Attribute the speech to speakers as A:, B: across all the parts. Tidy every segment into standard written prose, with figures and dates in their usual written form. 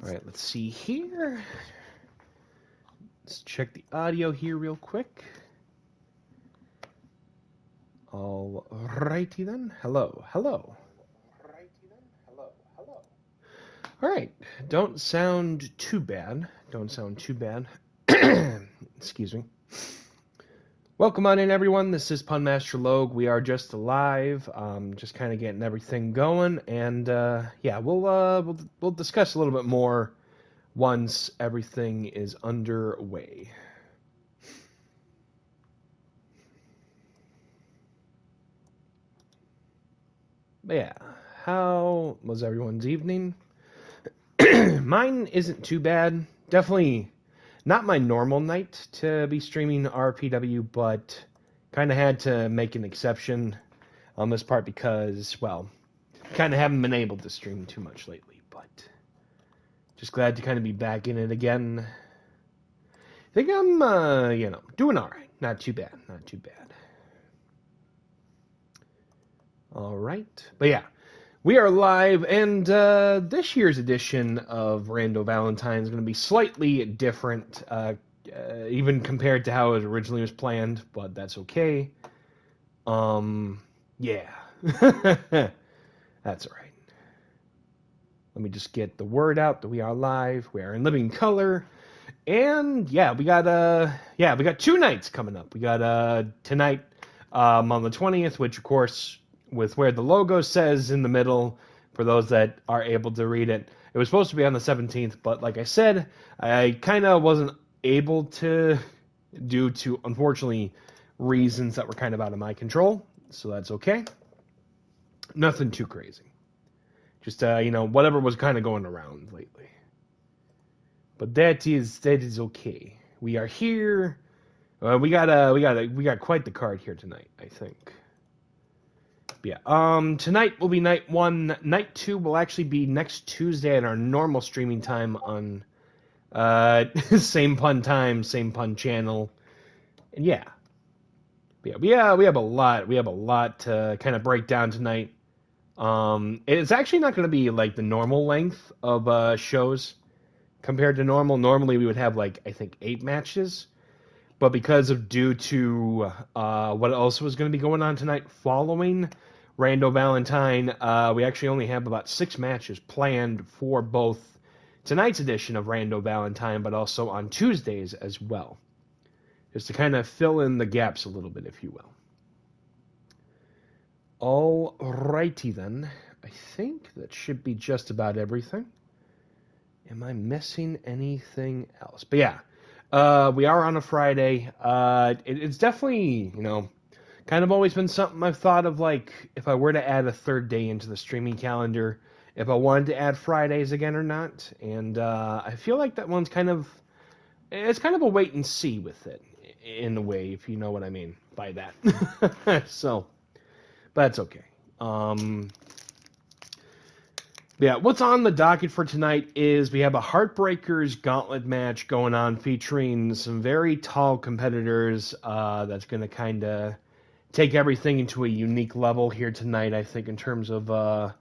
A: Alright, let's see here. Let's check the audio here real quick. Alrighty then. Hello. Alright, don't sound too bad. Excuse me. Welcome on in, everyone. This is Pun Master Logue. We are just live, just kind of getting everything going, and yeah, we'll discuss a little bit more once everything is underway. But yeah, how was everyone's evening? Mine isn't too bad. Definitely not my normal night to be streaming RPW, but kind of had to make an exception on this part because, well, kind of haven't been able to stream too much lately, but just glad to kind of be back in it again. I think I'm, doing all right. Not too bad. All right. But yeah, we are live, and this year's edition of Rando Valentine is going to be slightly different, even compared to how it originally was planned, but that's okay. Yeah. That's all right. Let me just get the word out that we are live. We are in living color. And yeah, we got 2 nights coming up. We got tonight on the 20th, which of course, with where the logo says in the middle, for those that are able to read it, it was supposed to be on the 17th, but like I said, I kind of wasn't able to due to, unfortunately, reasons that were kind of out of my control, so that's okay. Nothing too crazy. Just, whatever was kind of going around lately. But that is okay. We are here. We got quite the card here tonight, I think. Yeah. Tonight will be night 1. Night 2 will actually be next Tuesday at our normal streaming time on same pun time, same pun channel. And yeah. We have a lot to kind of break down tonight. It's actually not going to be like the normal length of shows compared to normal. Normally we would have like, I think, 8 matches. But due to what else was going to be going on tonight following Rando Valentine, we actually only have about 6 matches planned for both tonight's edition of Rando Valentine, but also on Tuesdays as well. Just to kind of fill in the gaps a little bit, if you will. Alrighty then. I think that should be just about everything. Am I missing anything else? But yeah, we are on a Friday. It's definitely, kind of always been something I've thought of, like, if I were to add a third day into the streaming calendar, if I wanted to add Fridays again or not. And I feel like that one's it's kind of a wait and see with it, in a way, if you know what I mean by that. So, but that's okay. Yeah, what's on the docket for tonight is we have a Heartbreakers Gauntlet match going on featuring some very tall competitors that's going to kind of take everything into a unique level here tonight, I think, in terms of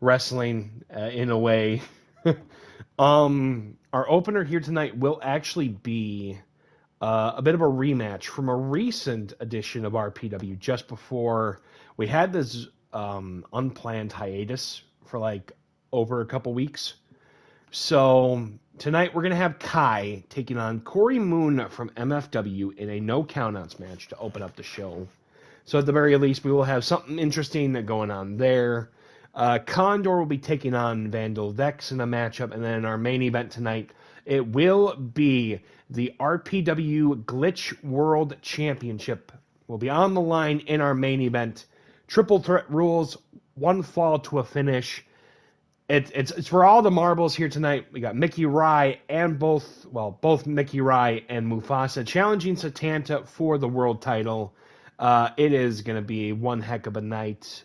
A: wrestling in a way. Our opener here tonight will actually be a bit of a rematch from a recent edition of RPW just before we had this unplanned hiatus for like over a couple weeks. So tonight we're going to have Kai taking on Cori Moon from MFW in a no countouts match to open up the show. So at the very least we will have something interesting going on there. Condor will be taking on Vendal Vex in a matchup, and then in our main event tonight it will be the RPW Glitch World Championship will be on the line in our main event. Triple threat rules, 1 fall to a finish. It's for all the marbles here tonight. We got Micky, Rye, and both Micky, Rye, and Mufasa challenging Setanta for the world title. It is going to be one heck of a night,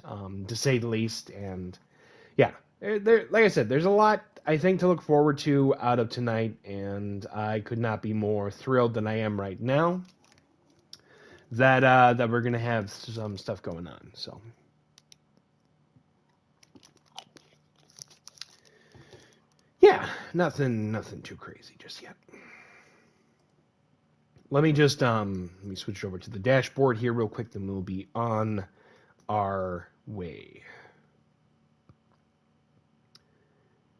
A: to say the least. And yeah, like I said, there's a lot, I think, to look forward to out of tonight, and I could not be more thrilled than I am right now that we're going to have some stuff going on. So yeah, nothing too crazy just yet. Let me just let me switch over to the dashboard here real quick, then we'll be on our way.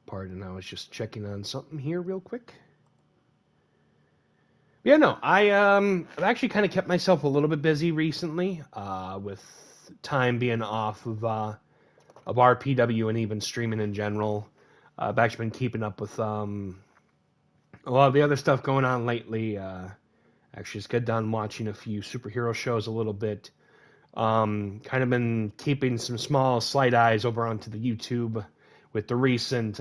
A: Pardon, I was just checking on something here real quick. Yeah, no, I've actually kind of kept myself a little bit busy recently, with time being off of RPW and even streaming in general. I've actually been keeping up with a lot of the other stuff going on lately. Actually, just got done watching a few superhero shows a little bit. Kind of been keeping some small slight eyes over onto the YouTube with the recent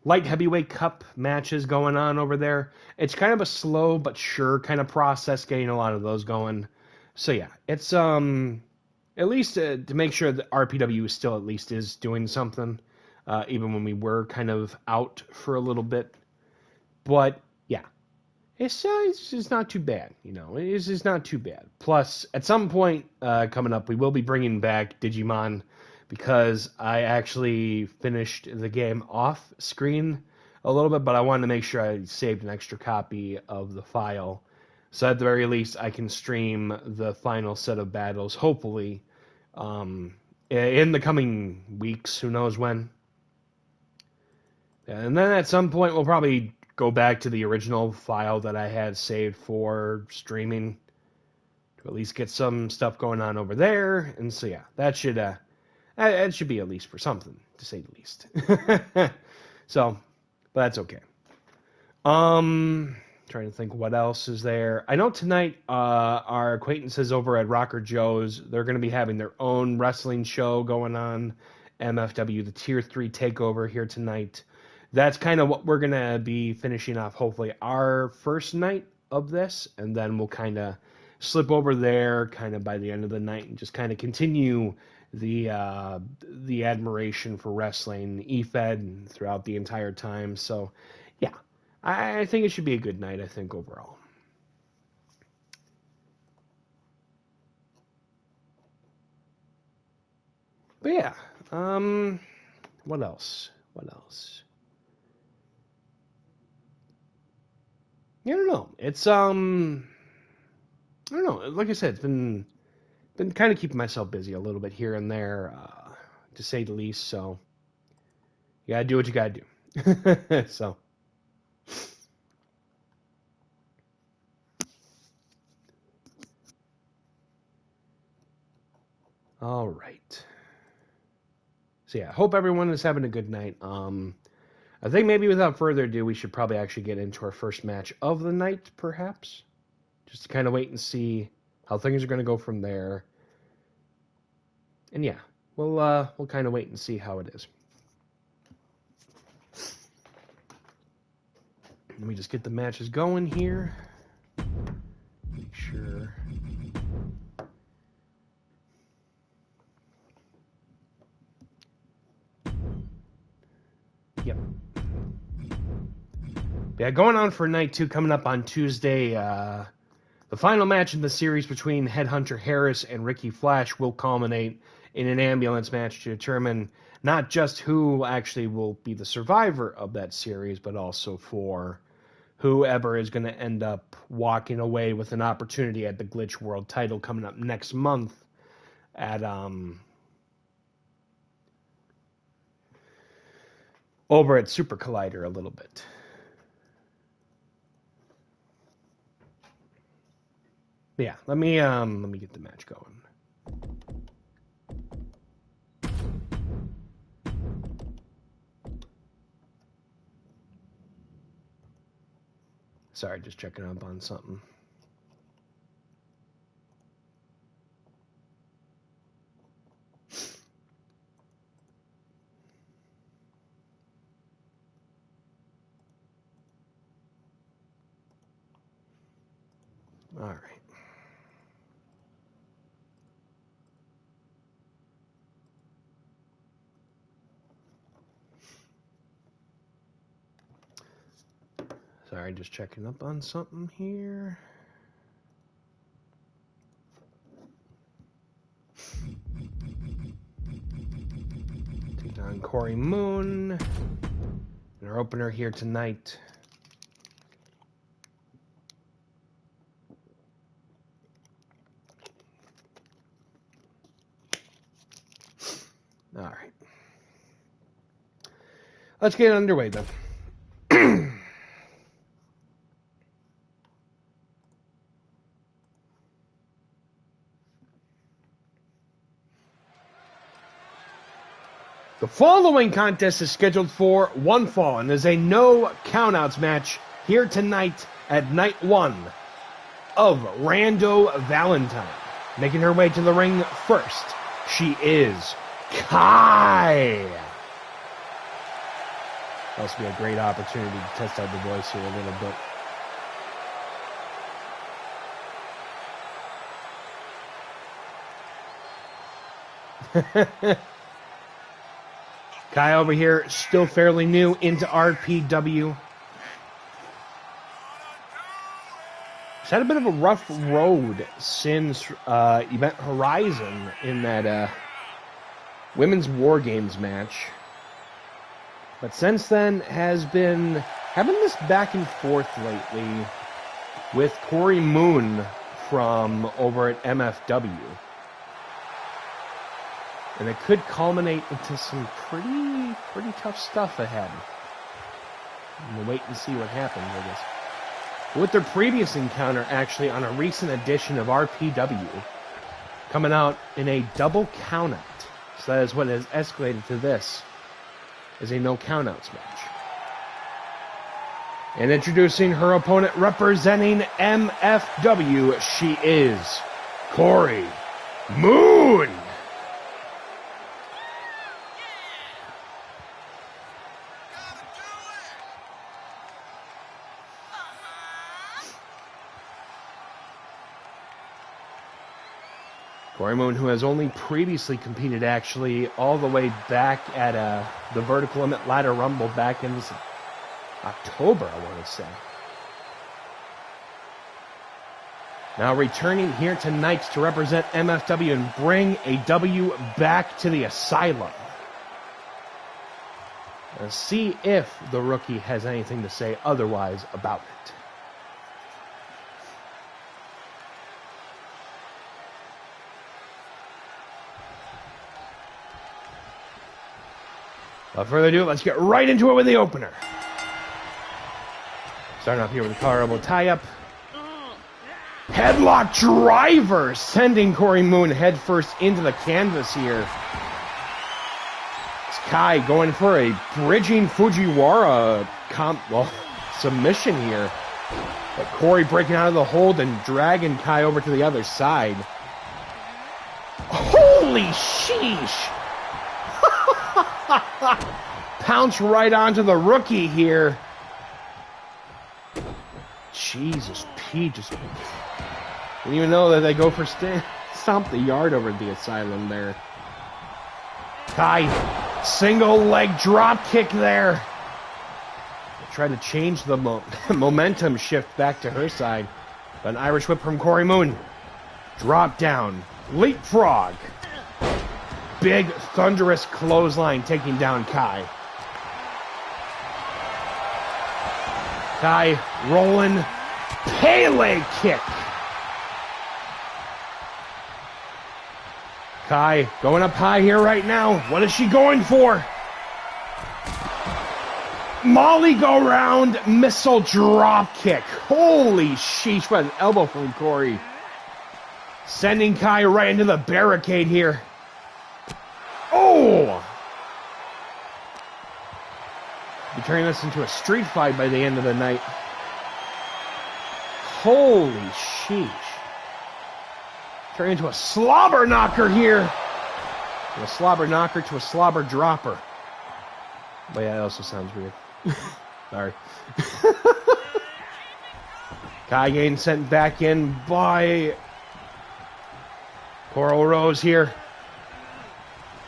A: light heavyweight cup matches going on over there. It's kind of a slow but sure kind of process getting a lot of those going. So yeah, it's at least to make sure that RPW still at least is doing something, even when we were kind of out for a little bit. But yeah, it's just not too bad, you know. It's just not too bad. Plus, at some point coming up, we will be bringing back Digimon, because I actually finished the game off screen a little bit, but I wanted to make sure I saved an extra copy of the file. So at the very least, I can stream the final set of battles, hopefully, in the coming weeks. Who knows when? And then at some point, we'll probably go back to the original file that I had saved for streaming to at least get some stuff going on over there. And so yeah, that should be at least for something, to say the least. So, but that's okay. Trying to think what else is there. I know tonight our acquaintances over at Rocker Joe's, they're going to be having their own wrestling show going on. MFW, the Tier 3 Takeover here tonight. That's kind of what we're going to be finishing off, hopefully, our first night of this. And then we'll kind of slip over there kind of by the end of the night and just kind of continue the admiration for wrestling, EFED, throughout the entire time. So, yeah, I think it should be a good night, I think, overall. But yeah, what else? What else? I don't know. It's I don't know. Like I said, it's been kind of keeping myself busy a little bit here and there, to say the least. So you gotta do what you gotta do. So. All right. So yeah, hope everyone is having a good night. I think maybe without further ado, we should probably actually get into our first match of the night, perhaps, just to kind of wait and see how things are going to go from there. And yeah, we'll kind of wait and see how it is. Let me just get the matches going here. Make sure. Yep. Yeah, going on for night 2, coming up on Tuesday. The final match in the series between Headhunter Harris and Ricky Flash will culminate in an ambulance match to determine not just who actually will be the survivor of that series, but also for whoever is going to end up walking away with an opportunity at the Glitch World title coming up next month at over at Super Collider a little bit. But yeah, let me get the match going. Sorry, just checking up on something. All right. Sorry, just checking up on something here. Take on Cori Moon in her Our opener here tonight. All right. Let's get underway then. The following contest is scheduled for one fall and is a no countouts match here tonight at night 1 of Rando Valentine. Making her way to the ring first, she is Kai. This will be a great opportunity to test out the voice here a little bit. Kai over here, still fairly new into RPW. He's had a bit of a rough road since Event Horizon in that Women's War Games match. But since then has been having this back and forth lately with Cori Moon from over at MFW. And it could culminate into some pretty tough stuff ahead. We'll wait and see what happens, I guess. With their previous encounter, actually, on a recent edition of RPW, coming out in a double countout. So that is what has escalated to this, is a no countouts match. And introducing her opponent representing MFW, she is Cori Moon. Cori Moon, who has only previously competed actually all the way back at the Vertical Limit Ladder Rumble back in October, I want to say. Now returning here tonight to represent MFW and bring a W back to the Asylum. Let's see if the rookie has anything to say otherwise about it. Without further ado, let's get right into it with the opener. Starting off here with a colorable tie-up. Headlock driver, sending Cori Moon headfirst into the canvas here. It's Kai going for a bridging Fujiwara submission here. But Cori breaking out of the hold and dragging Kai over to the other side. Holy sheesh! Pounce right onto the rookie here. Jesus, P just didn't even know that they go for stomp the yard over the Asylum there. Kai, single leg drop kick there. Try to change the momentum shift back to her side. An Irish whip from Cori Moon. Drop down, leapfrog. Big thunderous clothesline taking down Kai. Kai rolling Pele kick. Kai going up high here right now. What is she going for? Molly go round missile drop kick. Holy sheesh, what an elbow from Cori. Sending Kai right into the barricade here. Oh! Be turning this into a street fight by the end of the night. Holy sheesh. Turning into a slobber knocker here. From a slobber knocker to a slobber dropper. But yeah, that also sounds weird. Sorry. Kai getting sent back in by Coral Rose here.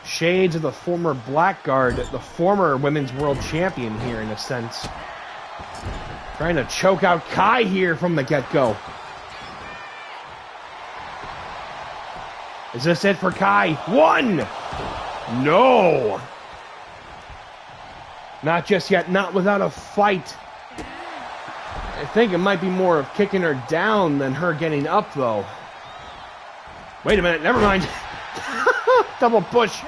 A: Shades of the former Blackguard, the former Women's World Champion here in a sense. Trying to choke out Kai here from the get-go. Is this it for Kai? One! No! Not just yet, not without a fight. I think it might be more of kicking her down than her getting up, though. Wait a minute, never mind. Double push.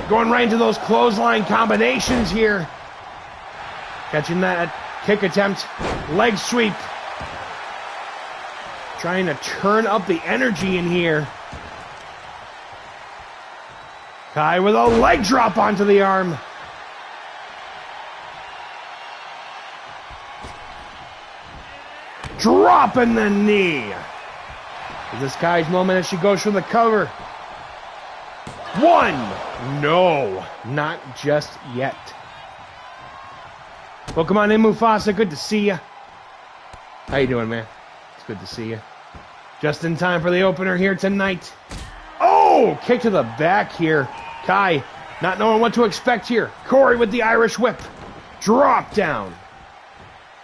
A: Going right into those clothesline combinations here. Catching that kick attempt. Leg sweep. Trying to turn up the energy in here. Kai with a leg drop onto the arm. Dropping the knee. Is this Kai's moment as she goes for the cover? One. No, not just yet. Well, come on in, Mufasa. Good to see you. How you doing, man? It's good to see you. Just in time for the opener here tonight. Oh, kick to the back here. Kai not knowing what to expect here. Cori with the Irish whip. Drop down.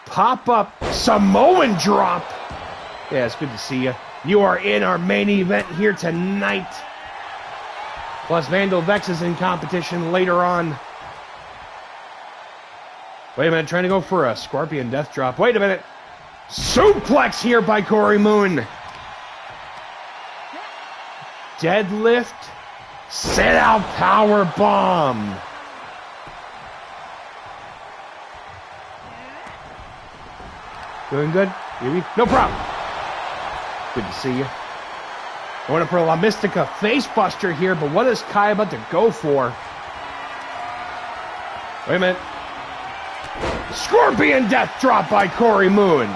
A: Pop up. Samoan drop. Yeah, it's good to see you. You are in our main event here tonight. Plus, Vendal Vex is in competition later on. Wait a minute, trying to go for a Scorpion Death Drop. Wait a minute. Suplex here by Cory Moon. Deadlift. Sit out power bomb. Doing good? Maybe? No problem. Good to see you. Going up for a La Mystica face buster here, but what is Kai about to go for? Wait a minute. Scorpion Death Drop by Cory Moon.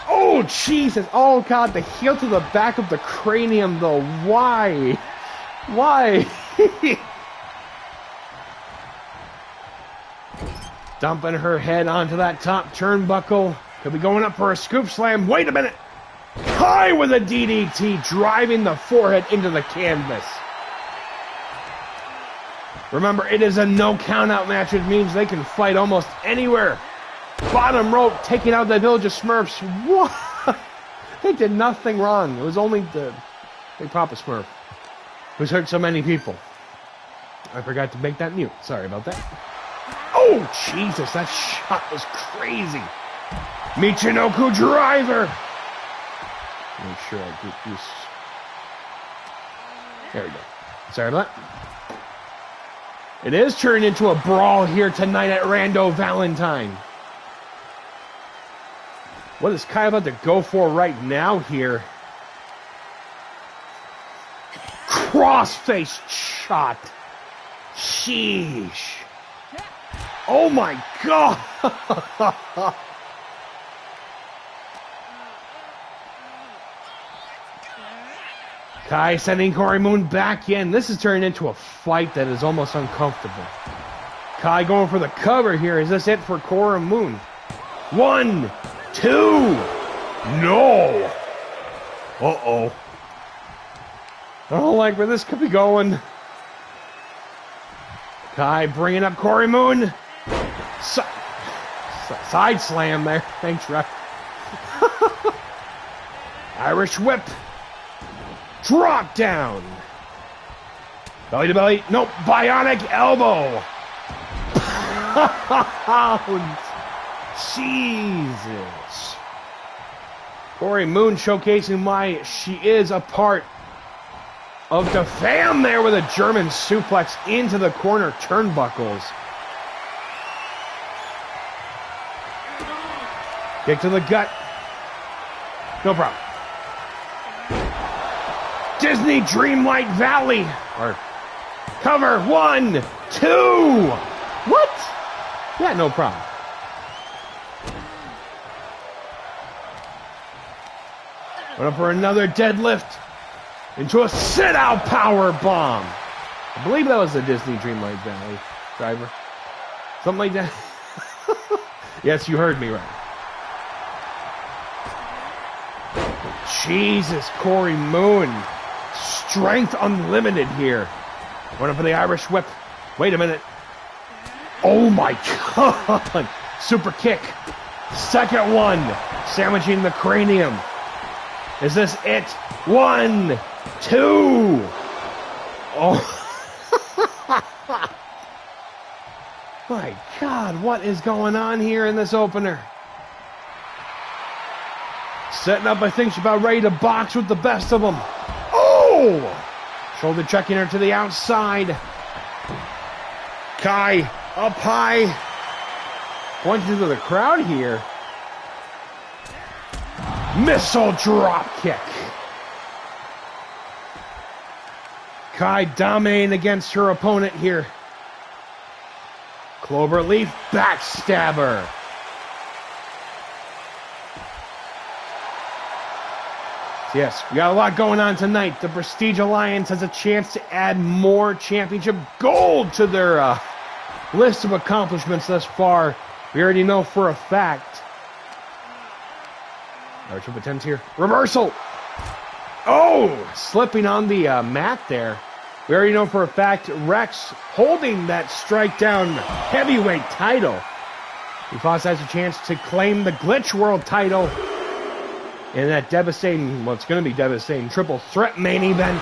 A: Oh, Jesus. Oh, God. The heel to the back of the cranium, though. Why? Why? Dumping her head onto that top turnbuckle. Could be going up for a scoop slam. Wait a minute. Kai with a DDT, driving the forehead into the canvas. Remember, it is a no count-out match, which means they can fight almost anywhere. Bottom rope, taking out the Village of Smurfs. What? They did nothing wrong. It was only the Big Papa Smurf who's hurt so many people. I forgot to make that mute. Sorry about that. Oh, Jesus, that shot was crazy. Michinoku driver. Make sure I get this. There we go. Sorry about that. It is turned into a brawl here tonight at Rando Valentine. What is Kai about to go for right now here? Crossface shot. Sheesh. Oh my God. Kai sending Cory Moon back in. This is turning into a fight that is almost uncomfortable. Kai going for the cover here. Is this it for Cory Moon? 1, 2. No. Uh-oh. I don't like where this could be going. Kai bringing up Cory Moon. Side slam there. Thanks, ref. Irish whip. Drop down. Belly to belly. Nope. Bionic elbow. Jesus. Cory Moon showcasing why she is a part of the fam there with a German suplex into the corner turnbuckles. Kick to the gut. No problem. Disney Dreamlight Valley. Or cover. 1, 2. What? Yeah, no problem. Went up for another deadlift. Into a sit-out power bomb. I believe that was the Disney Dreamlight Valley driver. Something like that. Yes, you heard me right. Jesus, Cory Moon. Strength unlimited here. Went up for the Irish whip. Wait a minute. Oh my God. Super kick. Second one. Sandwiching the cranium. Is this it? 1, 2. Oh. My God, what is going on here in this opener? Setting up, I think she's about ready to box with the best of them. Oh! Shoulder checking her to the outside. Kai up high. Pointing to the crowd here. Missile drop kick. Kai dominating against her opponent here. Cloverleaf backstabber. Yes, we got a lot going on tonight. The Prestige Alliance has a chance to add more championship gold to their list of accomplishments thus far. We already know for a fact. Our triple attempts here. Reversal! Oh! Slipping on the mat there. We already know for a fact Rex holding that strike down heavyweight title. Mufasa has a chance to claim the Glitch World title in that devastating, well, it's going to be devastating, triple threat main event.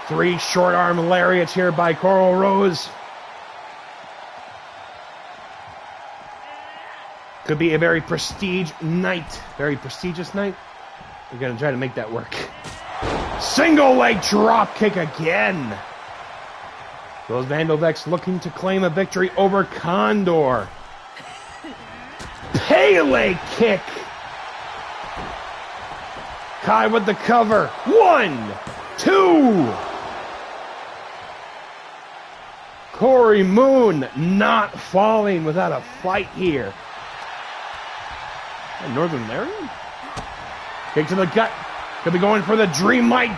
A: 3 short arm lariats here by Coral Rose. Could be a very prestige night. Very prestigious night. We're going to try to make that work. Single leg drop kick again. Those Vendal Vex looking to claim a victory over Condor. Pele kick. Kai with the cover. 1, 2. Cori Moon not falling without a fight here. Northern Larian? Kick to the gut. Could be going for the Dreamlight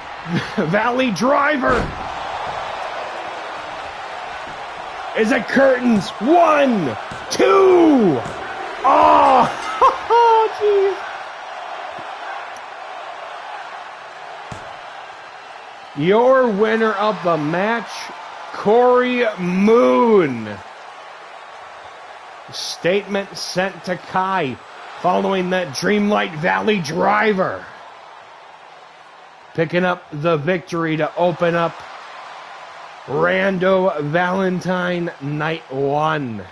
A: Valley driver. Is it curtains? 1, 2. Oh, jeez. Your winner of the match, Cori Moon. Statement sent to Kai following that Dreamlight Valley driver. Picking up the victory to open up Rando Valentine Night 1.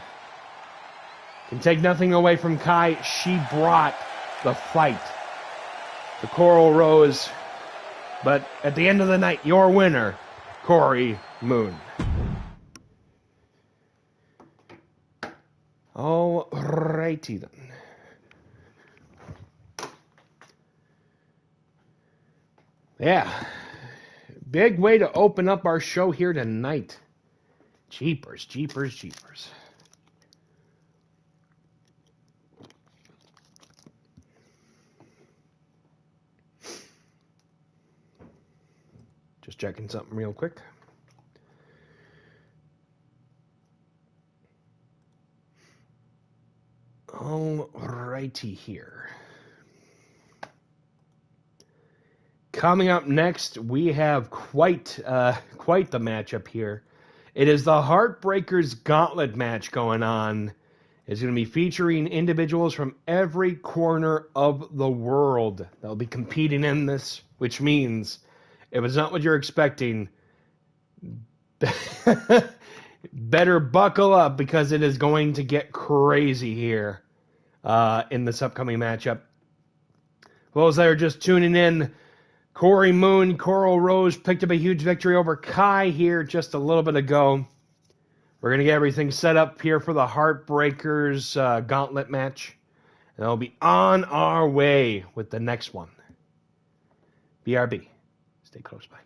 A: Can take nothing away from Kai. She brought the fight to Coral Rose. But at the end of the night, your winner, Cori Moon. Alrighty then. Yeah. Big way to open up our show here tonight. Jeepers, jeepers, jeepers. Just checking something real quick. Alrighty here. Coming up next, we have quite the matchup here. It is the Heartbreakers Gauntlet match going on. It's going to be featuring individuals from every corner of the world that will be competing in this, which means if it's not what you're expecting, better buckle up because it is going to get crazy here in this upcoming matchup. For those that are just tuning in, Cori Moon, Coral Rose picked up a huge victory over Kai here just a little bit ago. We're going to get everything set up here for the Heartbreakers Gauntlet match. And I'll be on our way with the next one. BRB. Stay close by.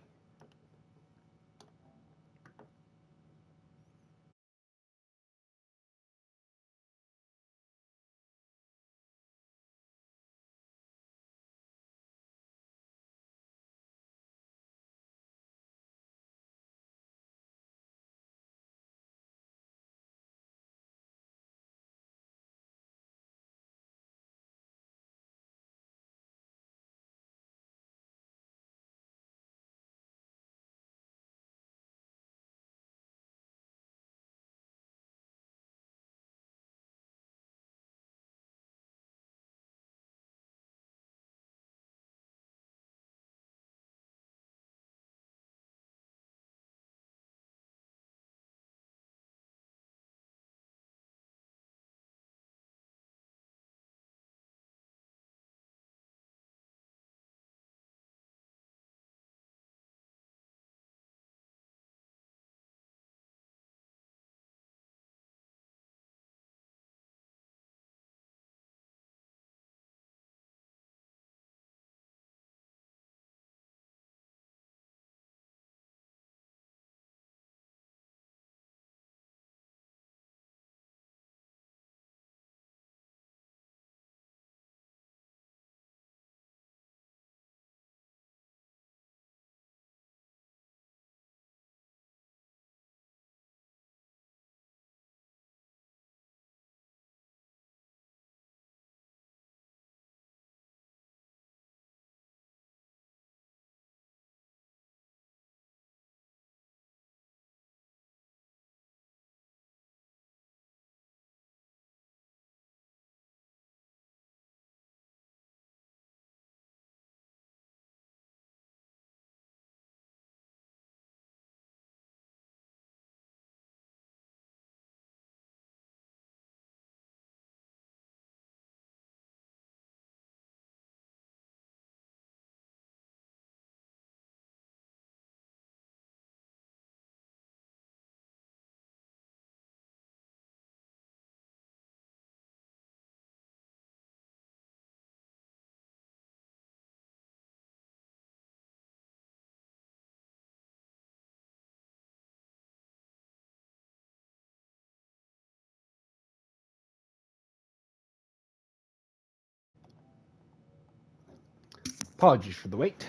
A: Apologies for the wait.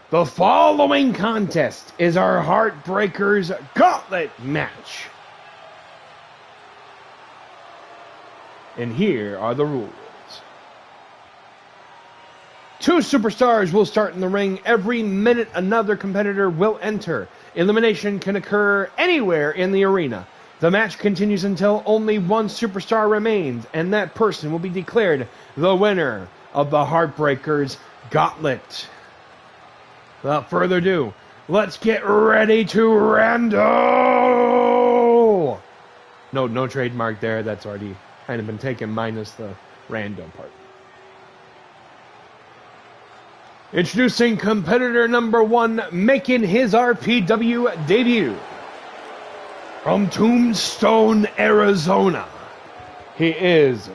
A: The following contest is our Heartbreakers Gauntlet match. And here are the rules. 2 superstars will start in the ring. Every minute another competitor will enter. Elimination can occur anywhere in the arena. The match continues until only one superstar remains, and that person will be declared the winner of the Heartbreakers Gauntlet. Without further ado, let's get ready to Rando! No trademark there. That's already kind of been taken, minus the Rando part. Introducing competitor number 1, making his RPW debut. From Tombstone, Arizona, he is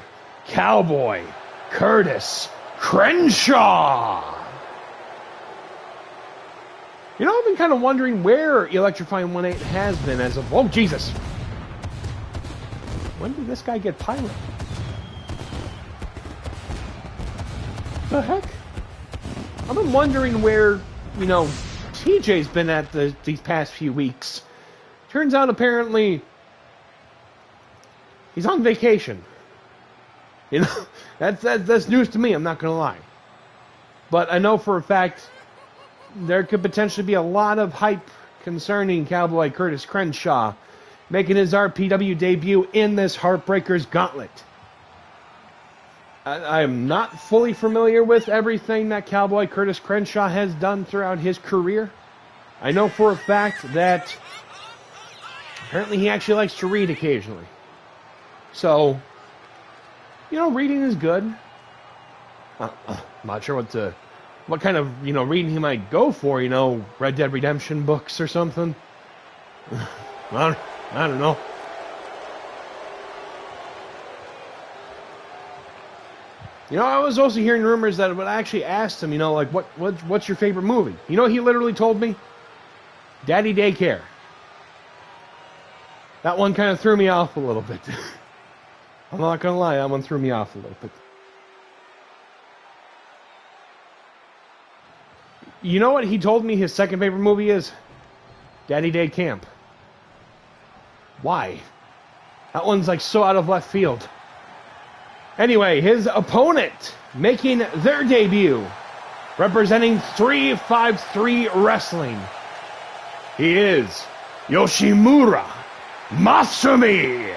A: Cowboy Curtis Crenshaw. You know, I've been kind of wondering where Electrifying 1-8 has been as of... Oh, Jesus! When did this guy get pilot? The heck? I've been wondering where, you know, TJ's been at these past few weeks. Turns out, apparently, he's on vacation. You know, that's news to me, I'm not going to lie. But I know for a fact there could potentially be a lot of hype concerning Cowboy Curtis Crenshaw making his RPW debut in this Heartbreakers Gauntlet. I am not fully familiar with everything that Cowboy Curtis Crenshaw has done throughout his career. I know for a fact that apparently he actually likes to read occasionally. So, you know, reading is good. I'm not sure what kind of, you know, reading he might go for, you know, Red Dead Redemption books or something. I don't know. You know, I was also hearing rumors that when I actually asked him, you know, like, what's your favorite movie? You know, he literally told me, Daddy Daycare. That one kind of threw me off a little bit. I'm not going to lie, that one threw me off a little bit. You know what he told me his second favorite movie is? Daddy Day Camp. Why? That one's like so out of left field. Anyway, his opponent making their debut, representing 353 Wrestling. He is Yoshimura Masumi.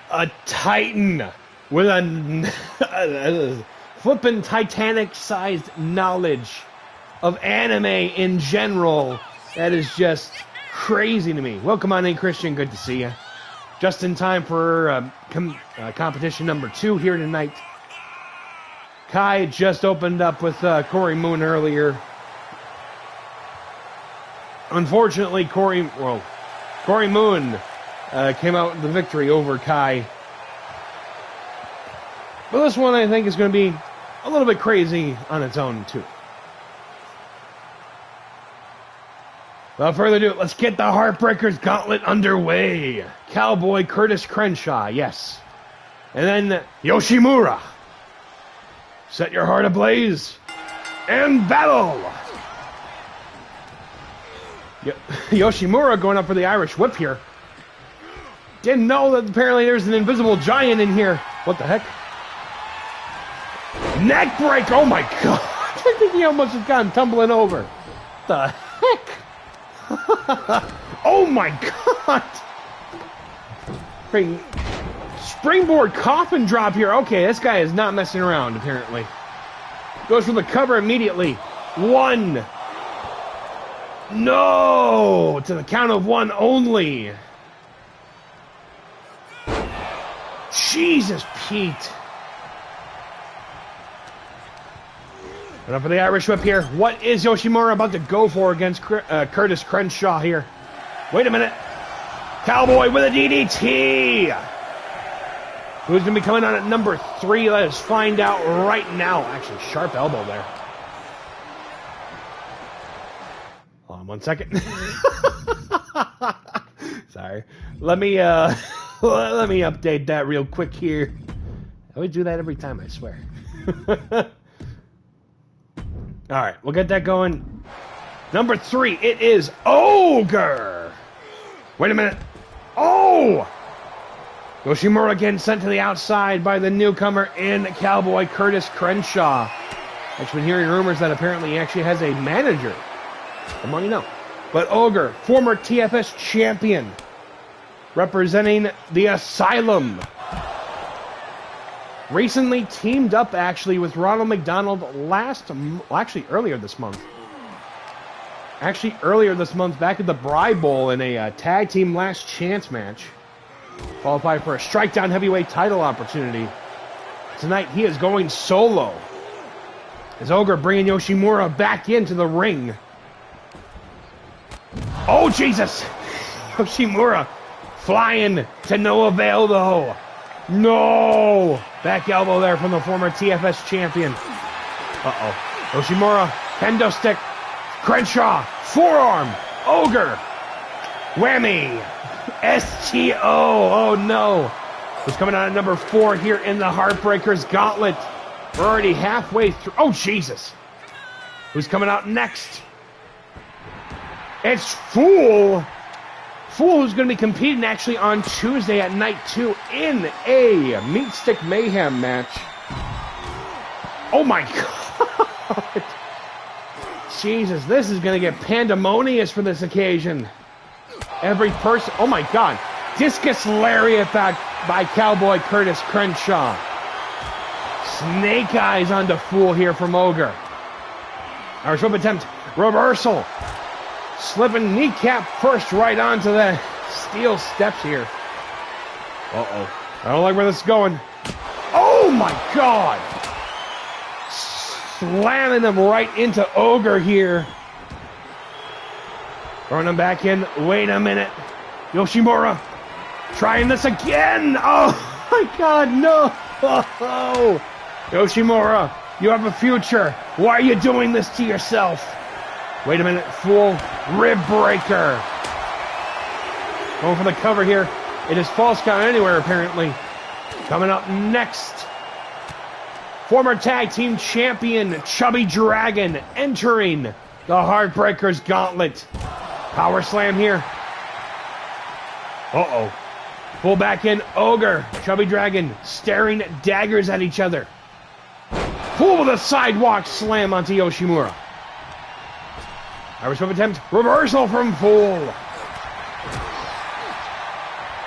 A: A titan with a flippin' Titanic-sized knowledge of anime in general. That is just crazy to me. Welcome on in, Christian. Good to see you. Just in time for competition number 2 here tonight. Kai just opened up with Cori Moon earlier. Unfortunately, Cori Moon came out with the victory over Kai. But this one, I think, is going to be a little bit crazy on its own, too. Without further ado, let's get the Heartbreakers Gauntlet underway. Cowboy Curtis Crenshaw, yes. And then Yoshimura. Set your heart ablaze and battle. Yoshimura going up for the Irish Whip here. Didn't know that apparently there's an invisible giant in here. What the heck? Neck break! Oh my god! I think he almost has gotten tumbling over. The heck? Oh my god! Springboard coffin drop here. Okay, this guy is not messing around, apparently. Goes for the cover immediately. 1. No! To the count of 1 only. Jesus, Pete. And up for the Irish Whip here. What is Yoshimura about to go for against Curtis Crenshaw here? Wait a minute. Cowboy with a DDT. Who's going to be coming on at number 3? Let us find out right now. Actually, sharp elbow there. Hold on one second. Sorry. Let me Let me update that real quick here. I always do that every time, I swear. Alright, we'll get that going. Number 3, it is Ogre. Wait a minute. Oh! Yoshimura getting sent to the outside by the newcomer in Cowboy Curtis Crenshaw. I've been hearing rumors that apparently he actually has a manager. The more you know. But Ogre, former TFS champion, representing the Asylum. Recently teamed up actually with Ronald McDonald earlier this month. Earlier this month, back at the Bry Bowl in a tag team last chance match. Qualified for a Strikedown heavyweight title opportunity. Tonight he is going solo. As Ogre bringing Yoshimura back into the ring. Oh, Jesus! Yoshimura flying to no avail, though. No! Back elbow there from the former TFS champion. Uh-oh. Yoshimura, kendo stick. Crenshaw, forearm. Ogre. Whammy. STO. Oh, no. Who's coming out at number 4 here in the Heartbreakers Gauntlet. We're already halfway through. Oh, Jesus. Who's coming out next? It's Fool. Fool, who's going to be competing actually on Tuesday at night 2 in a Meat Stick Mayhem match. Oh, my God. Jesus, this is going to get pandemonious for this occasion. Every person... Oh, my God. Discus Lariat back by Cowboy Curtis Crenshaw. Snake Eyes onto Fool here from Ogre. Our swim attempt. Reversal. Slipping kneecap first right onto the steel steps here. Uh-oh. I don't like where this is going. Oh, my God. Slamming him right into Ogre here. Throwing him back in. Wait a minute. Yoshimura trying this again. Oh, my God, no. Oh. Yoshimura, you have a future. Why are you doing this to yourself? Wait a minute. Fool. Rib breaker. Going for the cover here. It is false count anywhere, apparently. Coming up next. Former tag team champion Chubby Dragon entering the Heartbreakers Gauntlet. Power slam here. Uh-oh. Pull back in. Ogre. Chubby Dragon staring daggers at each other. Pull with a sidewalk slam onto Yoshimura. Irish whip attempt. Reversal from Fool.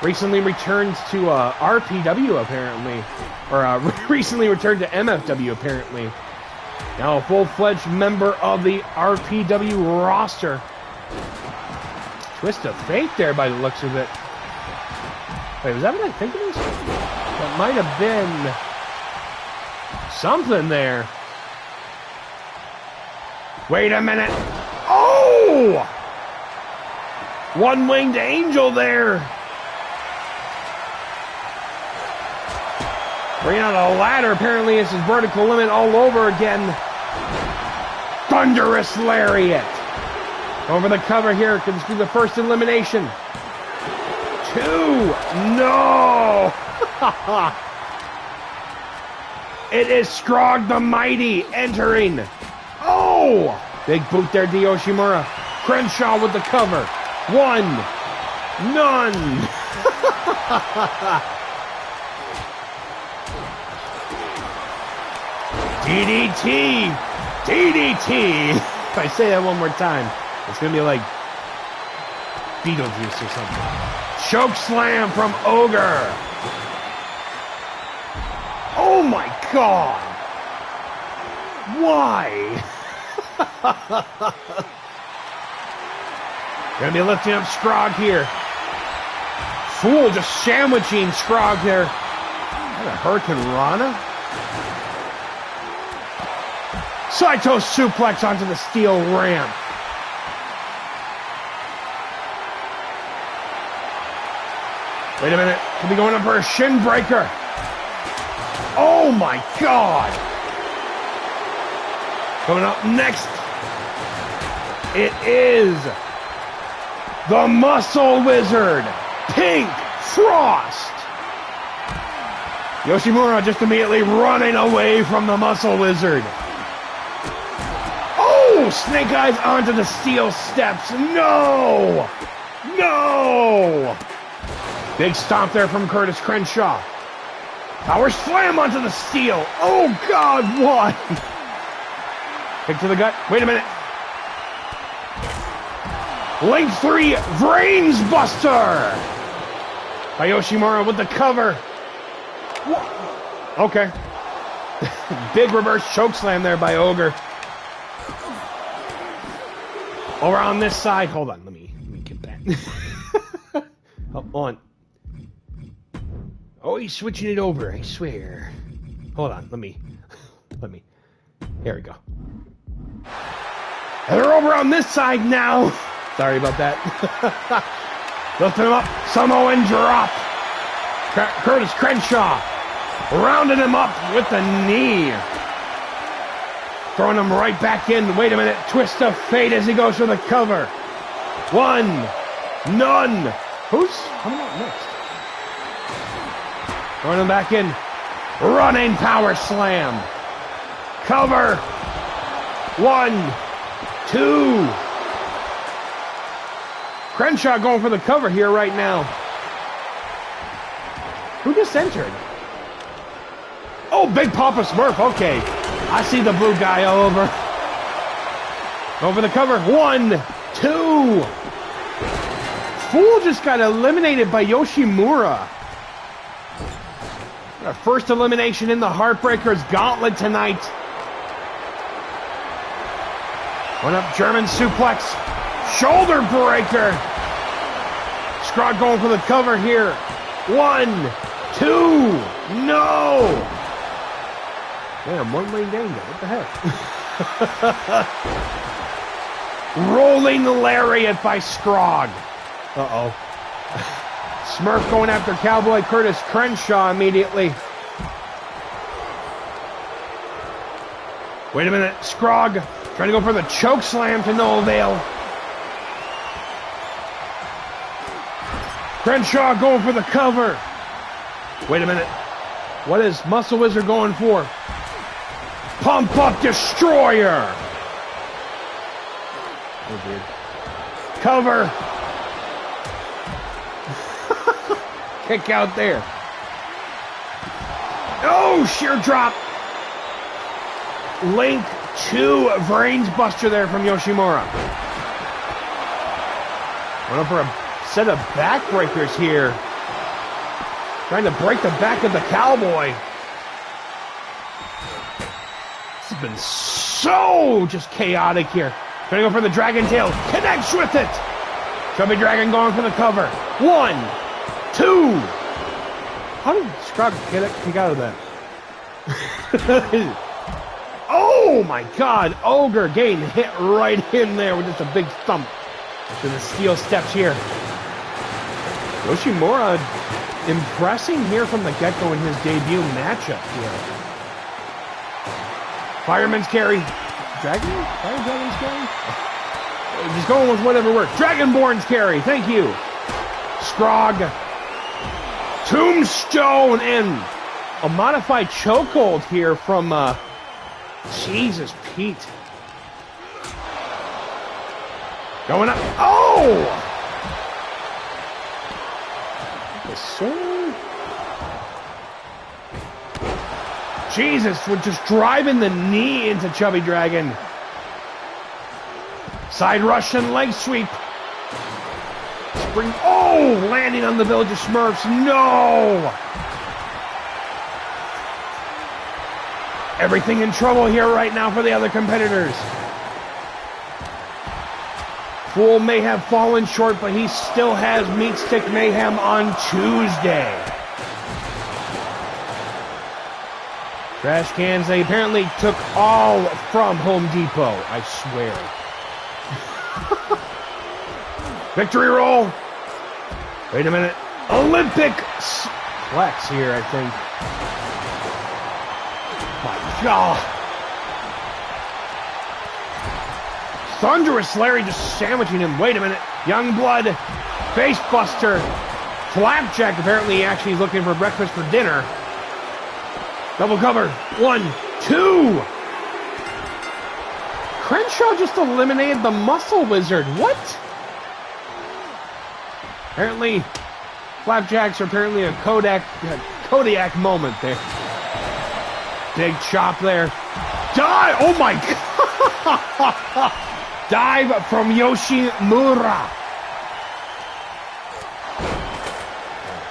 A: Recently returned to RPW, apparently. Or recently returned to MFW, apparently. Now a full-fledged member of the RPW roster. Twist of fate there by the looks of it. Wait, was that what I think it is? That might have been something there. Wait a minute. Oh! One-winged angel there. Bringing out a ladder. Apparently this is vertical limit all over again. Thunderous lariat. Over the cover here. Could this be the first elimination? 2. No! It is Scrog the Mighty entering. Oh! Big boot there to Yoshimura. Crenshaw with the cover. 1. None. DDT. DDT. If I say that one more time, it's going to be like Beetlejuice or something. Choke slam from Ogre. Oh my God. Why? Gonna be lifting up Scrog here. Fool just sandwiching Scrog there. Is that a Hurricane Rana? Saito suplex onto the steel ramp. Wait a minute. Could be going up for a shin breaker. Oh my God. Coming up next, it is the Muscle Wizard, Pink Frost. Yoshimura just immediately running away from the Muscle Wizard. Oh, Snake Eyes onto the steel steps. No! No! Big stomp there from Curtis Crenshaw. Power slam onto the steel. Oh, God, what? Kick to the gut. Wait a minute. Link 3, Brains Buster. By Yoshimura with the cover. Okay. Big reverse choke slam there by Ogre. Over on this side. Hold on, let me get that. Hold on. Oh, he's switching it over, I swear. Hold on, let me. Here we go. And they're over on this side now. Sorry about that. Lifting him up. Samoan drop. Curtis Crenshaw rounding him up with the knee. Throwing him right back in. Wait a minute. Twist of fate as he goes for the cover. One. None. Who's coming out next? Throwing him back in. Running power slam. Cover. 1, 2. Crenshaw going for the cover here right now. Who just entered? Oh, Big Papa Smurf. Okay. I see the blue guy all over. Over the cover. 1, 2. Fool just got eliminated by Yoshimura. Our first elimination in the Heartbreakers Gauntlet tonight. One up, German suplex. Shoulder breaker. Scrog going for the cover here. 1, 2. No. Damn, one lane danger. What the heck? Rolling lariat by Scrog. Uh-oh. Smurf going after Cowboy Curtis Crenshaw immediately. Wait a minute. Scrog trying to go for the choke slam to no avail. Crenshaw going for the cover. Wait a minute. What is Muscle Wizard going for? Pump up destroyer. Oh, dude. Cover. Kick out there. Oh, sheer drop. Link 2 Brains Buster there from Yoshimura. Went up for a set of backbreakers here. Trying to break the back of the Cowboy. This has been so just chaotic here. Trying to go for the Dragon Tail. Connects with it. Chubby Dragon going for the cover. 1, 2. How did Scrog kick out of that? Oh my God. Ogre getting hit right in there with just a big thump to the steel steps here. Yoshimura impressing here from the get-go in his debut matchup here. Fireman's carry. Fire Dragon's carry? Just going with whatever works. Dragonborn's carry. Thank you. Scrog. Tombstone and a modified chokehold here from Jesus Pete. Going up. Oh! Jesus, we're just driving the knee into Chubby Dragon. Side Russian leg sweep. Spring. Oh, landing on the Village of Smurfs. No. Everything in trouble here right now for the other competitors. Fool may have fallen short, but he still has Meat Stick Mayhem on Tuesday. Trash cans, they apparently took all from Home Depot, I swear. Victory roll. Wait a minute. Olympic flex here, I think. My God. Thunderous Larry just sandwiching him. Wait a minute. Youngblood. Face buster. Flapjack apparently actually looking for breakfast for dinner. Double cover. 1, 2. Crenshaw just eliminated the Muscle Wizard. What? Apparently, Flapjacks are apparently a Kodiak moment there. Big chop there. Dive! Oh my God! Dive from Yoshimura.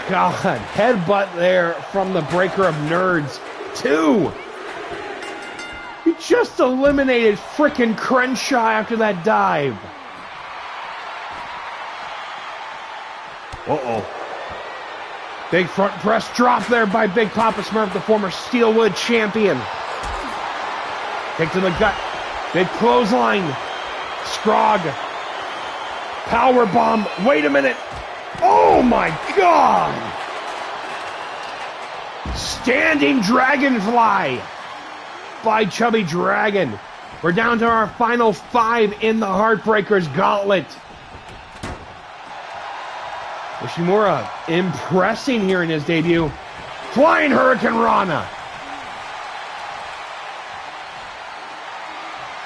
A: God, headbutt there from the Breaker of Nerds. 2. He just eliminated frickin' Crenshaw after that dive. Uh-oh. Big front press drop there by Big Papa Smurf, the former Steelwood champion. Kick to the gut. Big clothesline. Scrog. Power bomb. Wait a minute. Oh my God! Standing Dragonfly by Chubby Dragon. We're down to our final 5 in the Heartbreakers Gauntlet. Yoshimura impressing here in his debut. Flying Hurricane Rana.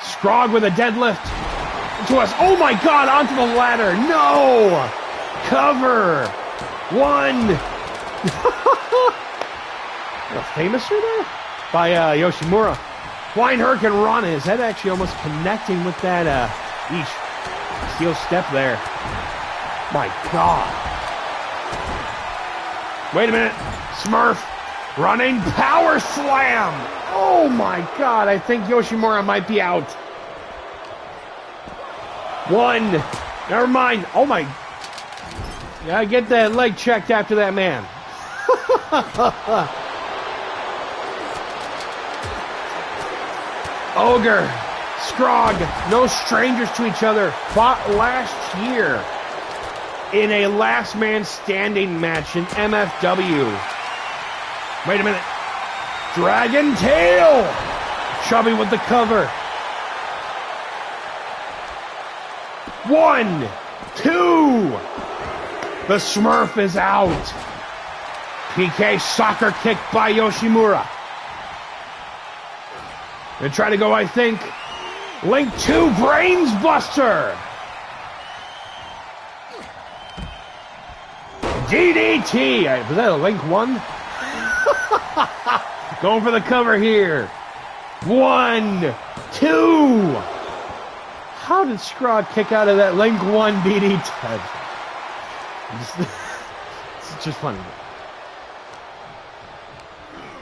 A: Scrog with a deadlift. To us. Oh my God, onto the ladder. No! Cover. 1. A famous there by Yoshimura. Flying Hurricane Rana. His head actually almost connecting with that steel step there. My God. Wait a minute. Smurf running power slam. Oh my God. I think Yoshimura might be out. 1. Never mind. Oh my. Gotta get that leg checked after that man. Ogre, Scrog, no strangers to each other, fought last year in a last man standing match in MFW. Wait a minute. Dragon Tail. Chubby with the cover. 1, 2. The Smurf is out. PK soccer kick by Yoshimura. Gonna try to go, I think. Link 2 Brains Buster. DDT. Was that a Link 1? Going for the cover here. 1, 2. How did Scrog kick out of that Link 1 DDT? It's just funny.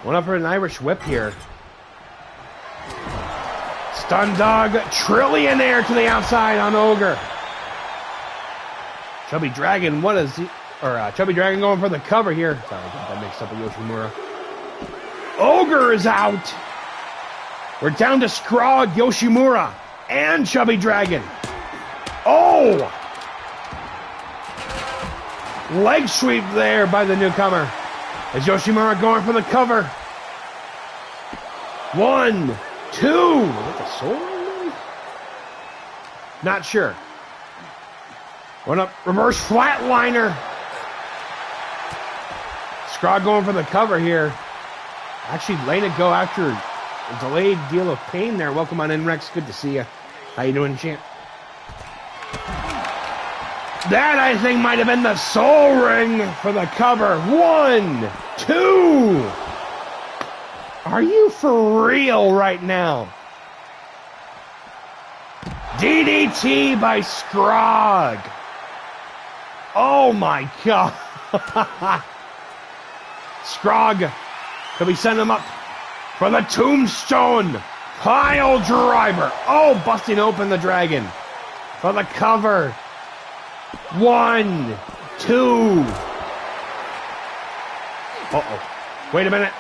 A: One up for an Irish whip here. Stun Dog Trillionaire to the outside on Ogre. Chubby Dragon, what is he? Chubby Dragon going for the cover here. Sorry, I got that mixed up with Yoshimura. Ogre is out. We're down to Scrog, Yoshimura, and Chubby Dragon. Oh! Leg sweep there by the newcomer. Is Yoshimura going for the cover? 1, 2. Is that the soul ring? Not sure. One up. Reverse flatliner. Scrog going for the cover here. Actually letting it go after a delayed deal of pain there. Welcome on in, Rex. Good to see you. How you doing, champ? That, I think, might have been the soul ring for the cover. 1, 2. Are you for real right now? DDT by Scrog. Oh my God. Scrog. Could we send him up for the tombstone? Pile driver. Oh, busting open the dragon. For the cover. 1, 2. Uh-oh. Wait a minute.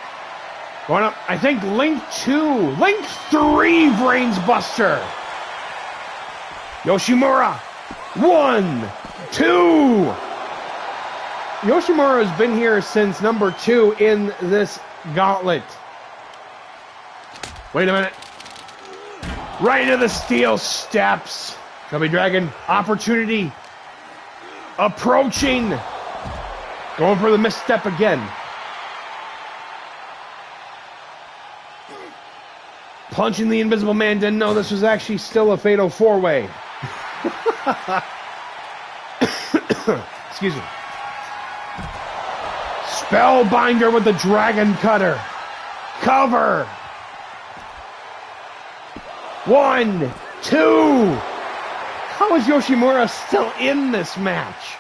A: Going up. I think Link 2. Link 3 Brains Buster. Yoshimura. 1, 2. Yoshimura has been here since number 2 in this gauntlet. Wait a minute. Right into the steel steps. Chubby Dragon. Opportunity. Approaching. Going for the misstep again. Punching the Invisible Man. Didn't know this was actually still a fatal 4-way. Excuse me. Spellbinder with the Dragon Cutter. Cover. 1, 2. How is Yoshimura still in this match?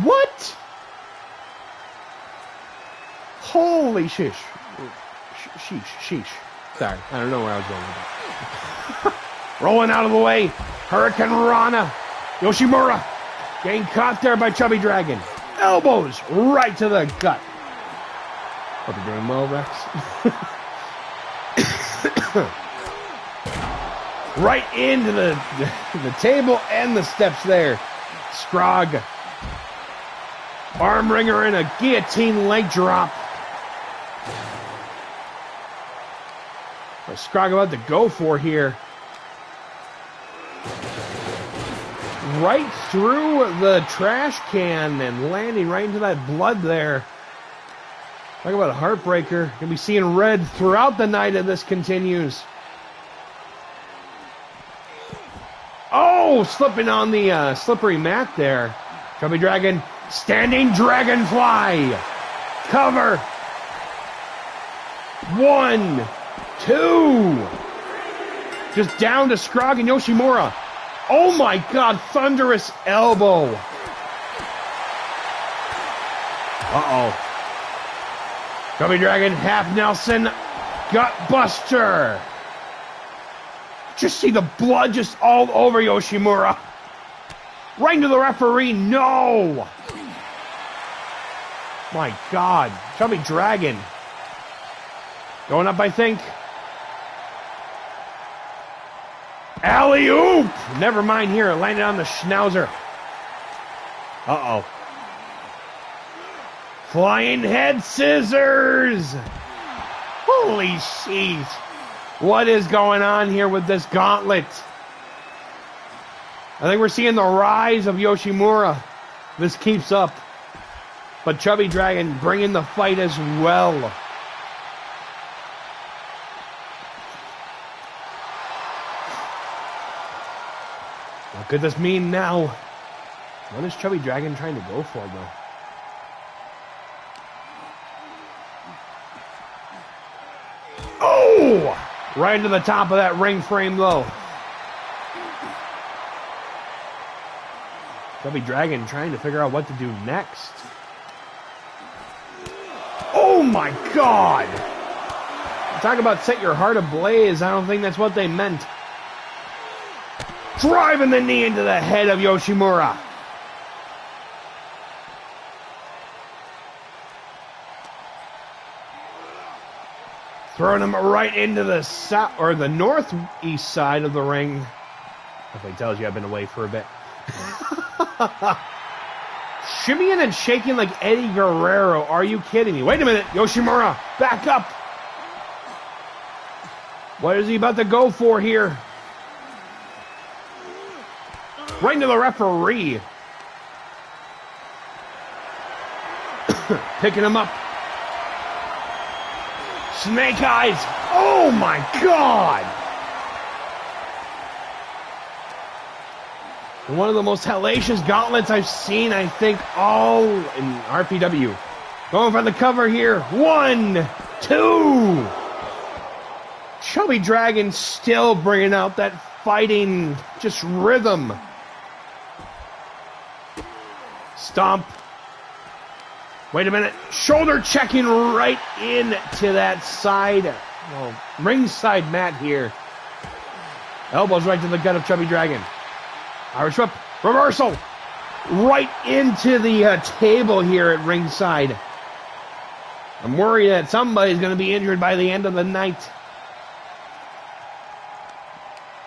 A: What? Holy shish. Sheesh. Sorry, I don't know where I was going with that. Rolling out of the way. Hurricane Rana. Yoshimura getting caught there by Chubby Dragon. Elbows right to the gut. Hope you're doing well, Rex. Right into the table and the steps there. Scrog. Arm wringer and a guillotine leg drop. What's Scrog about to go for here? Right through the trash can and landing right into that blood there. Talk about a heartbreaker. Gonna be seeing red throughout the night if this continues. Oh, slipping on the slippery mat there. Chubby Dragon, standing dragonfly. Cover. 1, 2. Just down to Scrog and Yoshimura. Oh my God, thunderous elbow. Uh-oh. Chubby Dragon, half Nelson, gut buster. Just see the blood just all over Yoshimura. Right into the referee, no. My God, Chubby Dragon. Going up, I think. Alley-oop! Never mind here, it landed on the schnauzer. Uh-oh. Flying head scissors! Holy shit. What is going on here with this gauntlet? I think we're seeing the rise of Yoshimura. This keeps up. But Chubby Dragon bringing the fight as well. What could this mean now? What is Chubby Dragon trying to go for, though? Oh! Right into the top of that ring frame, though. Chubby Dragon trying to figure out what to do next. Oh my God! Talk about set your heart ablaze. I don't think that's what they meant. Driving the knee into the head of Yoshimura. Throwing him right into the south or the northeast side of the ring. Definitely tells you I've been away for a bit. Shimmying and shaking like Eddie Guerrero. Are you kidding me? Wait a minute. Yoshimura, back up. What is he about to go for here? Right into the referee. Picking him up. Snake eyes. Oh my God. One of the most hellacious gauntlets I've seen, I think, all in RPW. Going for the cover here. 1, 2. Chubby Dragon still bringing out that fighting just rhythm. Stomp. Wait a minute. Shoulder checking right into that side. Well, ringside mat here. Elbows right to the gut of Chubby Dragon. Irish whip. Reversal. Right into the table here at ringside. I'm worried that somebody's going to be injured by the end of the night.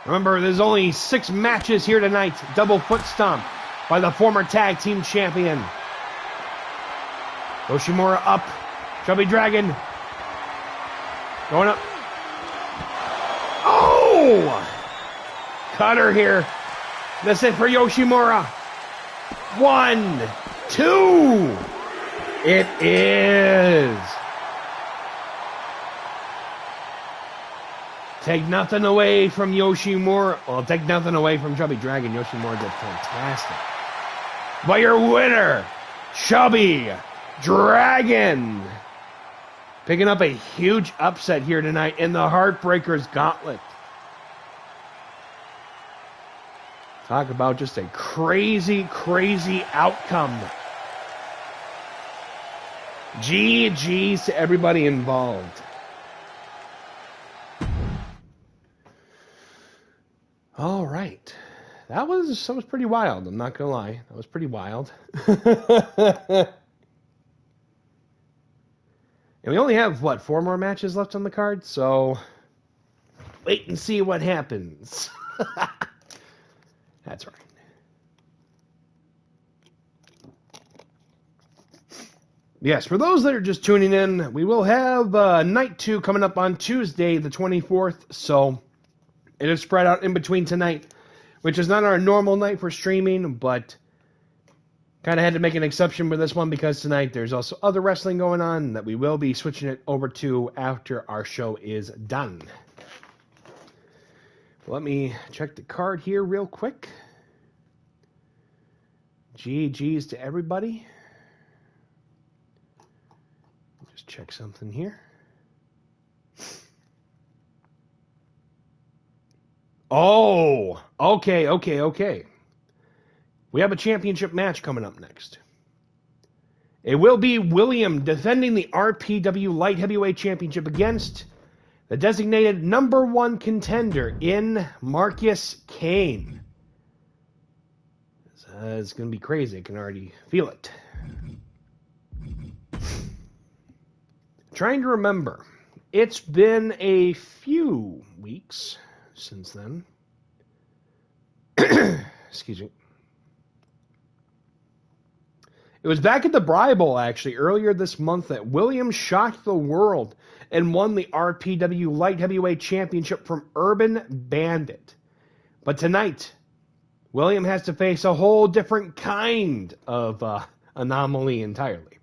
A: Remember, there's only 6 matches here tonight. Double foot stomp by the former tag team champion. Yoshimura up. Chubby Dragon. Going up. Oh! Cutter here. This is for Yoshimura. 1, 2. It is. Take nothing away from Yoshimura. Well, take nothing away from Chubby Dragon. Yoshimura did fantastic. But your winner, Chubby Dragon. Picking up a huge upset here tonight in the Heartbreakers Gauntlet. Talk about just a crazy, crazy outcome. GG's to everybody involved. All right. That was pretty wild. I'm not going to lie. That was pretty wild. And we only have, 4 more matches left on the card? So, wait and see what happens. That's right. Yes, for those that are just tuning in, we will have Night 2 coming up on Tuesday, the 24th. So, it is spread out in between tonight, which is not our normal night for streaming, but kind of had to make an exception with this one because tonight there's also other wrestling going on that we will be switching it over to after our show is done. Let me check the card here real quick. GG's to everybody. Just check something here. Oh, okay. We have a championship match coming up next. It will be William defending the RPW Light Heavyweight Championship against the designated number 1 contender in Marcus Cain. It's going to be crazy. I can already feel it. Trying to remember. It's been a few weeks since then. Excuse me. It was back at the Bri Bowl, actually, earlier this month that William shocked the world and won the RPW Light Heavyweight Championship from Urban Bandit. But tonight, William has to face a whole different kind of anomaly entirely.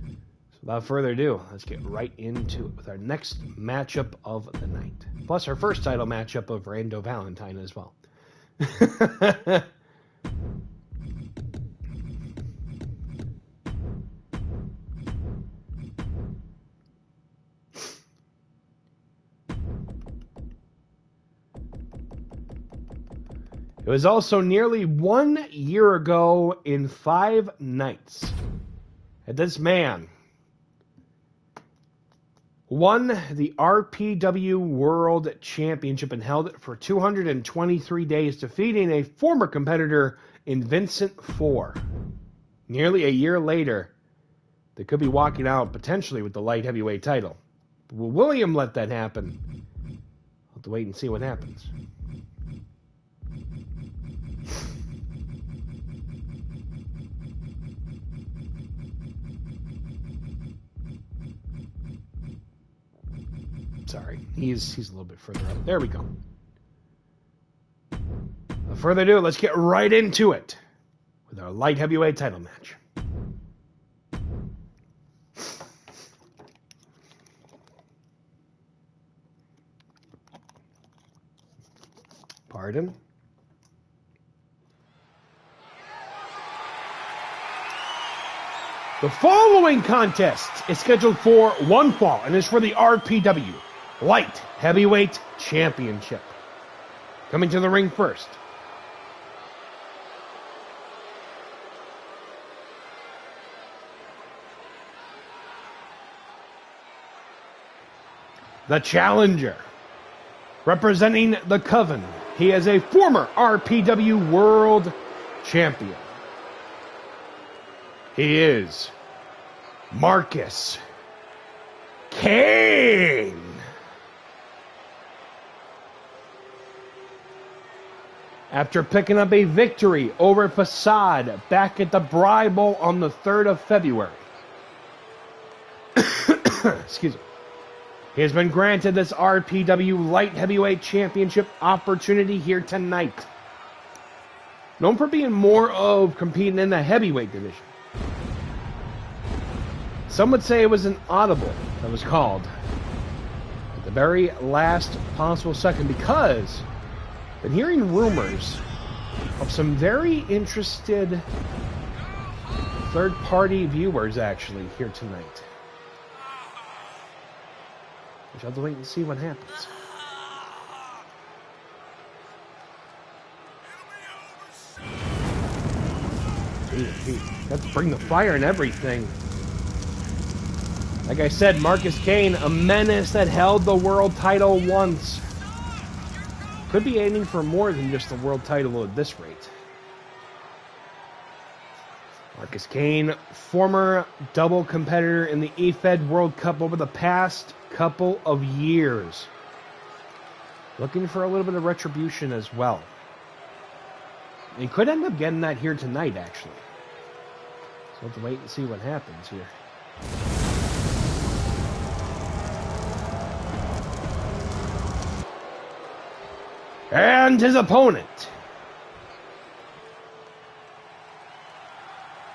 A: So without further ado, let's get right into it with our next matchup of the night. Plus our first title matchup of Rando Valentine as well. It was also nearly 1 year ago in 5 nights that this man won the RPW World Championship and held it for 223 days, defeating a former competitor in Vincent 4. Nearly a year later, they could be walking out potentially with the light heavyweight title. Will William let that happen? We'll have to wait and see what happens. Sorry, he's a little bit further up. There we go. Without further ado, let's get right into it with our light heavyweight title match. Pardon? The following contest is scheduled for one fall and is for the RPW Light Heavyweight Championship. Coming to the ring first, the challenger, representing the Coven. He is a former RPW World Champion. He is Marcus Cain. After picking up a victory over Facade back at the Bri Bowl on the 3rd of February. Excuse me. He has been granted this RPW Light Heavyweight Championship opportunity here tonight. Known for being more of competing in the heavyweight division. Some would say it was an audible that was called at the very last possible second, because I've been hearing rumors of some very interested third-party viewers actually here tonight. We shall have to wait and see what happens. Let's bring the fire and everything. Like I said, Marcus Cain, a menace that held the world title once. Could be aiming for more than just the world title at this rate. Marcus Cain, former double competitor in the EFED World Cup over the past couple of years. Looking for a little bit of retribution as well. He could end up getting that here tonight, actually. So we'll have to wait and see what happens here. And his opponent.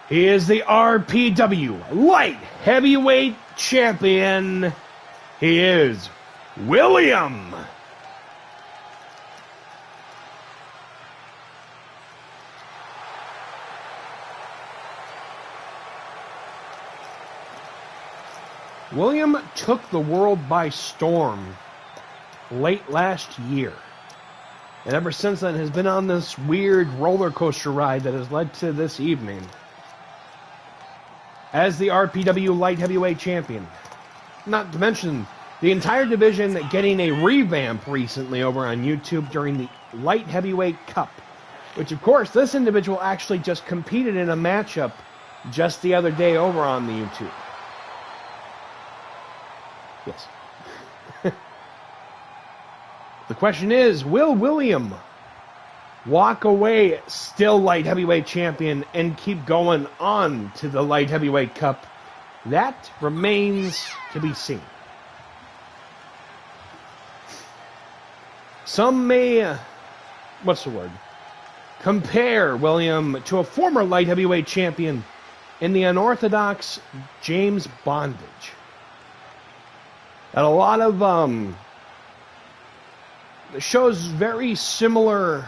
A: He is the RPW Light Heavyweight Champion. He is William. William took the world by storm late last year. And ever since then has been on this weird roller coaster ride that has led to this evening as the RPW Light Heavyweight Champion. Not to mention the entire division getting a revamp recently over on YouTube during the Light Heavyweight Cup, which of course this individual actually just competed in a matchup just the other day over on the YouTube. Yes. The question is, will William walk away still Light Heavyweight Champion and keep going on to the Light Heavyweight Cup? That remains to be seen. Some may, compare William to a former Light Heavyweight Champion in the unorthodox James Bondage. And a lot of shows very similar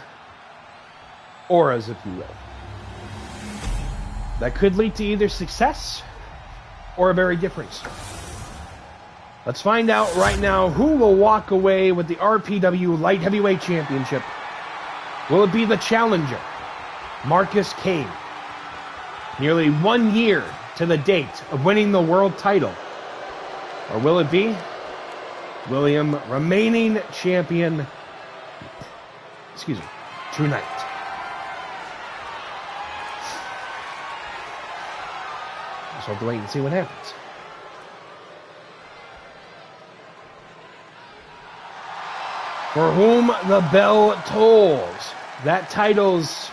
A: auras, if you will. That could lead to either success or a very different story. Let's find out right now who will walk away with the RPW Light Heavyweight Championship. Will it be the challenger, Marcus Cain, nearly 1 year to the date of winning the world title? Or will it be William remaining champion, tonight? Just have to wait and see what happens. For whom the bell tolls, that title's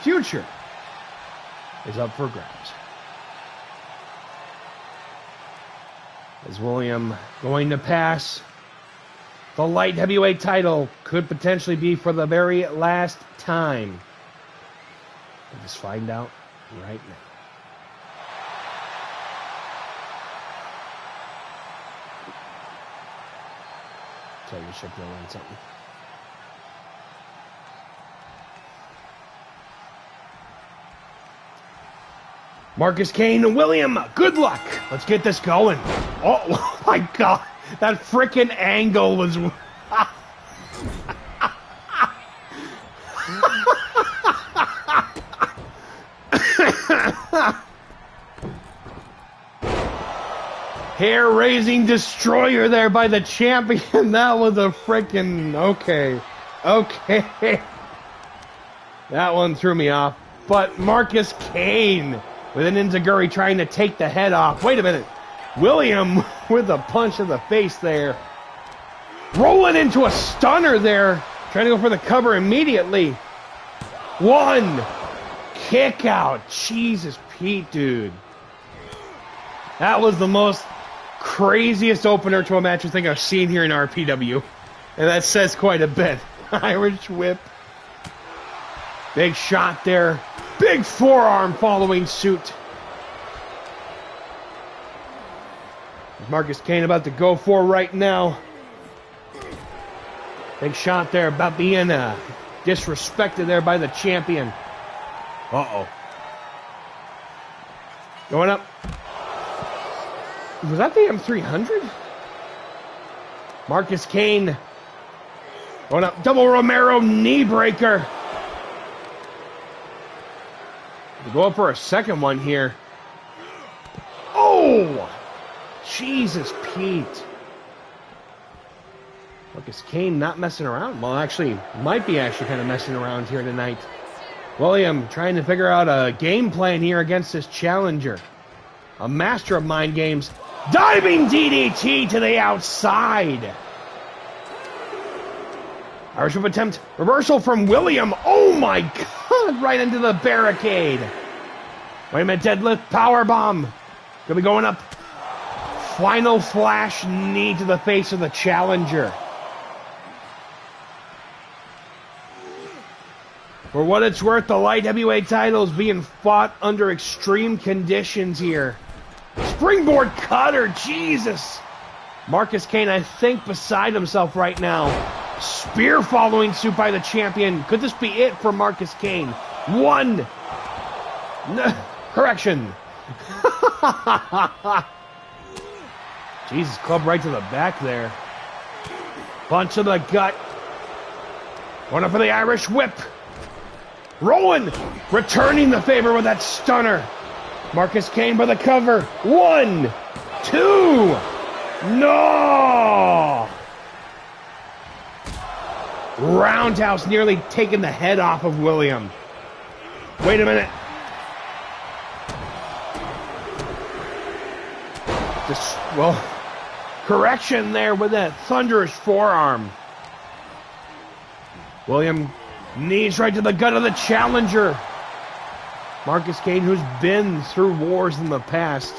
A: future is up for grabs. Is William going to pass? The light heavyweight title could potentially be for the very last time. We'll just find out right now. Tell your ship to learn something. Marcus Cain and William, good luck. Let's get this going. Oh my God, that frickin' angle was... Hair-raising destroyer there by the champion. That was a frickin'... Okay. That one threw me off. But Marcus Cain with an enziguri trying to take the head off. Wait a minute. William with a punch in the face there. Rolling into a stunner there. Trying to go for the cover immediately. One. Kick out. Jesus Pete, dude. That was the most craziest opener to a match I think I've seen here in RPW. And that says quite a bit. Irish whip. Big shot there. Big forearm following suit. Marcus Cain about to go for right now. Big shot there, about being disrespected there by the champion. Uh-oh. Going up. Was that the M300? Marcus Cain going up. Double Romero knee breaker. We go up for a second one here. Oh! Jesus, Pete. Marcus Cain not messing around. Well, actually, might be actually kind of messing around here tonight. William trying to figure out a game plan here against this challenger. A master of mind games. Diving DDT to the outside. Irish whip attempt. Reversal from William. Oh my God. Right into the barricade. Wait a minute. Deadlift powerbomb. Gonna be going up. Final flash knee to the face of the challenger. For what it's worth, the light heavyweight title is being fought under extreme conditions here. Springboard cutter, Jesus! Marcus Cain, I think, beside himself right now. Spear following suit by the champion. Could this be it for Marcus Cain? One. Correction. Jesus, club right to the back there. Punch to the gut. Going up for the Irish whip. Rolling. Returning the favor with that stunner. Marcus Cain by the cover. 1, 2. No! Roundhouse nearly taking the head off of William. Wait a minute. Well, correction there with that thunderous forearm. William knees right to the gut of the challenger. Marcus Cain, who's been through wars in the past.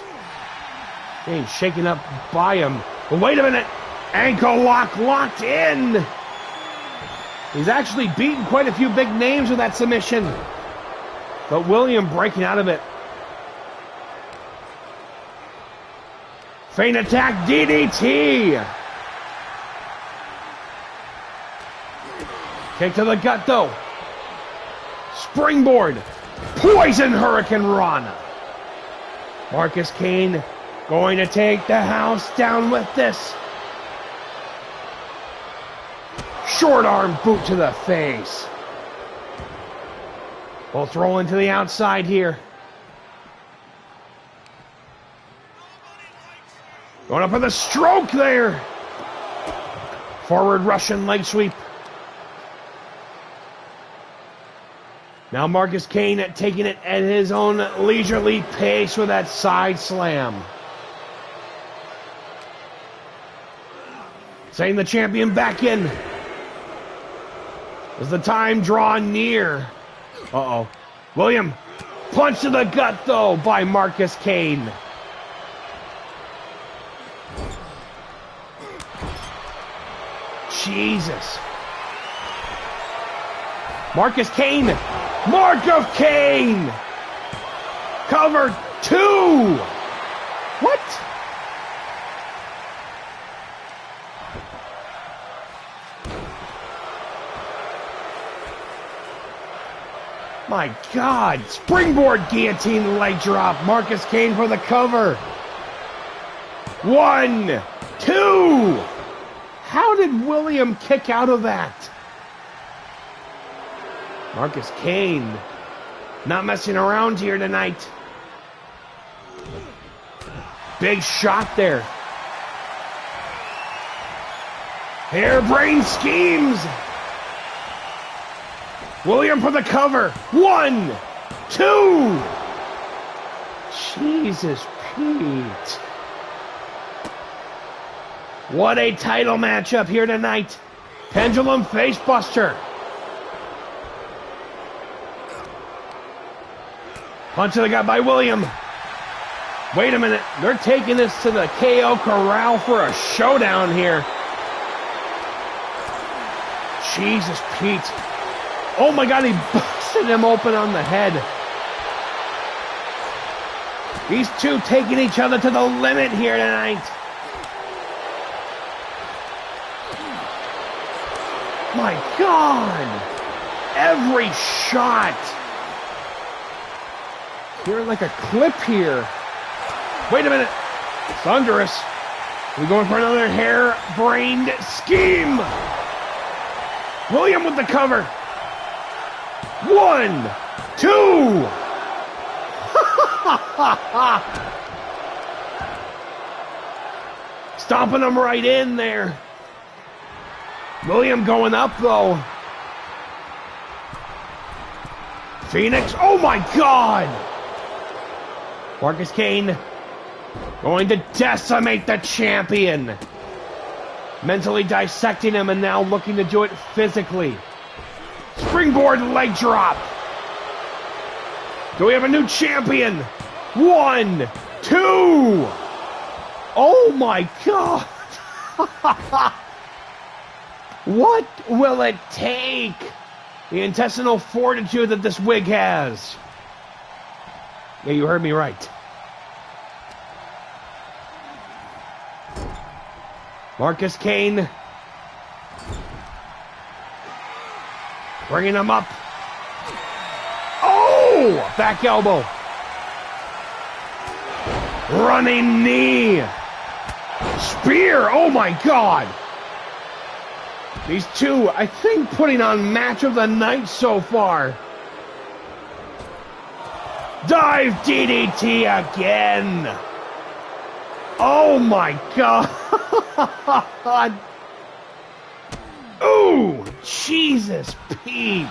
A: Cain shaken up by him. But wait a minute. Ankle lock locked in. He's actually beaten quite a few big names with that submission. But William breaking out of it. Feint attack DDT. Kick to the gut though. Springboard. Poison Hurricane Rana. Marcus Cain going to take the house down with this. Short arm boot to the face. Both rolling to the outside here. Going up for the stroke there. Forward Russian leg sweep. Now Marcus Cain taking it at his own leisurely pace with that side slam. Sending the champion back in. As the time draw near. Uh-oh. William, punch to the gut though by Marcus Cain. Jesus. Marcus Cain. Mark of Cain. Cover 2. What? My God. Springboard guillotine leg drop. Marcus Cain for the cover. 1, 2. How did William kick out of that? Marcus Cain not messing around here tonight. Big shot there. Harebrained schemes. William for the cover. 1, 2. Jesus, Pete. What a title matchup here tonight. Pendulum facebuster. Punch to the gut by William. Wait a minute. They're taking this to the KO Corral for a showdown here. Jesus, Pete. Oh my God, he busted him open on the head. These two taking each other to the limit here tonight. My God! Every shot! Hearing like a clip here. Wait a minute. Thunderous. We're going for another hair-brained scheme. William with the cover. 1, 2. Stomping him right in there. William going up though. Phoenix. Oh my God. Marcus Cain going to decimate the champion. Mentally dissecting him and now looking to do it physically. Springboard leg drop. Do we have a new champion? 1, 2. Oh my God. What will it take? The intestinal fortitude that this wig has. Yeah, you heard me right. Marcus Cain. Bringing him up. Oh! Back elbow. Running knee. Spear. Oh my God. These two, I think, putting on match of the night so far. Dive DDT again. Oh my God. Ooh, Jesus Pete.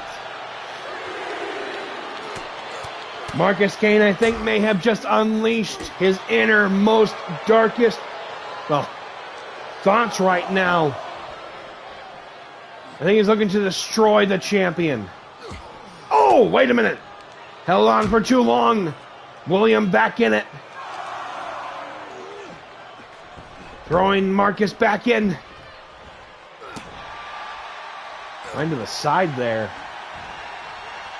A: Marcus Cain, I think, may have just unleashed his innermost, darkest, well, thoughts right now. I think he's looking to destroy the champion. Oh, wait a minute. Held on for too long. William back in it. Throwing Marcus back in. Right to the side there.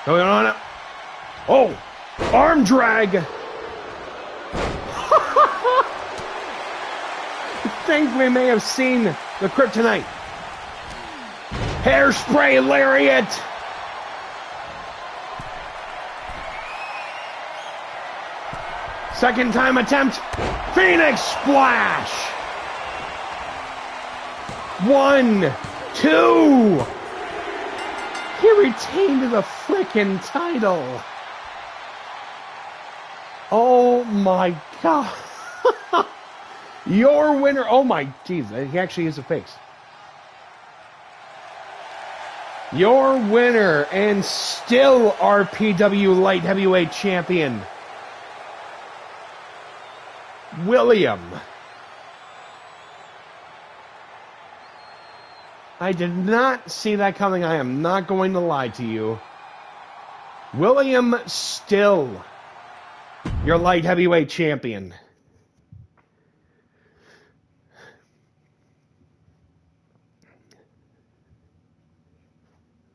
A: Going on. Oh, arm drag. I think we may have seen the kryptonite. Hairspray lariat. Second time attempt. Phoenix splash. 1, 2. He retained the frickin' title. Oh my God. Your winner. Oh my, jeez, he actually is a face. Your winner and still RPW Light Heavyweight Champion, William. I did not see that coming. I am not going to lie to you. William Still, your Light Heavyweight Champion.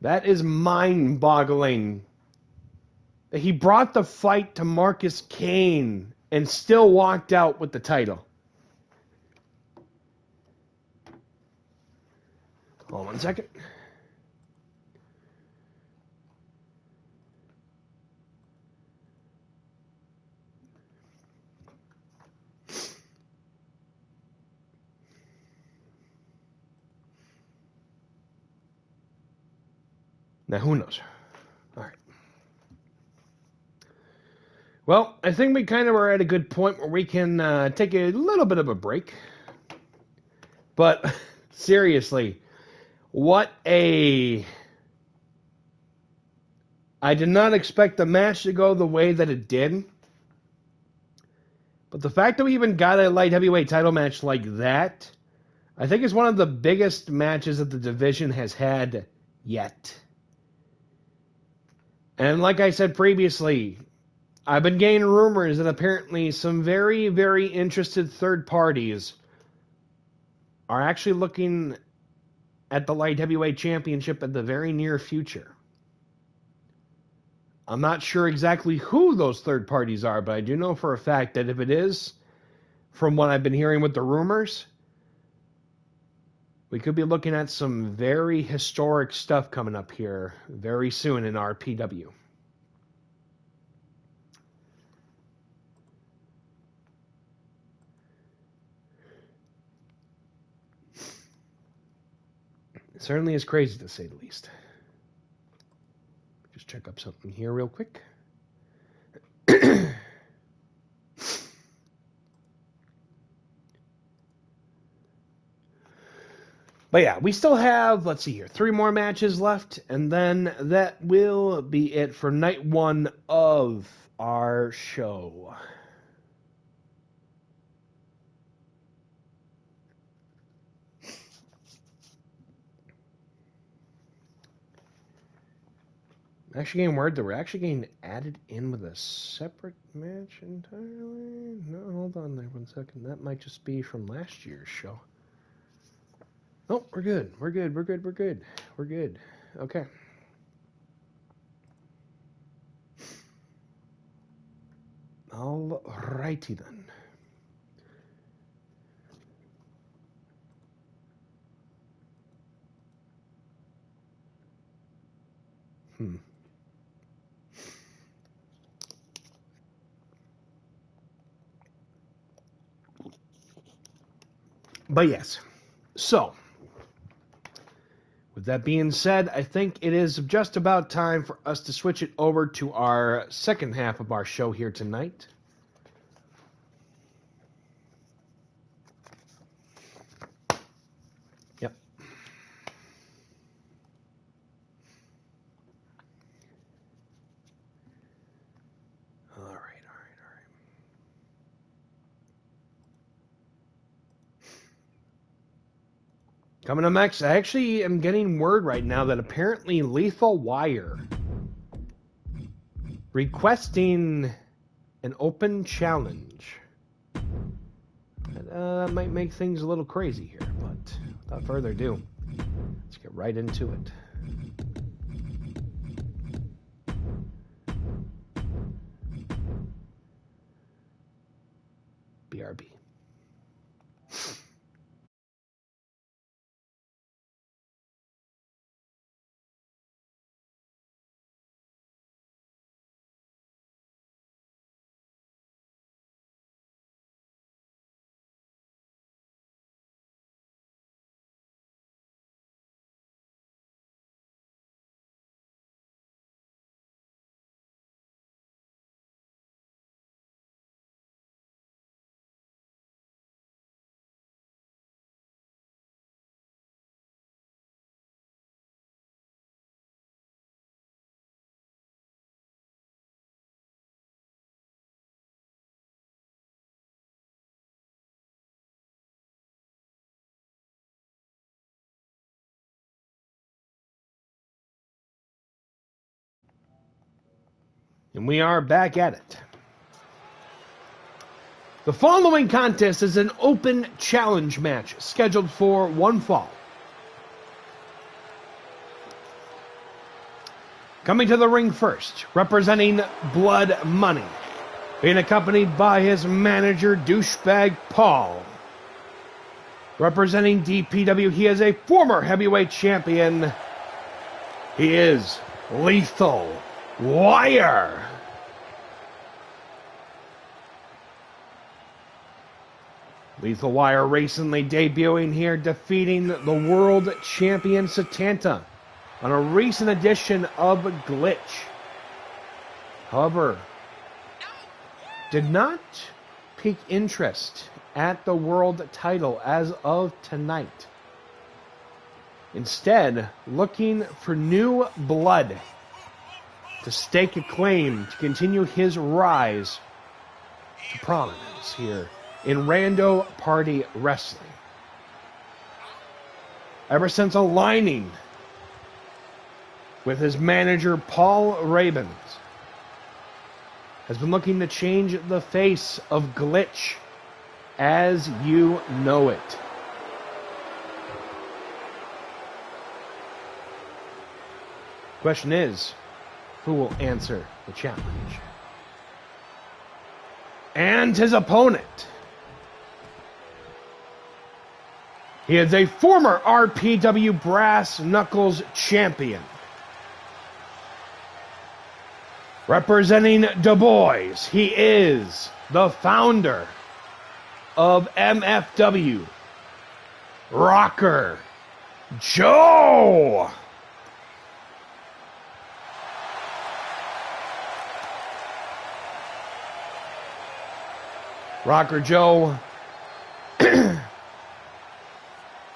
A: That is mind-boggling. He brought the fight to Marcus Cain and still walked out with the title. Hold on 1 second. Now, who knows? All right. Well, I think we kind of are at a good point where we can take a little bit of a break. But, seriously, what a... I did not expect the match to go the way that it did. But the fact that we even got a light heavyweight title match like that, I think is one of the biggest matches that the division has had yet. And like I said previously, I've been getting rumors that apparently some very, very interested third parties are actually looking at the Light Heavyweight Championship in the very near future. I'm not sure exactly who those third parties are, but I do know for a fact that if it is, from what I've been hearing with the rumors, we could be looking at some very historic stuff coming up here very soon in RPW. It certainly is crazy, to say the least. Just check up something here real quick. But yeah, we still have, let's see here, 3 more matches left, and then that will be it for night 1 of our show. I'm actually getting word that we're actually getting added in with a separate match entirely. No, hold on there 1 second. That might just be from last year's show. Oh, we're good. We're good. We're good. We're good. We're good. Okay. All righty then. But yes. So, with that being said, I think it is just about time for us to switch it over to our second half of our show here tonight. Yep. All right. Coming up next, I actually am getting word right now that apparently Lethal Wire requesting an open challenge. That might make things a little crazy here, but without further ado, let's get right into it. BRB. And we are back at it. The following contest is an open challenge match scheduled for one fall. Coming to the ring first, representing Blood Money, being accompanied by his manager, douchebag Paul. Representing DPW, he is a former heavyweight champion. He is Lethal Wire. Lethal Wire recently debuting here, defeating the world champion Setanta on a recent edition of Glitch. However, did not pique interest at the world title as of tonight. Instead, looking for new blood to stake a claim to continue his rise to prominence here in Rando Party Wrestling. Ever since aligning with his manager Paul Rabens, has been looking to change the face of Glitch as you know it. Question is, who will answer the challenge? And his opponent, He is a former RPW Brass Knuckles champion. Representing Du Bois, he is the founder of MFW, Rocker Joe. Rocker Joe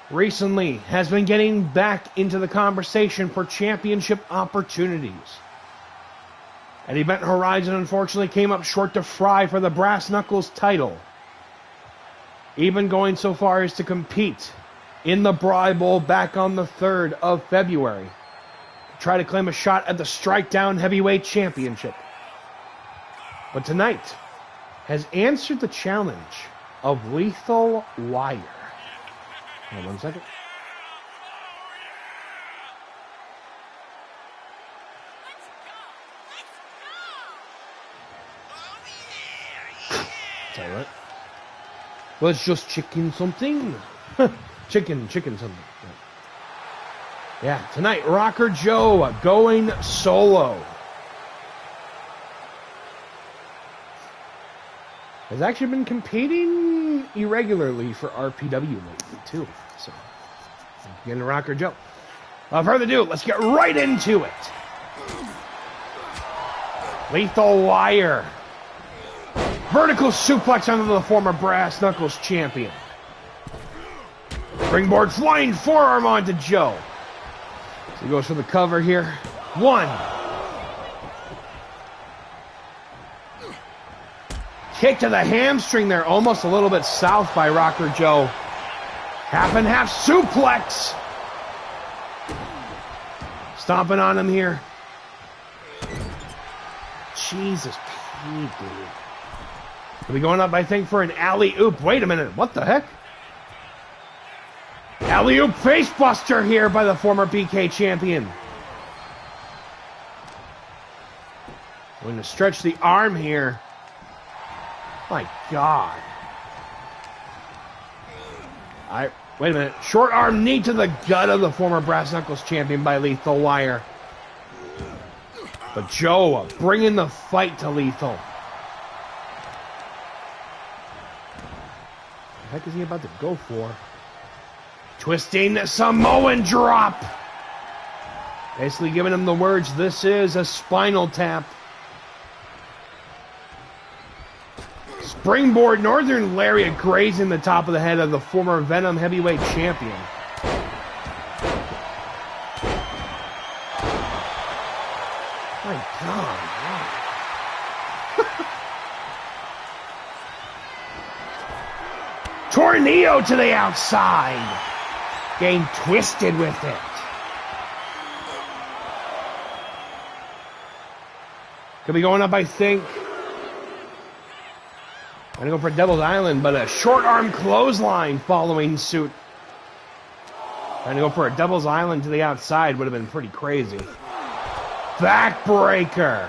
A: recently has been getting back into the conversation for championship opportunities. At Event Horizon, unfortunately, came up short to Fry for the Brass Knuckles title. Even going so far as to compete in the Bri Bowl back on the 3rd of February. To try to claim a shot at the Strikedown Heavyweight Championship. But tonight has answered the challenge of Lethal Wire. Hold on 1 second. Tell you what. Let's just chicken something. chicken something. Yeah, tonight, Rocker Joe going solo. Has actually been competing irregularly for RPW lately, too. So, again, Rocker Joe. Without further ado, let's get right into it. Lethal Wire. Vertical suplex onto the former Brass Knuckles champion. Springboard flying forearm onto Joe. So he goes for the cover here. 1. Kick to the hamstring there, almost a little bit south by Rocker Joe. Half and half suplex. Stomping on him here. Jesus, Pete, dude. He'll be going up, I think, for an alley-oop. Wait a minute, what the heck? Alley-oop facebuster here by the former BK champion. Going to stretch the arm here. My God. Wait a minute. Short arm knee to the gut of the former Brass Knuckles champion by Lethal Wire. But Joe bringing the fight to Lethal. What the heck is he about to go for? Twisting Samoan drop. Basically giving him the words, this is a spinal tap. Springboard Northern Lariat grazing the top of the head of the former Venom Heavyweight Champion. My God. Wow. Tornado to the outside. Getting twisted with it. Could be going up, I think. I'm going to go for Devil's Island, but a short arm clothesline following suit. Trying to go for a Devil's Island to the outside would have been pretty crazy. Backbreaker.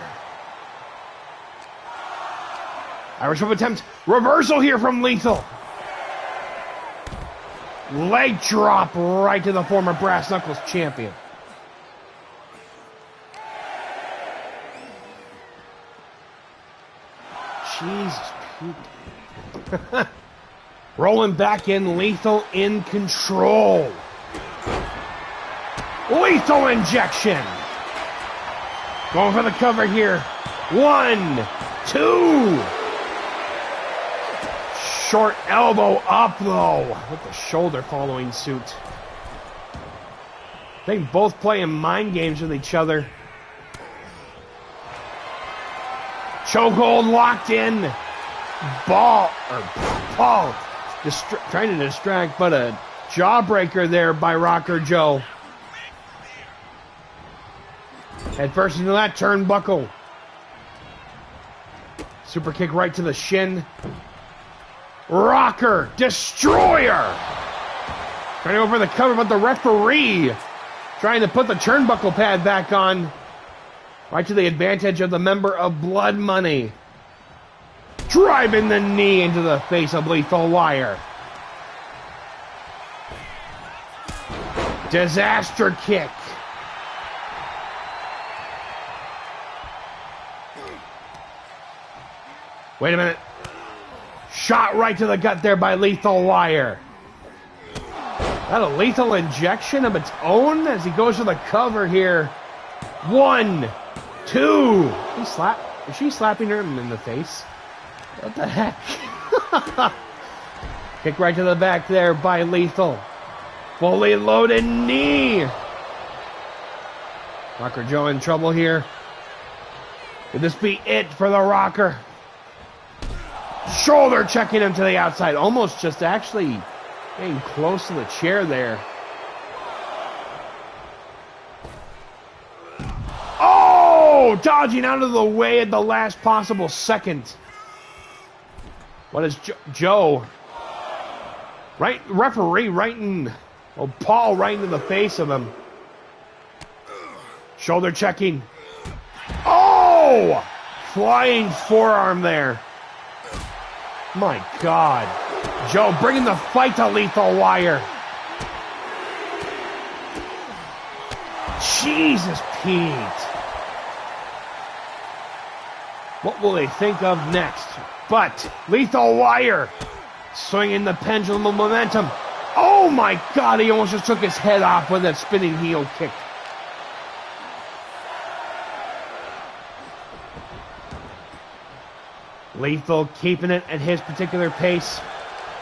A: Irish whip attempt. Reversal here from Lethal. Leg drop right to the former Brass Knuckles champion. Jesus, Pete. Rolling back in, Lethal in control. Lethal injection. Going for the cover here. 1, 2. Short elbow up though, with the shoulder following suit. I think both playing mind games with each other. Chokehold locked in. Paul, trying to distract, but a jawbreaker there by Rocker Joe. Head first into that turnbuckle. Super kick right to the shin. Rocker Destroyer. Trying to go for the cover, but the referee trying to put the turnbuckle pad back on. Right to the advantage of the member of Blood Money. Driving the knee into the face of Lethal Wire. Disaster kick. Wait a minute. Shot right to the gut there by Lethal Wire. That a lethal injection of its own as he goes for the cover here. 1, 2. Is she slapping her in the face? What the heck? Kick right to the back there by Lethal. Fully loaded knee. Rocker Joe in trouble here. Could this be it for the Rocker? Shoulder checking him to the outside. Almost just actually getting close to the chair there. Oh! Dodging out of the way at the last possible second. What is Joe? Right, referee right in... Oh, Paul right into the face of him. Shoulder checking. Oh! Flying forearm there. My God. Joe bringing the fight to Lethal Wire. Jesus, Pete. What will they think of next? But Lethal Wire swinging the pendulum of momentum. Oh my God, he almost just took his head off with that spinning heel kick. Lethal keeping it at his particular pace.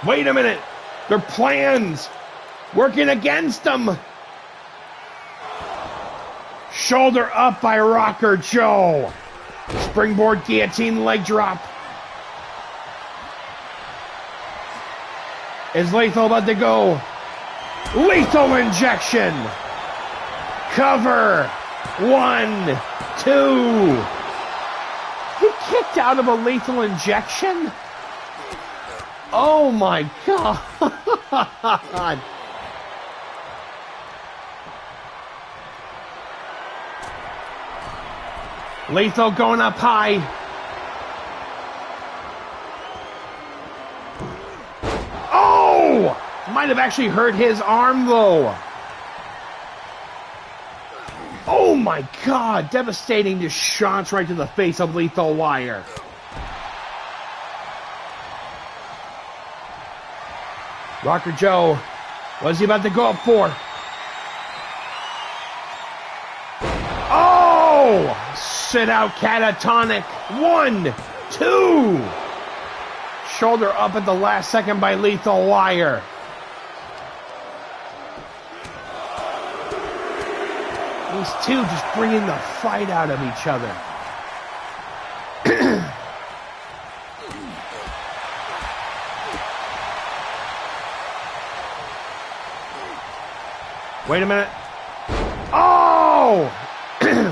A: Wait a minute. Their plans working against them. Shoulder up by Rocker Joe. Springboard guillotine leg drop. Is Lethal about to go? Lethal injection. Cover. 1, 2. He kicked out of a lethal injection? Oh my God. Lethal going up high. Oh! Might have actually hurt his arm though. Oh my God, devastating just shots right to the face of Lethal Wire. Rocker Joe, what is he about to go up for? Oh! Sit out catatonic. 1, 2. Shoulder up at the last second by Lethal Wire. These two just bringing the fight out of each other. Wait a minute. Oh!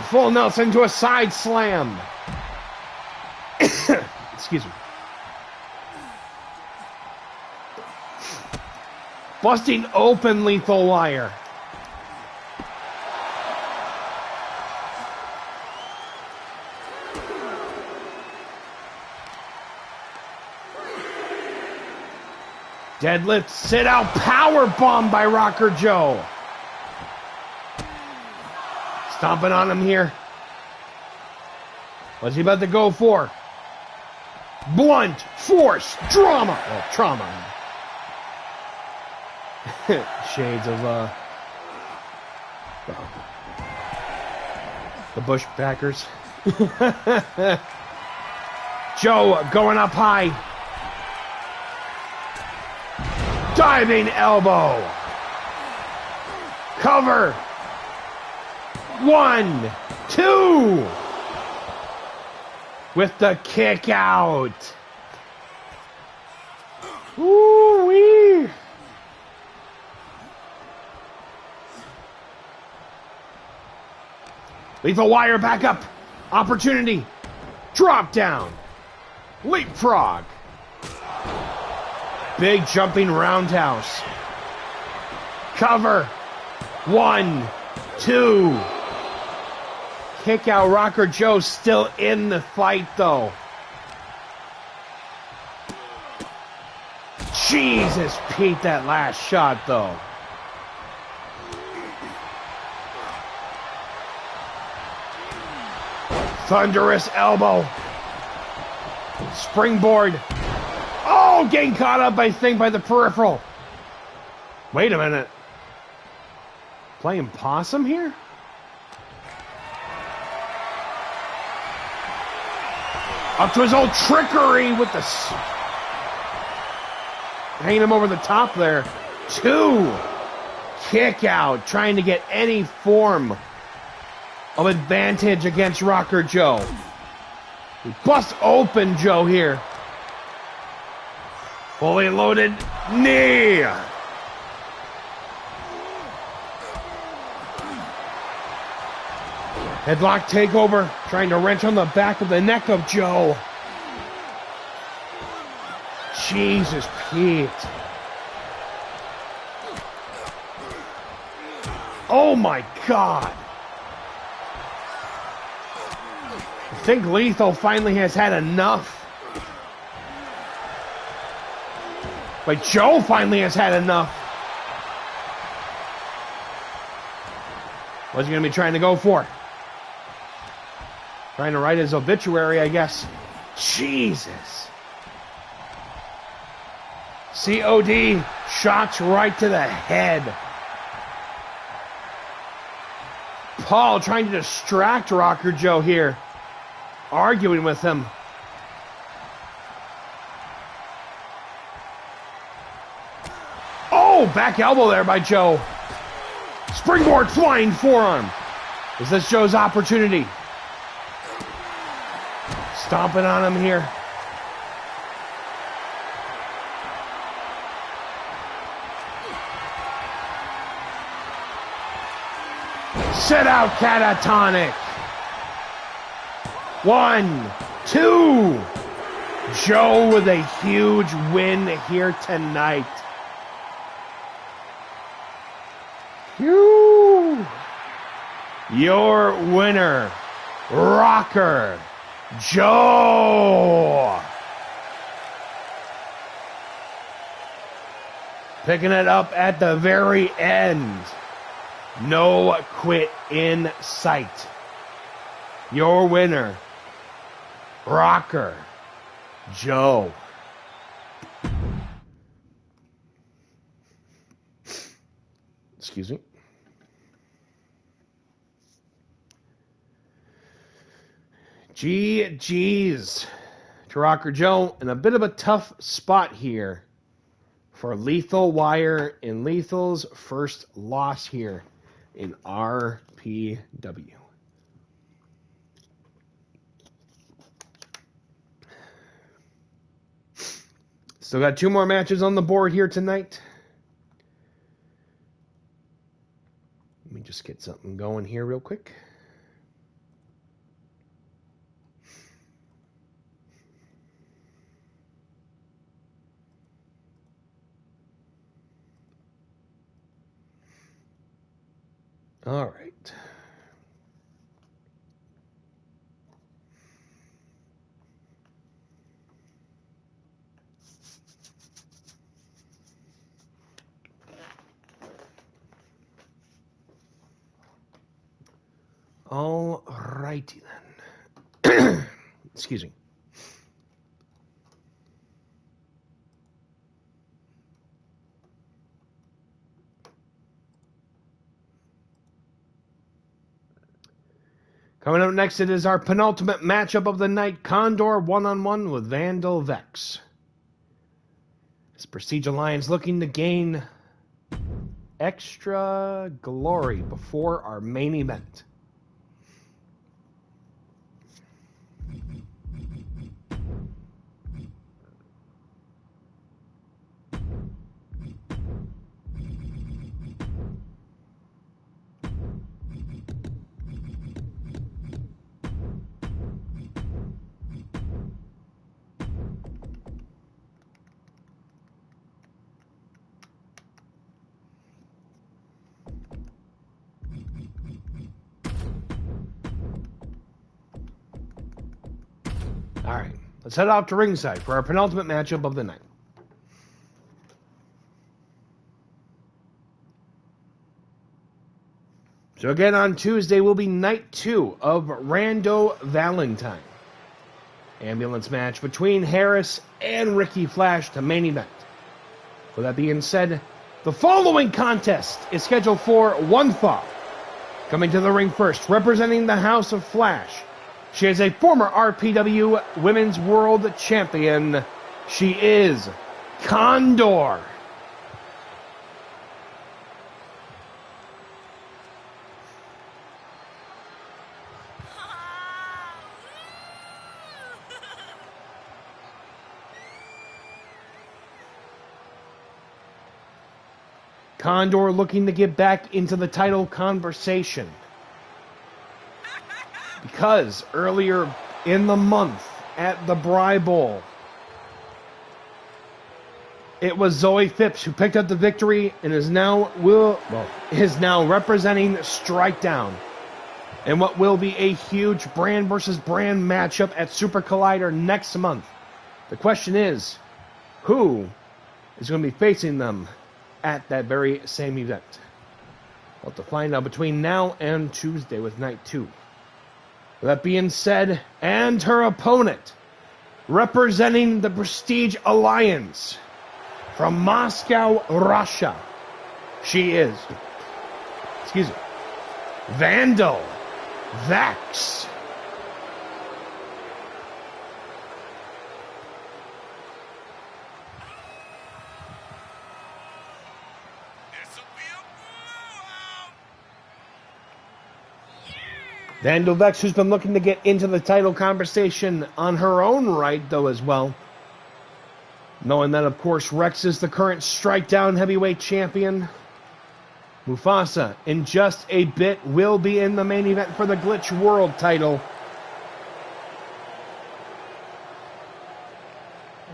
A: Full Nelson to a side slam. Excuse me. Busting open Lethal Wire. Deadlift sit out power bomb by Rocker Joe. Stomping on him here. What's he about to go for? Blunt force drama. Oh, trauma. Shades of the Bushpackers. Joe going up high. Diving elbow. Cover. 1, 2. With the kick out. Woo-wee. Lethal Wire back up. Opportunity. Drop down. Leapfrog. Big jumping roundhouse. Cover. 1, 2. Kick out. Rocker Joe still in the fight though. Jesus, Pete, that last shot though. Thunderous elbow. Springboard. Oh, getting caught up, I think, by the peripheral. Wait a minute. Playing possum here? Up to his old trickery with the... hanging him over the top there. 2. Kick out. Trying to get any form of advantage against Rocker Joe. He busts open Joe here. Fully loaded knee. Headlock takeover, trying to wrench on the back of the neck of Joe. Jesus, Pete. Oh my God. I think Lethal finally has had enough. But Joe finally has had enough. What's he going to be trying to go for? Trying to write his obituary, I guess. Jesus. COD, shots right to the head. Paul trying to distract Rocker Joe here. Arguing with him. Oh, back elbow there by Joe. Springboard flying forearm. Is this Joe's opportunity? Stomping on him here. Sit out catatonic. 1, 2. Joe with a huge win here tonight. Whew. Your winner, Rocker Joe. Picking it up at the very end. No quit in sight. Your winner, Rocker Joe. Excuse me. GG's to Rocker Joe, and a bit of a tough spot here for Lethal Wire in Lethal's first loss here in RPW. Still got 2 more matches on the board here tonight. Let me just get something going here real quick. All right. All righty then. Excuse me. Coming up next, it is our penultimate matchup of the night, Condor 1-on-1 with Vendal Vex. This Prestige Alliance looking to gain extra glory before our main event. All right, let's head off to ringside for our penultimate matchup of the night. So again, on Tuesday will be night 2 of Rando Valentine. Ambulance match between Harris and Ricky Flash to main event. With that being said, the following contest is scheduled for one fall. Coming to the ring first, representing the House of Flash. She is a former RPW Women's World Champion. She is Condor. Condor looking to get back into the title conversation. Because earlier in the month at the Bry Bowl, it was Zoe Phipps who picked up the victory and is now representing Strikedown in what will be a huge brand versus brand matchup at Super Collider next month. The question is, who is going to be facing them at that very same event? We'll have to find out between now and Tuesday with night 2. With that being said, and her opponent, representing the Prestige Alliance from Moscow, Russia, she is, Vendal Vex. Vendal Vex, who's been looking to get into the title conversation on her own right, though, as well. Knowing that, of course, Rex is the current Strikedown heavyweight champion. Mufasa, in just a bit, will be in the main event for the Glitch World title.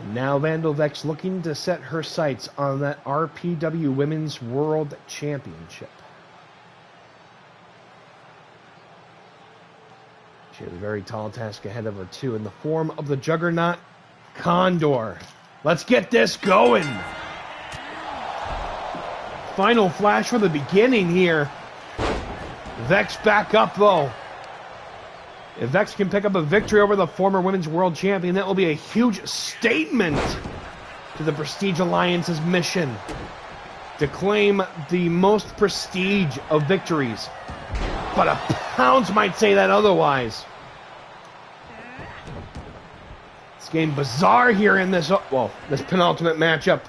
A: And now Vendal Vex looking to set her sights on that RPW Women's World Championship. She has a very tall task ahead of her, too, in the form of the Juggernaut Condor. Let's get this going. Final flash for the beginning here. Vex back up, though. If Vex can pick up a victory over the former Women's World Champion, that will be a huge statement to the Prestige Alliance's mission to claim the most prestige of victories. But a Pounds might say that otherwise. It's getting bizarre here in this penultimate matchup.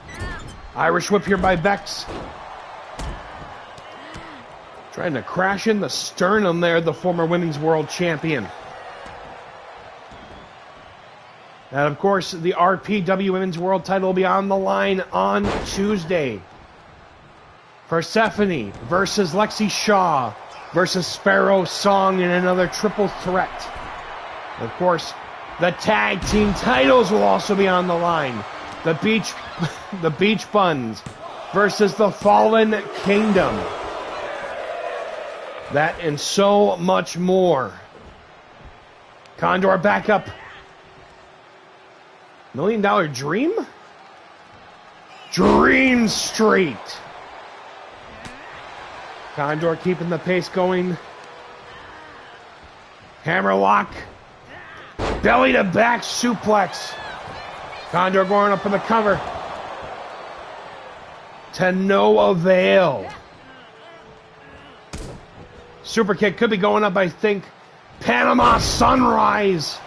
A: Irish whip here by Vex. Trying to crash in the sternum there, the former Women's World Champion. And of course, the RPW Women's World title will be on the line on Tuesday. Persephone versus Lexi Shaw versus Sparrow Song in another triple threat. And of course, the tag team titles will also be on the line. The Beach Buns versus the Fallen Kingdom. That and so much more. Condor back up. $1 Million Dream? Dream Street. Condor keeping the pace going. Hammerlock. Belly to back suplex. Condor going up for the cover. To no avail. Super kick could be going up, I think. Panama Sunrise.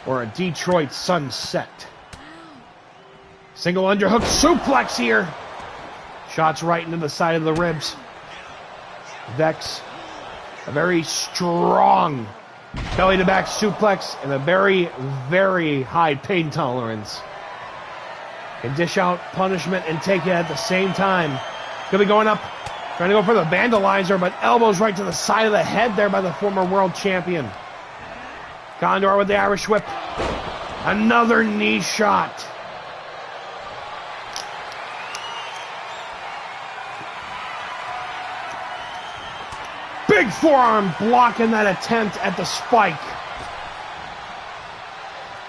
A: Or a Detroit Sunset. Single underhook suplex here. Shots right into the side of the ribs. Vex, a very strong belly to back suplex and a very, very high pain tolerance. Can dish out punishment and take it at the same time. Could be going up, trying to go for the vandalizer, but elbows right to the side of the head there by the former world champion. Condor with the Irish whip. Another knee shot. Big forearm blocking that attempt at the spike.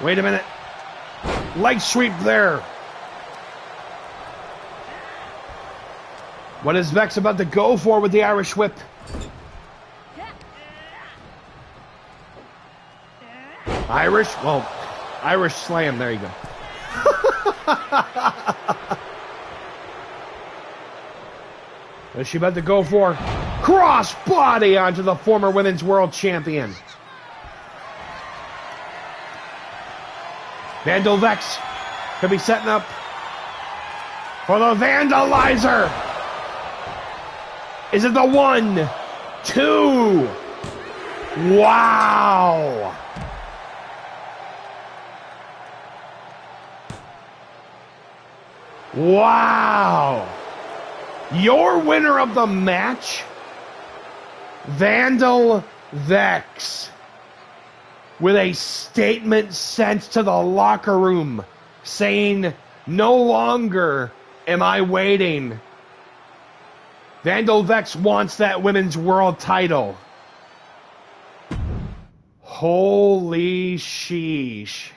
A: Wait a minute. Leg sweep there. What is Vex about to go for with the Irish whip? Irish? Well, Irish slam. There you go. What is she about to go for? Cross body onto the former women's world champion. Vendal Vex could be setting up for the Vandalizer. Is it the 1, 2? Wow. Wow. Your winner of the match, Vendal Vex, with a statement sent to the locker room saying, no longer am I waiting. Vendal Vex wants that women's world title. Holy sheesh.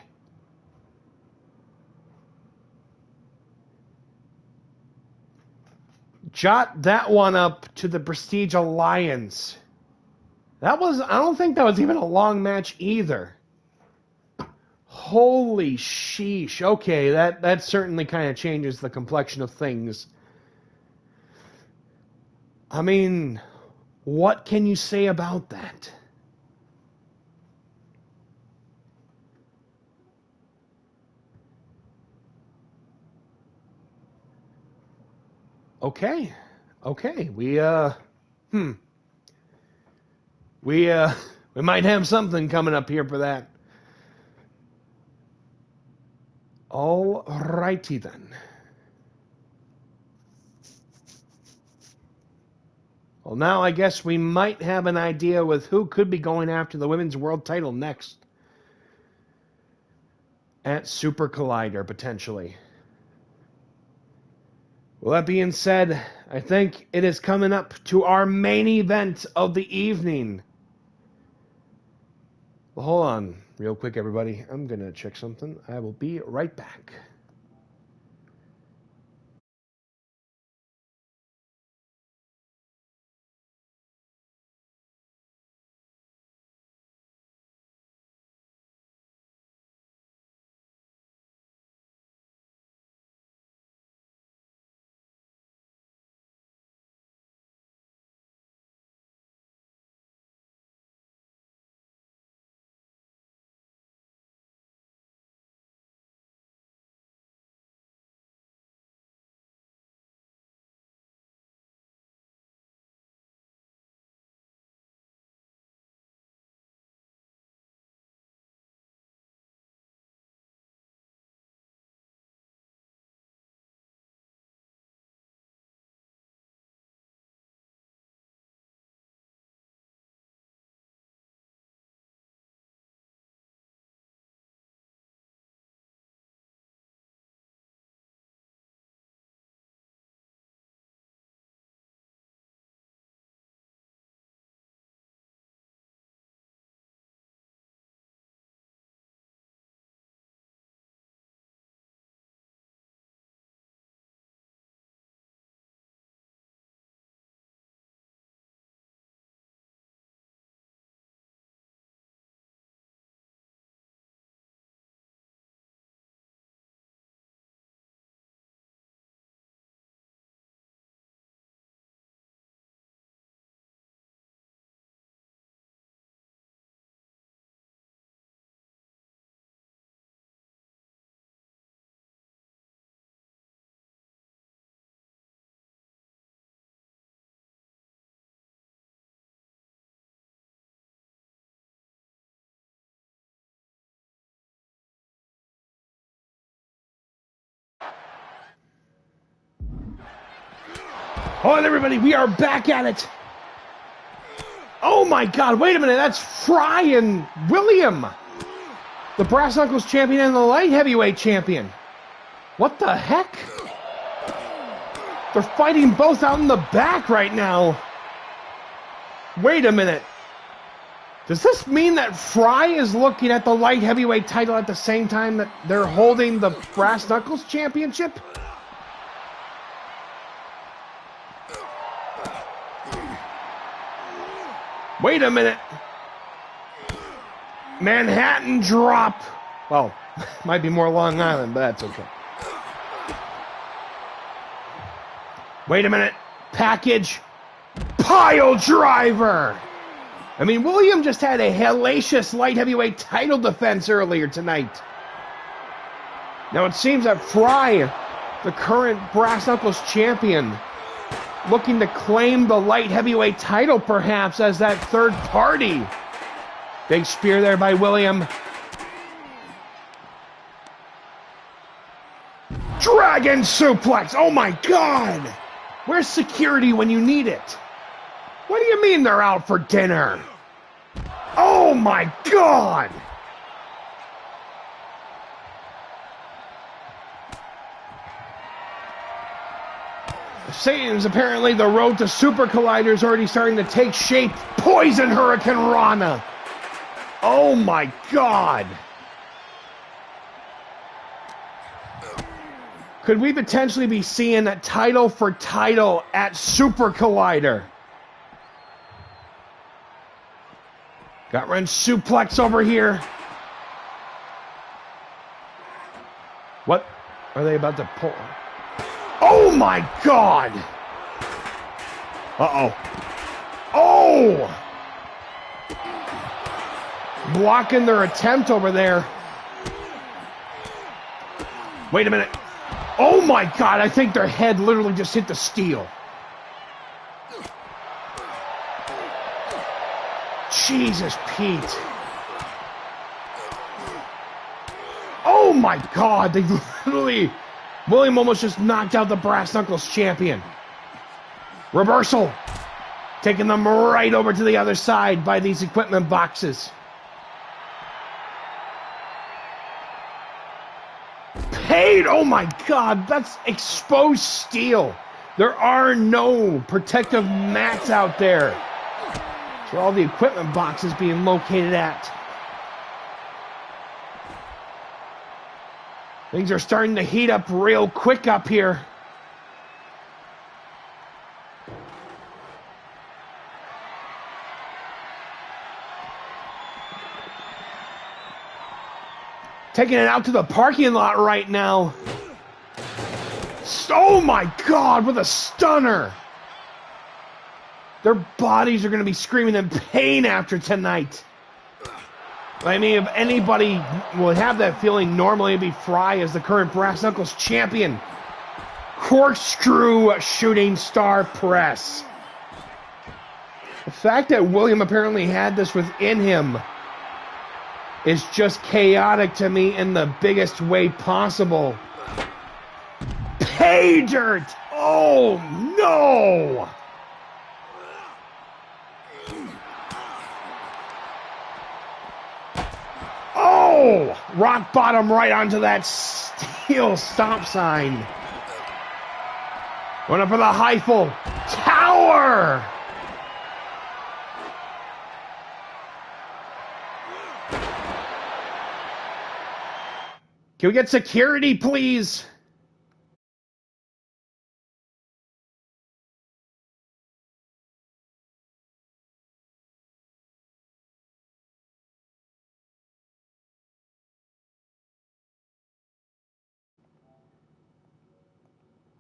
A: Jot that one up to the Prestige Alliance. I don't think that was even a long match either. Holy sheesh. Okay, that certainly kind of changes the complexion of things. I mean, what can you say about that? Okay. We might have something coming up here for that. All righty then. Well, now I guess we might have an idea with who could be going after the women's world title next. At Super Collider, potentially. Well, that being said, I think it is coming up to our main event of the evening. Well, hold on real quick, everybody. I'm going to check something. I will be right back. All right, everybody, we are back at it. Oh my God, wait a minute, that's Fry and William. The Brass Knuckles champion and the light heavyweight champion. What the heck? They're fighting both out in the back right now. Wait a minute. Does this mean that Fry is looking at the light heavyweight title at the same time that they're holding the Brass Knuckles championship? Wait a minute. Manhattan drop. Well, might be more Long Island, but that's okay. Wait a minute. Package. Pile driver. I mean, William just had a hellacious light heavyweight title defense earlier tonight. Now it seems that Fry, the current Brass Knuckles champion, looking to claim the light heavyweight title perhaps as that third party. Big spear there by William. Dragon suplex. Oh my God. Where's security when you need it? What do you mean they're out for dinner? Oh my God. Satan's apparently the road to Super Collider is already starting to take shape. Poison Hurricane Rana. Oh my God. Could we potentially be seeing a title for title at Super Collider? Got run suplex over here. What are they about to pull? Oh my God! Uh-oh. Oh! Blocking their attempt over there. Wait a minute. Oh my God, I think their head literally just hit the steel. Jesus, Pete. Oh my God, they literally... William almost just knocked out the Brass Knuckles champion. Reversal. Taking them right over to the other side by these equipment boxes. Paid! Oh my God, that's exposed steel. There are no protective mats out there. That's where all the equipment boxes being located at. Things are starting to heat up real quick up here. Taking it out to the parking lot right now. Oh my God, with a stunner. Their bodies are going to be screaming in pain after tonight. I mean, if anybody would have that feeling, normally it'd be Fry as the current Brass Knuckles champion. Corkscrew shooting star press. The fact that William apparently had this within him is just chaotic to me in the biggest way possible. Pay dirt! Oh no! Oh! Rock bottom right onto that steel stop sign. Going up for the Heifel. Tower! Can we get security, please?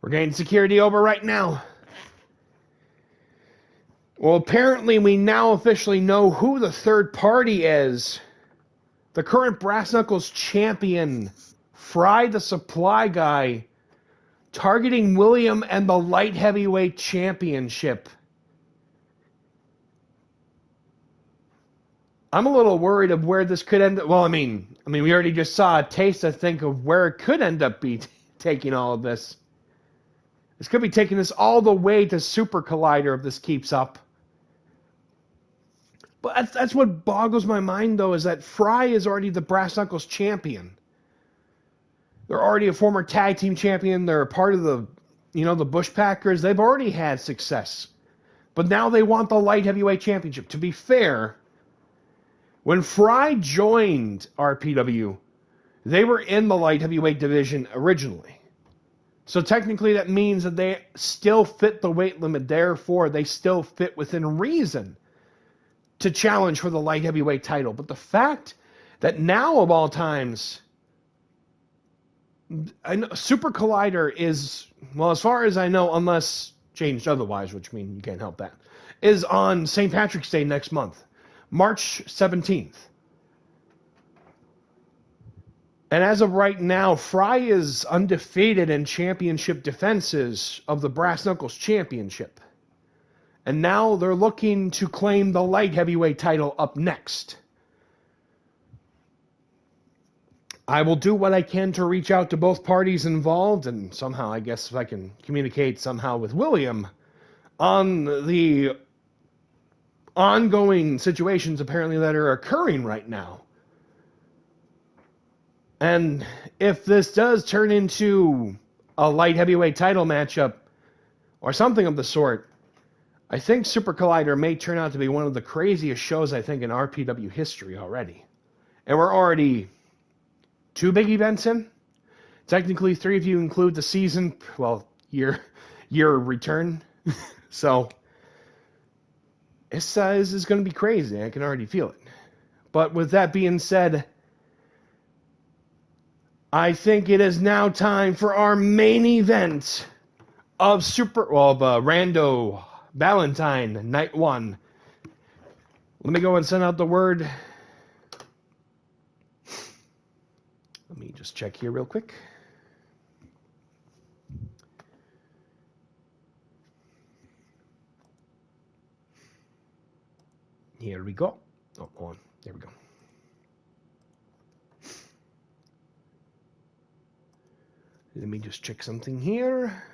A: We're getting security over right now. Well, apparently we now officially know who the third party is. The current Brass Knuckles champion, Fry the Supply Guy, targeting William and the light heavyweight championship. I'm a little worried of where this could end up. Well, I mean, we already just saw a taste, I think, of where it could end up taking all of this. This could be taking this all the way to Super Collider if this keeps up. But that's what boggles my mind, though, is that Fry is already the Brass Knuckles champion. They're already a former tag team champion. They're a part of the, the Bushpackers. They've already had success. But now they want the light heavyweight championship. To be fair, when Fry joined RPW, they were in the light heavyweight division originally. So technically that means that they still fit the weight limit. Therefore, they still fit within reason to challenge for the light heavyweight title. But the fact that now, of all times, Super Collider is, well, as far as I know, unless changed otherwise, which means you can't help that, is on St. Patrick's Day next month, March 17th. And as of right now, Fry is undefeated in championship defenses of the Brass Knuckles Championship. And now they're looking to claim the light heavyweight title up next. I will do what I can to reach out to both parties involved, and somehow, I guess, if I can communicate somehow with William on the ongoing situations apparently that are occurring right now. And if this does turn into a light heavyweight title matchup or something of the sort, I think Super Collider may turn out to be one of the craziest shows, I think, in RPW history already. And we're already 2 big events in. Technically, 3 if you include the season, well, year return. So, this is going to be crazy. I can already feel it. But with that being said, I think it is now time for our main event of Rando Valentine Night 1. Let me go and send out the word. Let me just check here real quick. Here we go. Oh, hold on. There we go. Let me just check something here.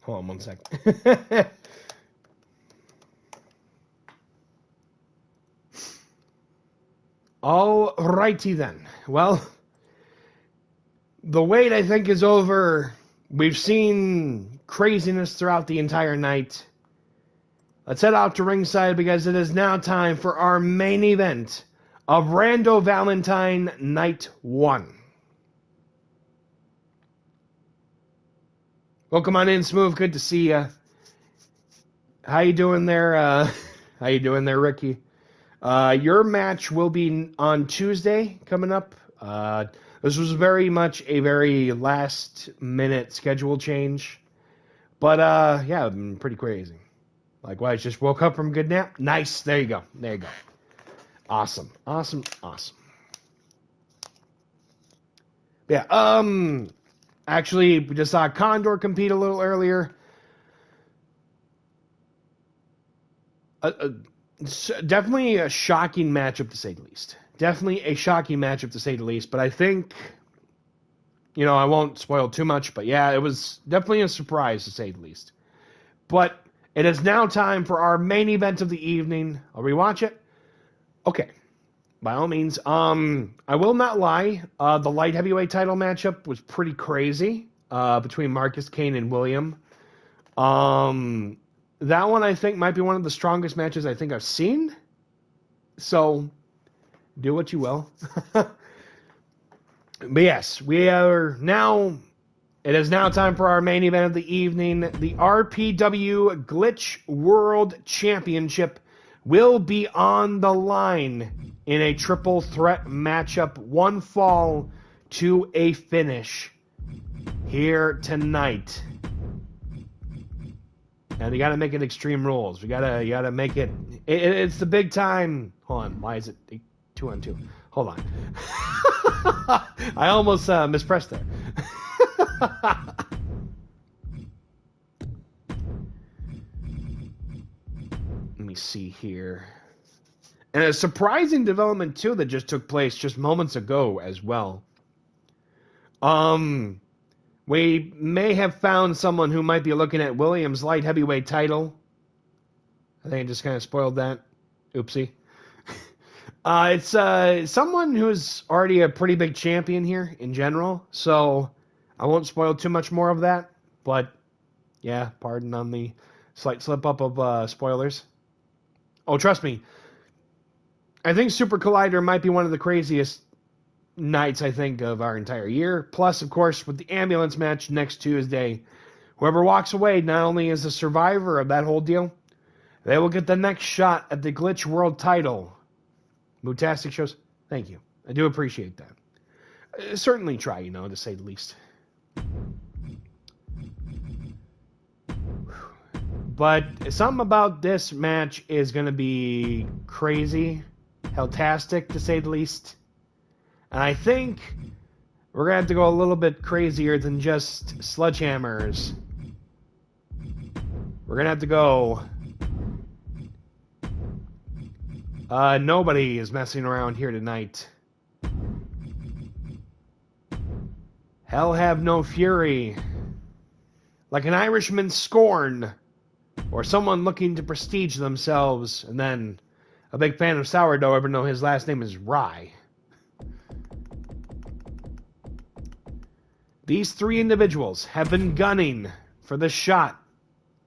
A: Hold on one sec. Alrighty then. Well, the wait, I think, is over. We've seen craziness throughout the entire night. Let's head out to ringside because it is now time for our main event of Rando Valentine Night 1. Well, come on in, Smooth. Good to see you. How you doing there? How you doing there, Ricky? Your match will be on Tuesday coming up. This was very much a very last-minute schedule change. But, yeah, pretty crazy. Likewise, just woke up from a good nap. Nice. There you go. There you go. Awesome. Awesome. Awesome. Yeah, actually, we just saw Condor compete a little earlier. Definitely a shocking matchup, to say the least. Definitely a shocking matchup, to say the least. But I think, I won't spoil too much. But yeah, it was definitely a surprise, to say the least. But it is now time for our main event of the evening. I'll rewatch it. Okay. By all means. I will not lie. The light heavyweight title matchup was pretty crazy between Marcus, Cain, and William. That one, I think, might be one of the strongest matches I think I've seen. So, do what you will. But yes, we are now... It is now time for our main event of the evening. The RPW Glitch World Championship will be on the line in a triple threat matchup. One fall to a finish here tonight. And you got to make it Extreme Rules. You gotta make it. It's the big time. Hold on. Why is it 2-on-2? Hold on. I almost mispressed there. Let me see here. And a surprising development too that just took place just moments ago as well. We may have found someone who might be looking at Williams' light heavyweight title. I think I just kind of spoiled that. Oopsie. It's someone who's already a pretty big champion here in general, so I won't spoil too much more of that. But, Yeah, pardon on the slight slip-up of spoilers. Oh, trust me. I think Super Collider might be one of the craziest nights, I think, of our entire year. Plus, of course, with the ambulance match next Tuesday, whoever walks away not only is a survivor of that whole deal, they will get the next shot at the Glitch World title. Mootastic shows, thank you. I do appreciate that. Certainly try, to say the least. But something about this match is going to be crazy, helltastic to say the least. And I think we're going to have to go a little bit crazier than just sledgehammers. We're going to have to go... nobody is messing around here tonight. Hell have no fury. Like an Irishman's scorn. Or someone looking to prestige themselves. And then a big fan of sourdough, even though his last name is Rye. These three individuals have been gunning for the shot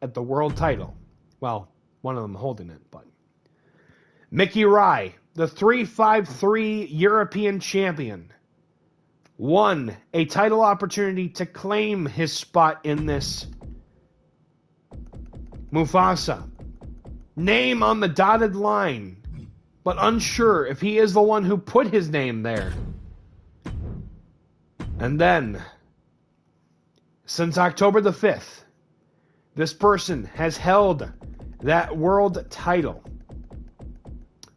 A: at the world title. Well, one of them holding it, but... Micky Rye, the 353 European champion, won a title opportunity to claim his spot in this. Mufasa, name on the dotted line, but unsure if he is the one who put his name there. And then, since October the 5th, this person has held that world title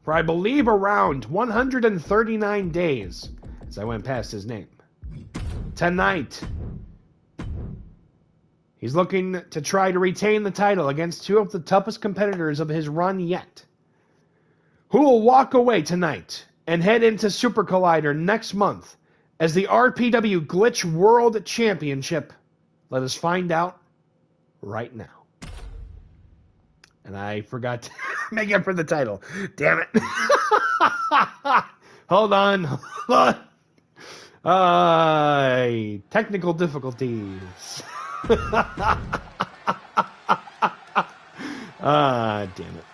A: for, I believe, around 139 days, as I went past his name. Tonight, he's looking to try to retain the title against two of the toughest competitors of his run yet, who will walk away tonight and head into Super Collider next month as the RPW Glitch World Championship. Let us find out right now. And I forgot to make up for the title. Damn it. Hold on. Technical difficulties. Damn it.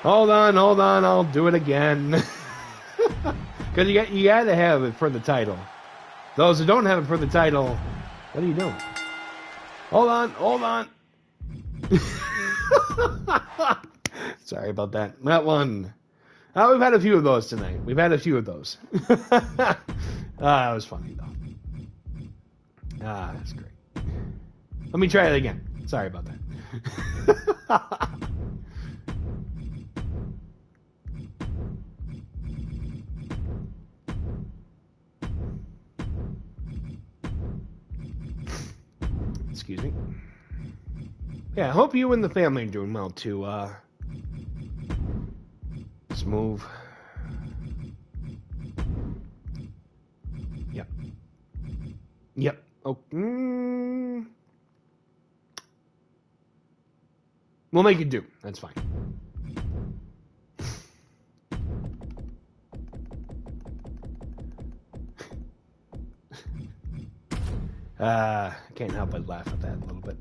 A: Hold on. I'll do it again. Because you gotta have it for the title. Those who don't have it for the title, what are you doing? Hold on. Sorry about that. That one. We've had a few of those tonight. That was funny, though. That's great. Let me try it again. Sorry about that. Excuse me. Yeah, I hope you and the family are doing well, too. Let's move. Yep. Oh. We'll make it do. That's fine. I can't help but laugh at that a little bit.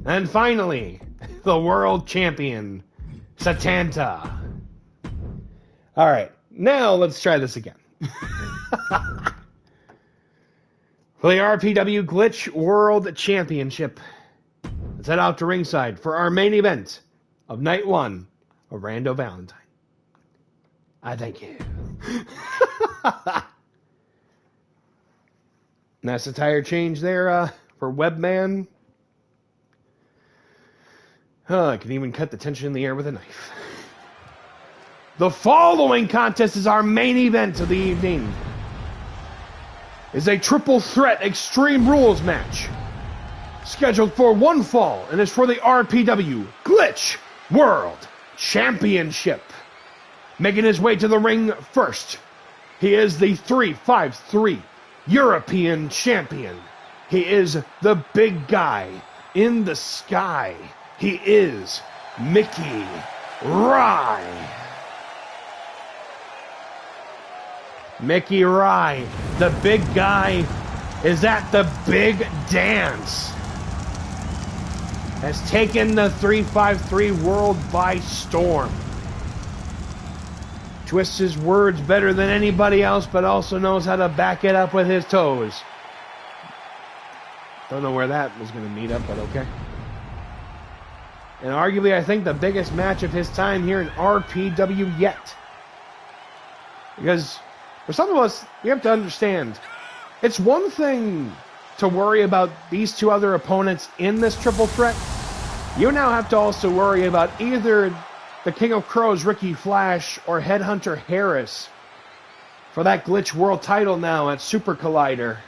A: And finally, the world champion, Setanta. Alright, now let's try this again. For the RPW Glitch World Championship, let's head out to ringside for our main event of Night 1 of Rando Valentine. I thank you. Nice attire change there for Webman. I can even cut the tension in the air with a knife. The following contest is our main event of the evening. It's a triple threat Extreme Rules match. Scheduled for one fall, and is for the RPW Glitch World Championship. Making his way to the ring first, he is the 353 European champion. He is the big guy in the sky. He is Micky Rye. Micky Rye, the big guy, is at the big dance. Has taken the 353 world by storm. Twists his words better than anybody else, but also knows how to back it up with his toes. Don't know where that was going to meet up, but okay. And arguably, I think the biggest match of his time here in RPW yet. Because for some of us, we have to understand, it's one thing to worry about these two other opponents in this triple threat. You now have to also worry about either the King of Crows, Ricky Flash, or Headhunter Harris for that Glitch World title now at Super Collider.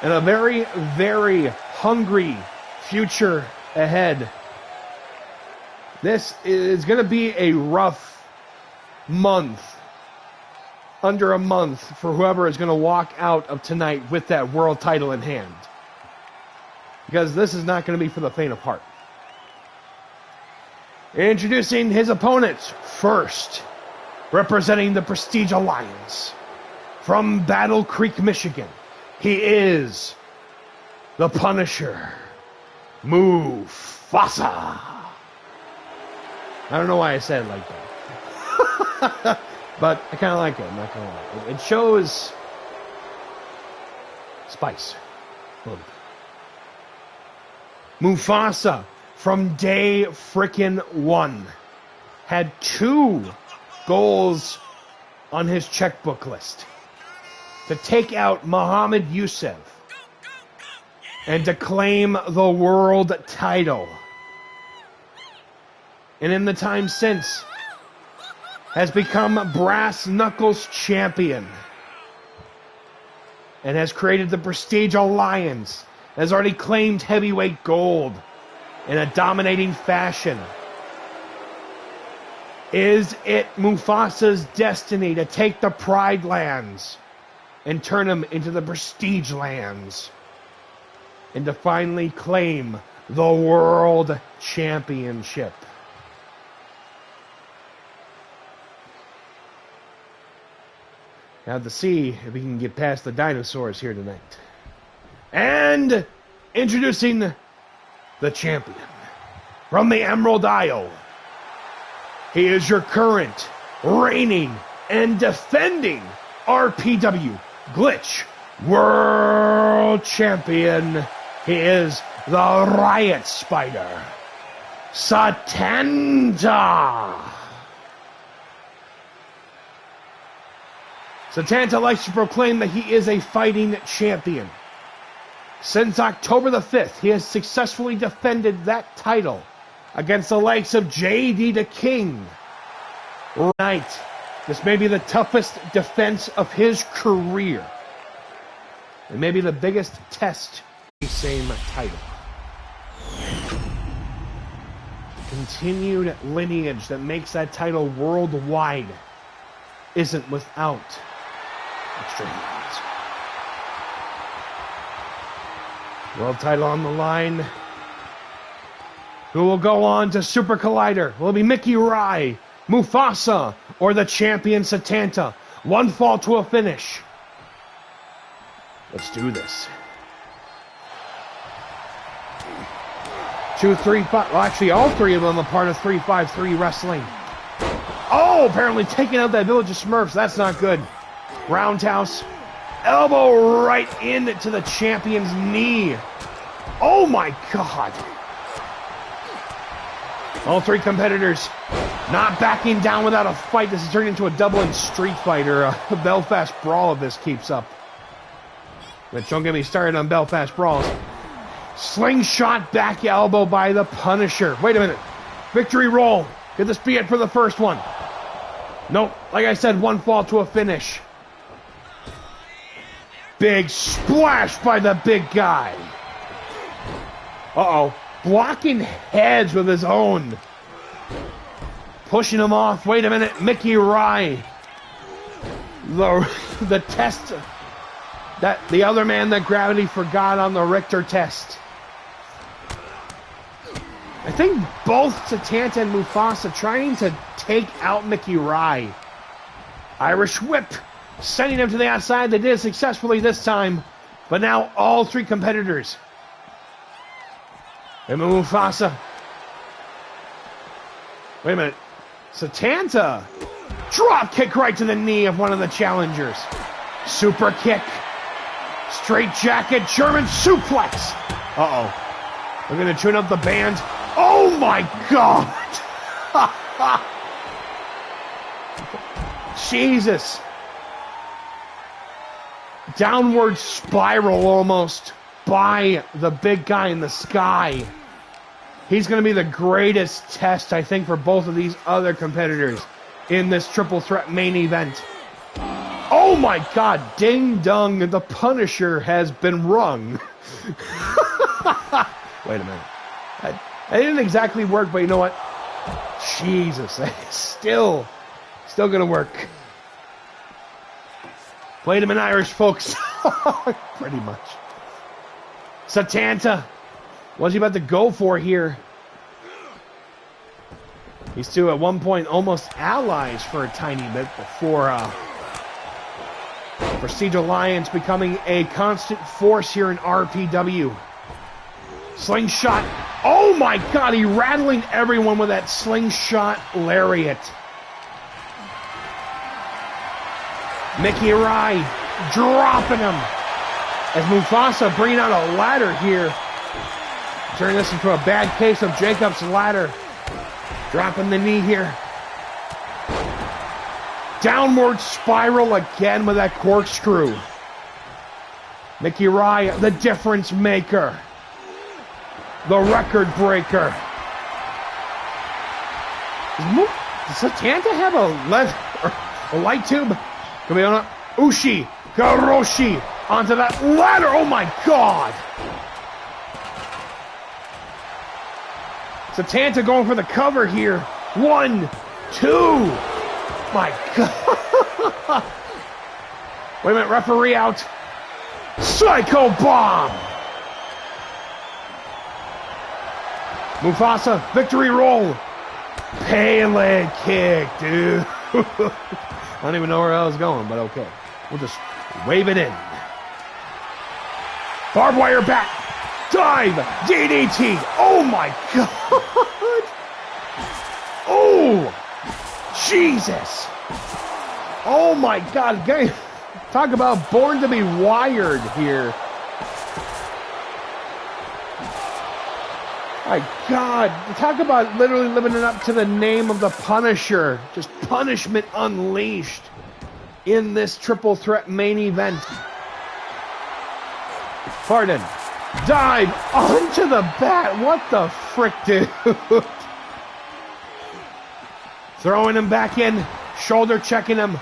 A: And a very, very hungry future ahead. This is going to be a rough month. Under a month for whoever is going to walk out of tonight with that world title in hand. Because this is not going to be for the faint of heart. Introducing his opponents first, representing the Prestige Alliance from Battle Creek, Michigan. He is the Punisher, Mufasa. I don't know why I said it like that. But I kind of like it, I'm not going to lie. It shows spice. Mufasa, from day frickin' one, had 2 goals on his checkbook list. To take out Muhammad Yusuf and to claim the world title. And in the time since, has become Brass Knuckles champion. And has created the Prestige Alliance. Has already claimed heavyweight gold in a dominating fashion. Is it Mufasa's destiny to take the Pride Lands and turn them into the Prestige Lands? And to finally claim the World Championship? Have to see if we can get past the dinosaurs here tonight. And introducing the champion from the Emerald Isle. He is your current, reigning, and defending RPW Glitch World Champion. He is the Riot Spider, Setanta. Setanta likes to proclaim that he is a fighting champion. Since October the 5th, he has successfully defended that title against the likes of JD the King. Right. This may be the toughest defense of his career. And maybe the biggest test of the same title. Continued lineage that makes that title worldwide isn't without extremes. World title on the line. Who will go on to Super Collider? Will it be Micky Rye, Mufasa, or the champion Setanta? One fall to a finish. Let's do this. 2, 3, 5. Well, actually, all 3 of them are part of 353 Wrestling. Oh, apparently taking out that Village of Smurfs. That's not good. Roundhouse. Elbow right into the champion's knee. Oh my God. All 3 competitors not backing down without a fight. This has turned into a Dublin street fight or a Belfast brawl if this keeps up. But don't get me started on Belfast brawls. Slingshot back elbow by the Punisher. Wait a minute. Victory roll. Could this be it for the first one? Nope. Like I said, one fall to a finish. Big splash by the big guy. Uh-oh. Blocking heads with his own. Pushing him off. Wait a minute. Micky Rye. The test. The other man that gravity forgot on the Richter test. I think both Setanta and Mufasa trying to take out Micky Rye. Irish whip, sending him to the outside. They did it successfully this time. But now all three competitors. And Mufasa. Wait a minute. Setanta. Drop kick right to the knee of one of the challengers. Super kick. Straight jacket. German suplex. Uh-oh. We're going to tune up the band. Oh my God. Jesus. Downward spiral almost by the big guy in the sky. He's going to be the greatest test, I think, for both of these other competitors in this triple threat main event. Oh my God, ding dong, the Punisher has been rung. Wait a minute. That didn't exactly work, but you know what? Jesus, that's still going to work. Played him in Irish, folks. Pretty much. Setanta. What's he about to go for here? These two at one point allies for a tiny bit before Prestige Alliance becoming a constant force here in RPW. Slingshot. Oh my God, he rattling everyone with that slingshot lariat. Micky Rye dropping him. As Mufasa bringing out a ladder here. Turning this into a bad case of Jacob's ladder. Dropping the knee here. Downward spiral again with that corkscrew. Micky Rye, the difference maker. The record breaker. Does Setanta have a light tube? Ushi, Garoshi, onto that ladder. Oh my God. Setanta going for the cover here. 1, 2. My God. Wait a minute, referee out. Psycho Bomb. Mufasa, victory roll. Pele kick, dude. I don't even know where I was going, but okay. We'll just wave it in. Barbed wire back. Dive. DDT. Oh my God. Oh. Jesus. Oh my God. Talk about born to be wired here. My God. Talk about literally living it up to the name of the Punisher. Just punishment unleashed in this triple threat main event. Pardon. Dive onto the bat. What the frick, dude? Throwing him back in. Shoulder checking him.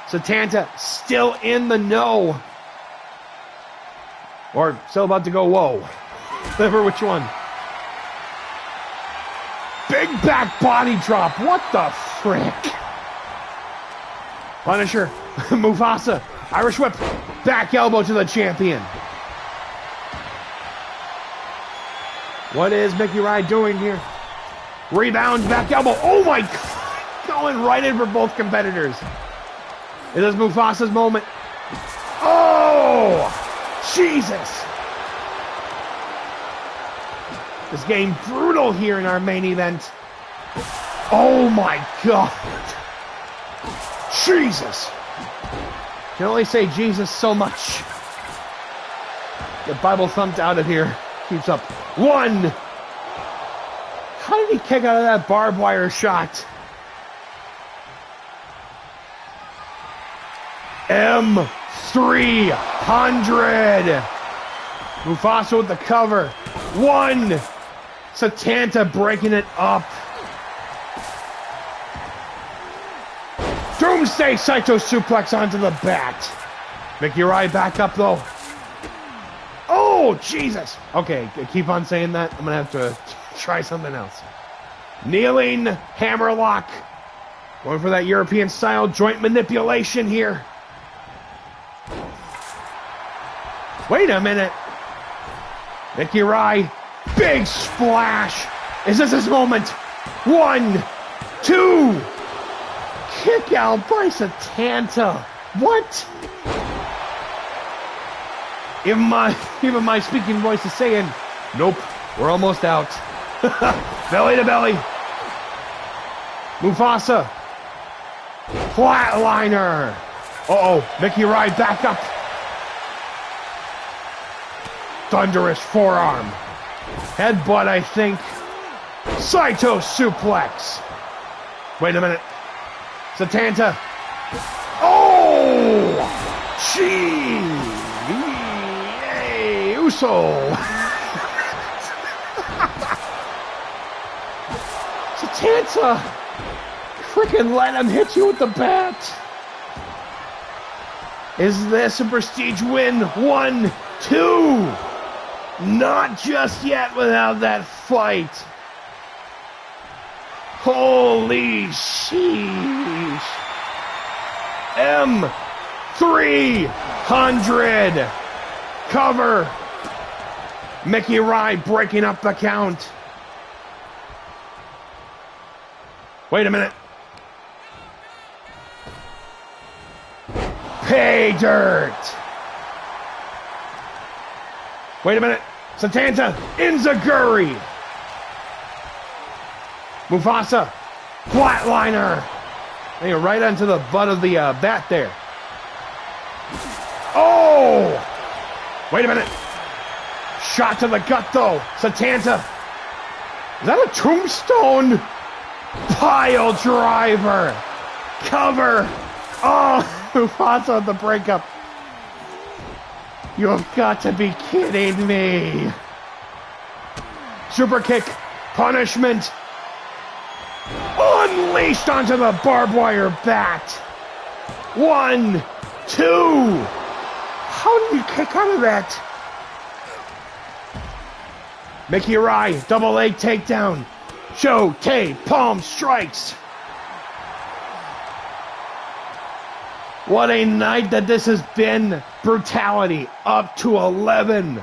A: Setanta still in the no. Or still about to go whoa. Whatever which one. Big back body drop. What the frick? Punisher. Mufasa. Irish whip. Back elbow to the champion. What is Micky Rye doing here? Rebound. Back elbow. Oh my God. Going right in for both competitors. It is Mufasa's moment. Oh! Jesus! This game brutal here in our main event. Oh my God! Jesus! Can only say Jesus so much. Get Bible thumped out of here. Keeps up. 1! How did he kick out of that barbed wire shot? M300. Mufasa with the cover. 1. Setanta breaking it up. Doomsday Saito suplex onto the bat. Micky Rye back up though. Oh, Jesus. Okay, keep on saying that. I'm going to have to try something else. Kneeling hammerlock. Going for that European style joint manipulation here. Wait a minute. Micky Rye, big splash. Is this his moment? 1, 2. kick out by Setanta. What? Even my speaking voice is saying, nope, we're almost out. Belly to belly. Mufasa. Flatliner. Uh-oh, Micky Rye back up. Thunderous forearm. Headbutt, I think. Saito suplex. Wait a minute. Setanta. Oh! Hey, Uso. Setanta. Freaking let him hit you with the bat. Is this a prestige win? 1, 2. Not just yet without that fight. Holy sheesh. M300. Cover. Micky Rye breaking up the count. Wait a minute. Pay dirt. Wait a minute. Setanta, Inzaguri. Mufasa, flatliner. Hey, right onto the butt of the bat there. Oh! Wait a minute. Shot to the gut, though. Setanta. Is that a tombstone? Pile driver. Cover. Oh, Mufasa with the breakup. You have got to be kidding me. Super kick. Punishment. Unleashed onto the barbed wire bat. 1, 2. How did you kick out of that? Micky Rye, double leg takedown. Show K, palm strikes. What a night that this has been. Brutality up to 11.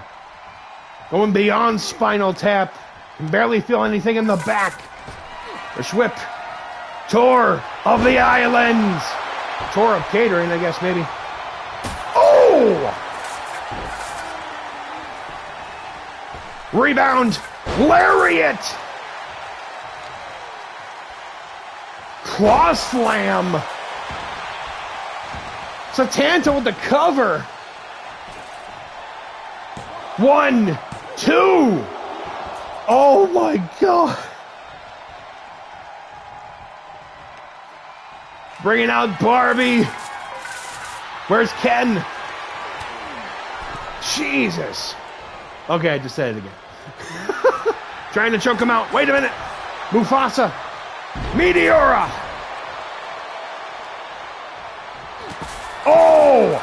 A: Going beyond spinal tap. Can barely feel anything in the back. The Schwip. Tour of the Islands. Tour of catering, I guess, maybe. Oh! Rebound. Lariat. Cross slam. Setanta with the cover. 1, 2. Oh my God. Bringing out Barbie. Where's Ken? Jesus. Okay, I just said it again. Trying to choke him out. Wait a minute. Mufasa. Meteora. Oh!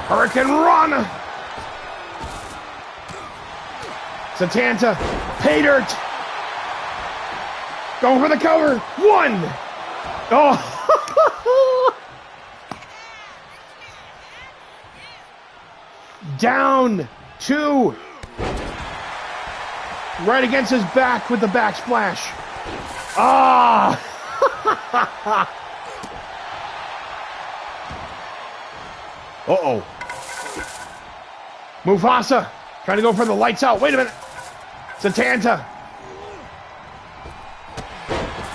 A: Hurricane Rana. Setanta. Pay dirt. Going for the cover. 1. Oh. Down. 2. Right against his back with the backsplash. Ah. Uh-oh. Mufasa trying to go for the lights out. Wait a minute. Setanta.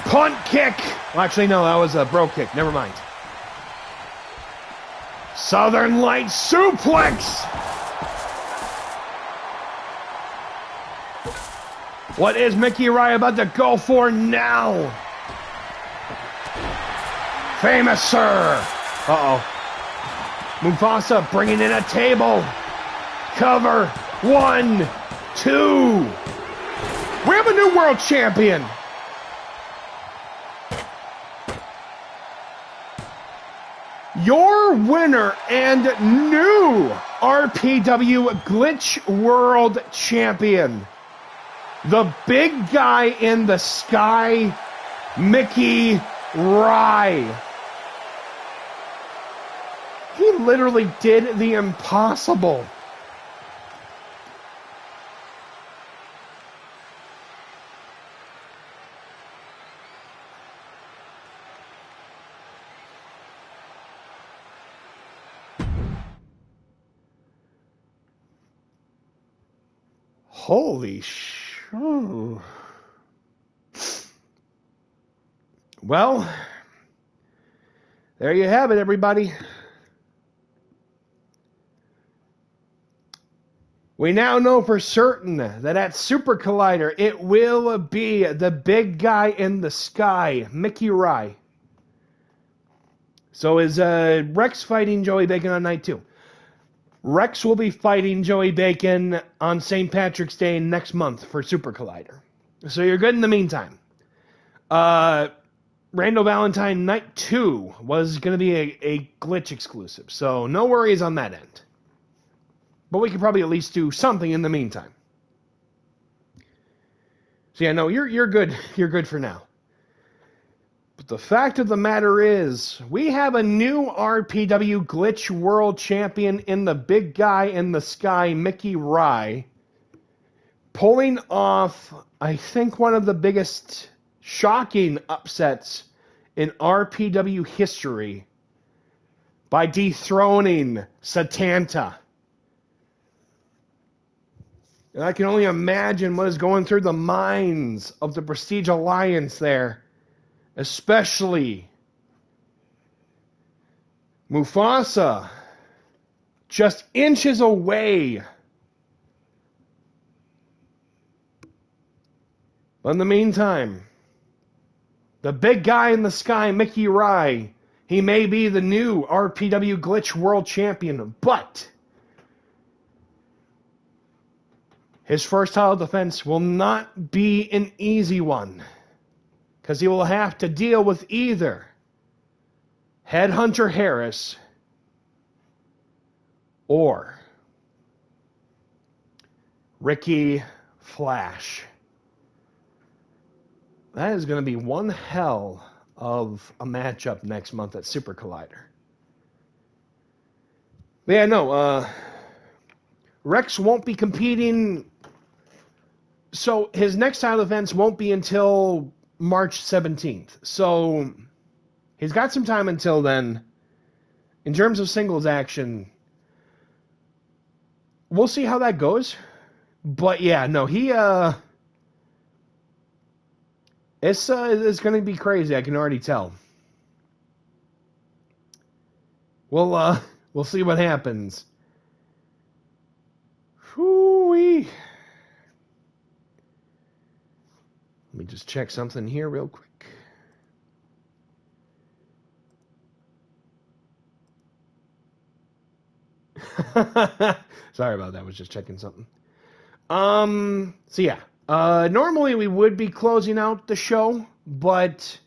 A: Punt kick. Well, actually, no, that was a bro kick. Never mind. Southern Light suplex. What is Micky Rye about to go for now? Famous Sir. Uh-oh. Mufasa bringing in a table. Cover. 1, 2. We have a new world champion. Your winner and new RPW Glitch World Champion. The big guy in the sky, Micky Rye. He literally did the impossible. Holy Well, there you have it, everybody. We now know for certain that at Super Collider, it will be the big guy in the sky, Micky Rye. So is Rex fighting Joey Bacon on night 2? Rex will be fighting Joey Bacon on St. Patrick's Day next month for Super Collider. So you're good in the meantime. Rando Valentine night 2 was going to be a glitch exclusive. So no worries on that end. But we could probably at least do something in the meantime. So yeah, no, you're good. You're good for now. But the fact of the matter is, we have a new RPW Glitch World Champion in the big guy in the sky, Micky Rye, pulling off, I think, one of the biggest shocking upsets in RPW history by dethroning Setanta. And I can only imagine what is going through the minds of the Prestige Alliance there. Especially Mufasa, just inches away. But in the meantime, the big guy in the sky, Micky Rye, he may be the new RPW Glitch World Champion, but his first title defense will not be an easy one, because he will have to deal with either Headhunter Harris or Ricky Flash. That is going to be one hell of a matchup next month at Super Collider. But yeah, no, Rex won't be competing. So his next title defense won't be until March 17th. So he's got some time until then. In terms of singles action, we'll see how that goes. But yeah, no, it's going to be crazy. I can already tell. We'll see what happens. Hoo-wee. Let me just check something here real quick. Sorry about that. I was just checking something. So yeah. Normally we would be closing out the show, but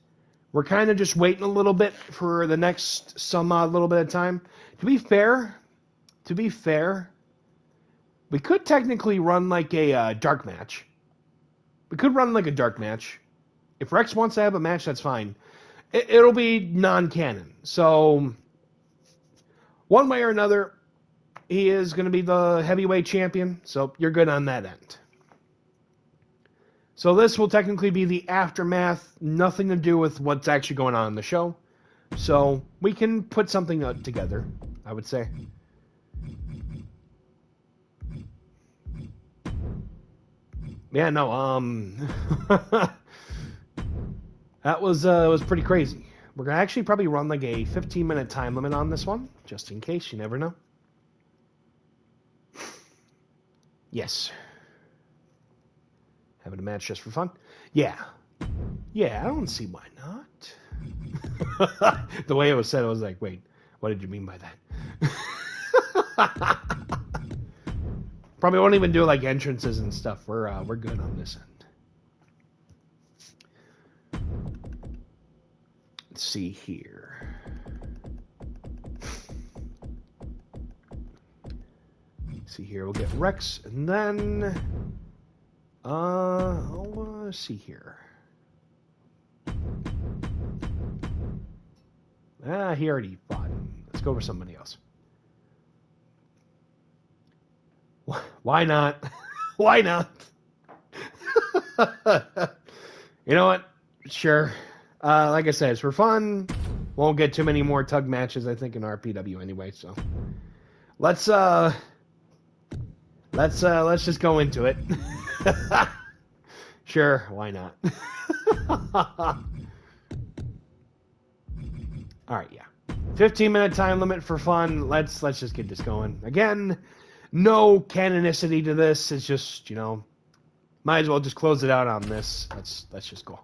A: we're kind of just waiting a little bit for the next some little bit of time. To be fair, we could technically run like a dark match. We could run like a dark match. If Rex wants to have a match, that's fine. It'll be non-canon. So, one way or another, he is going to be the heavyweight champion. So, you're good on that end. So, this will technically be the aftermath. Nothing to do with what's actually going on in the show. So, we can put something together, I would say. Yeah, no, that was pretty crazy. We're going to actually probably run like a 15-minute time limit on this one, just in case, you never know. Yes. Having a match just for fun? Yeah. Yeah, I don't see why not. The way it was said, I was like, wait, what did you mean by that? Probably won't even do like entrances and stuff. We're good on this end. Let's see here. We'll get Rex, and then I'll see here. He already fought. Let's go for somebody else. Why not? Why not? You know what? Sure. Like I said, it's for fun. Won't get too many more tug matches, I think, in RPW anyway. So let's Let's just go into it. Sure, why not? All right, yeah. 15-minute time limit for fun. Let's just get this going. Again, no canonicity to this. It's just, you know, might as well just close it out on this. Let's just go.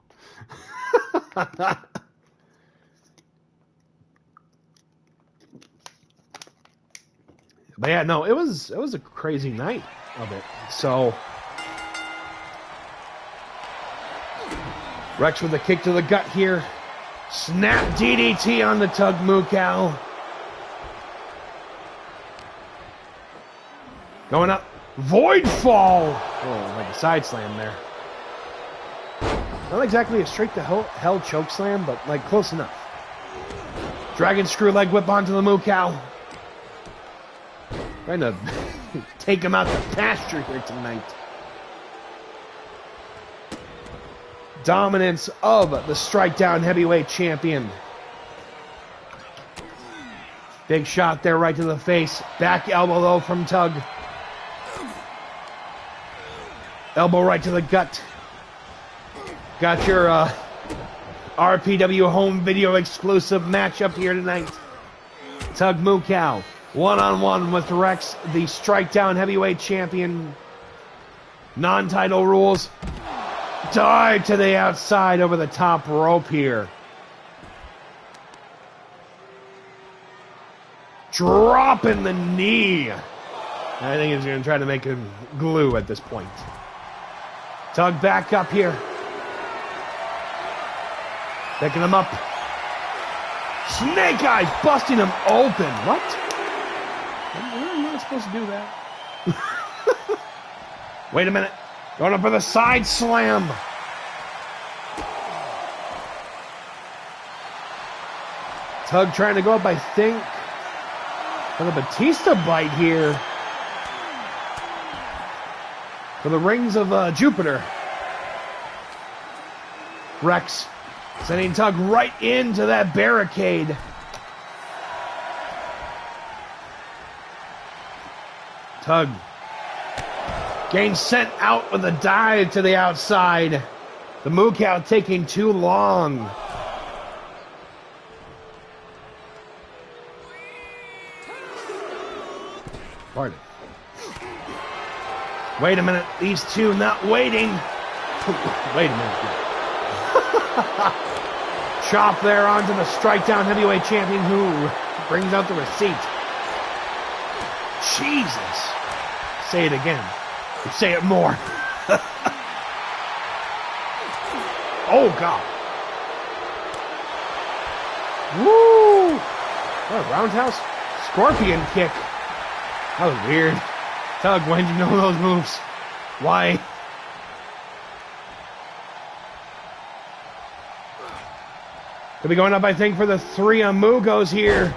A: But yeah, no, it was a crazy night of it. So Rex with a kick to the gut here. Snap DDT on the Tug Moocow. Going up. Void fall. Oh, like a side slam there. Not exactly a straight to hell choke slam, but like close enough. Dragon screw leg whip onto the Moocow. Trying to take him out the pasture here tonight. Dominance of the strike down heavyweight champion. Big shot there right to the face. Back elbow though from Tug. Elbow right to the gut. Got your RPW home video exclusive matchup here tonight. Tug Moocow one-on-one with Rex, the strike down heavyweight champion. Non-title rules. Dive to the outside over the top rope here. Dropping the knee. I think he's going to try to make him glue at this point. Tug back up here. Picking him up. Snake eyes busting him open. What? We're not supposed to do that. Wait a minute. Going up for the side slam. Tug trying to go up, I think, for the Batista bite here. For the rings of Jupiter. Rex sending Tug right into that barricade. Tug getting sent out with a dive to the outside. The Moocow taking too long. Pardon. Wait a minute. These two not waiting. Wait a minute. Chop there onto the strike down heavyweight champion who brings out the receipt. Jesus. Say it again. Say it more. Oh, God. Woo! What a roundhouse scorpion kick. That was weird. Tug, when did you know those moves? Why? Could be going up, I think, for the three Amigos here.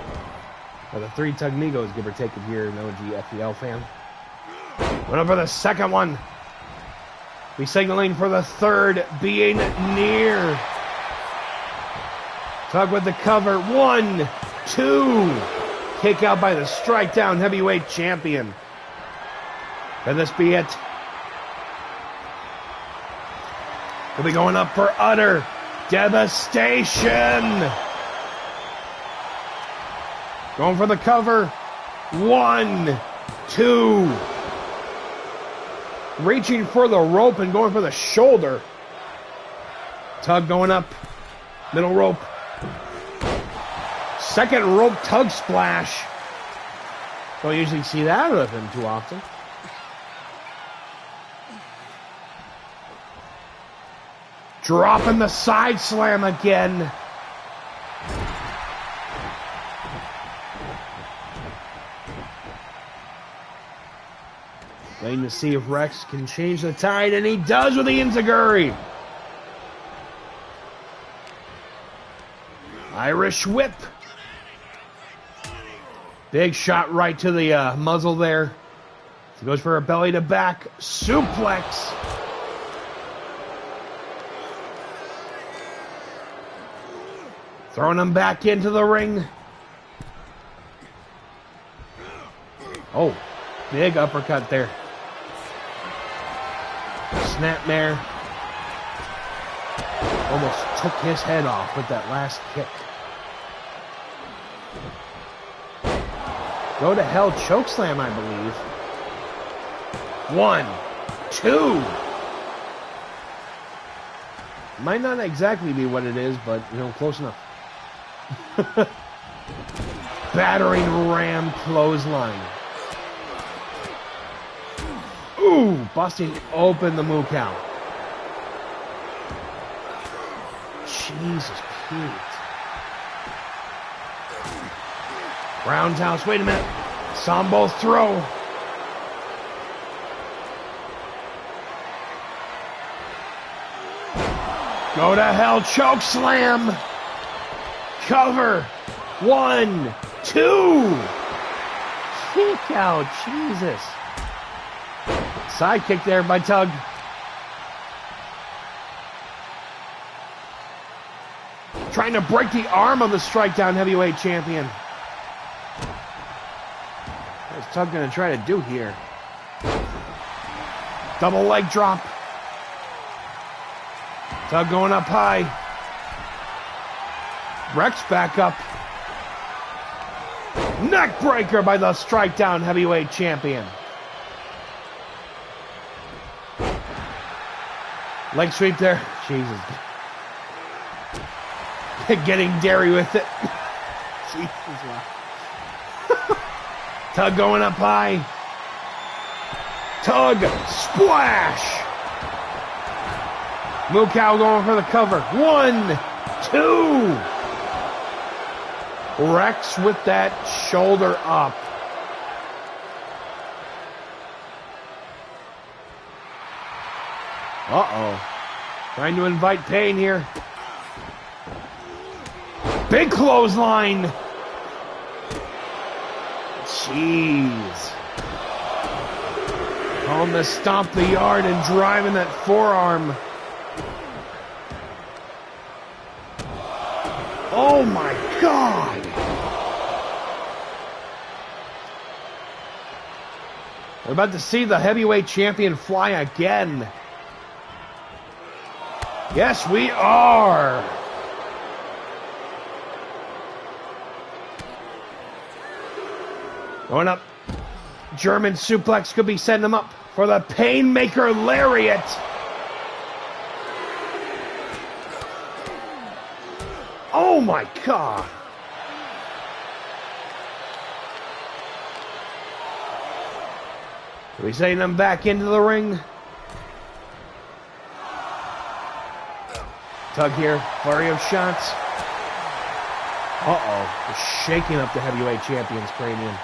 A: Or the three Tug Migos, give or take, if you're an OG FEL fan. Went up for the second one. Be signaling for the third, being near. Tug with the cover. 1, 2. Kick out by the strike down heavyweight champion. Can this be it? Could be going up for utter devastation. Going for the cover. 1, 2. Reaching for the rope and going for the shoulder. Tug going up. Middle rope. Second rope Tug splash. Don't usually see that with him too often. Dropping the side slam again. Waiting to see if Rex can change the tide, and he does with the enziguri. Irish whip. Big shot right to the muzzle there. He goes for a belly to back suplex. Throwing him back into the ring. Oh, big uppercut there. Snapmare. Almost took his head off with that last kick. Go to hell chokeslam, I believe. 1, 2. Might not exactly be what it is, but, you know, close enough. Battering ram clothesline. Ooh, busting open the Moocow. Jesus, Pete. Roundhouse, wait a minute. Saw them both throw. Go to hell, choke slam. Cover. 1, 2. Kick out, Jesus. Side kick there by Tug. Trying to break the arm of the Strikedown Heavyweight Champion. What's Tug going to try to do here? Double leg drop. Tug going up high. Rex back up. Neck breaker by the Strikedown Heavyweight Champion. Leg sweep there. Jesus. Getting dairy with it. Jesus. Tug going up high. Tug splash. Moocow going for the cover. 1, 2. Rex with that shoulder up. Uh-oh. Trying to invite pain here. Big clothesline. Jeez. On the stomp the yard and driving that forearm. Oh my God. We're about to see the heavyweight champion fly again. Yes, we are. Going up. German suplex could be setting him up for the Painmaker Lariat. Oh my God. Are we sending him back into the ring? Tug here. Flurry of shots. Uh-oh. Just shaking up the heavyweight champion's cranium.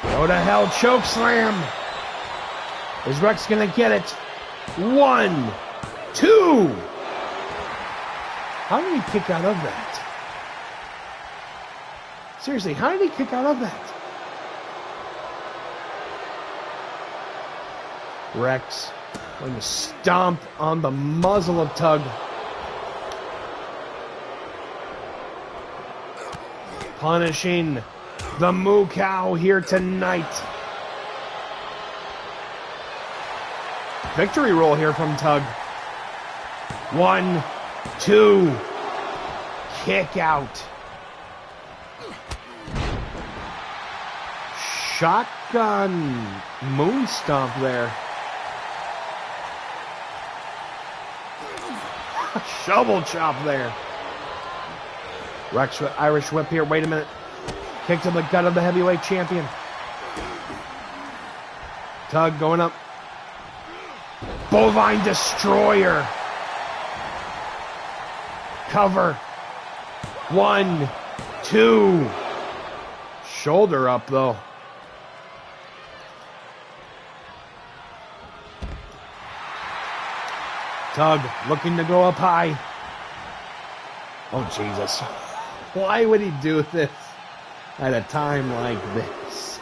A: Go to hell, choke slam. Is Rex gonna get it? 1, 2. How did he kick out of that? Seriously, how did he kick out of that? Rex going to stomp on the muzzle of Tug. Punishing the Moocow here tonight. Victory roll here from Tug. 1, 2. Kick out. Shotgun moon stomp there. Shovel chop there. Rex Irish whip here. Wait a minute. Kick to the gut of the heavyweight champion. Tug going up. Bovine Destroyer. Cover. 1, 2. Shoulder up though. Tug looking to go up high. Oh Jesus. Why would he do this at a time like this?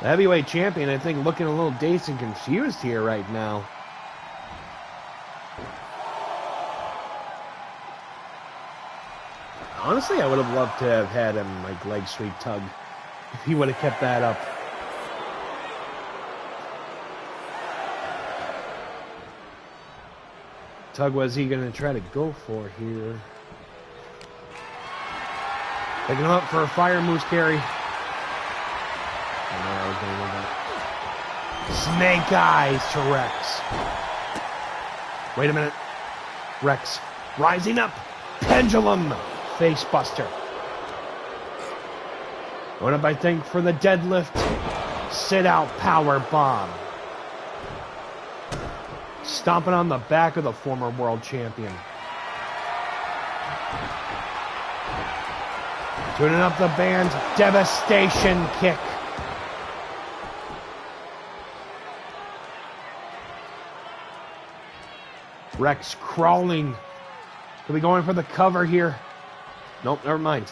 A: The heavyweight champion, I think, looking a little dazed and confused here right now. Honestly, I would have loved to have had him like leg sweep Tug if he would have kept that up. Tug, was he going to try to go for here? Picking him up for a fire moose carry. Snake eyes to Rex. Wait a minute. Rex rising up. Pendulum face buster. Going up, I think, for the deadlift. Sit out power bomb. Stomping on the back of the former world champion. Tuning up the band. Devastation kick. Rex crawling. Could be going for the cover here. Nope, never mind.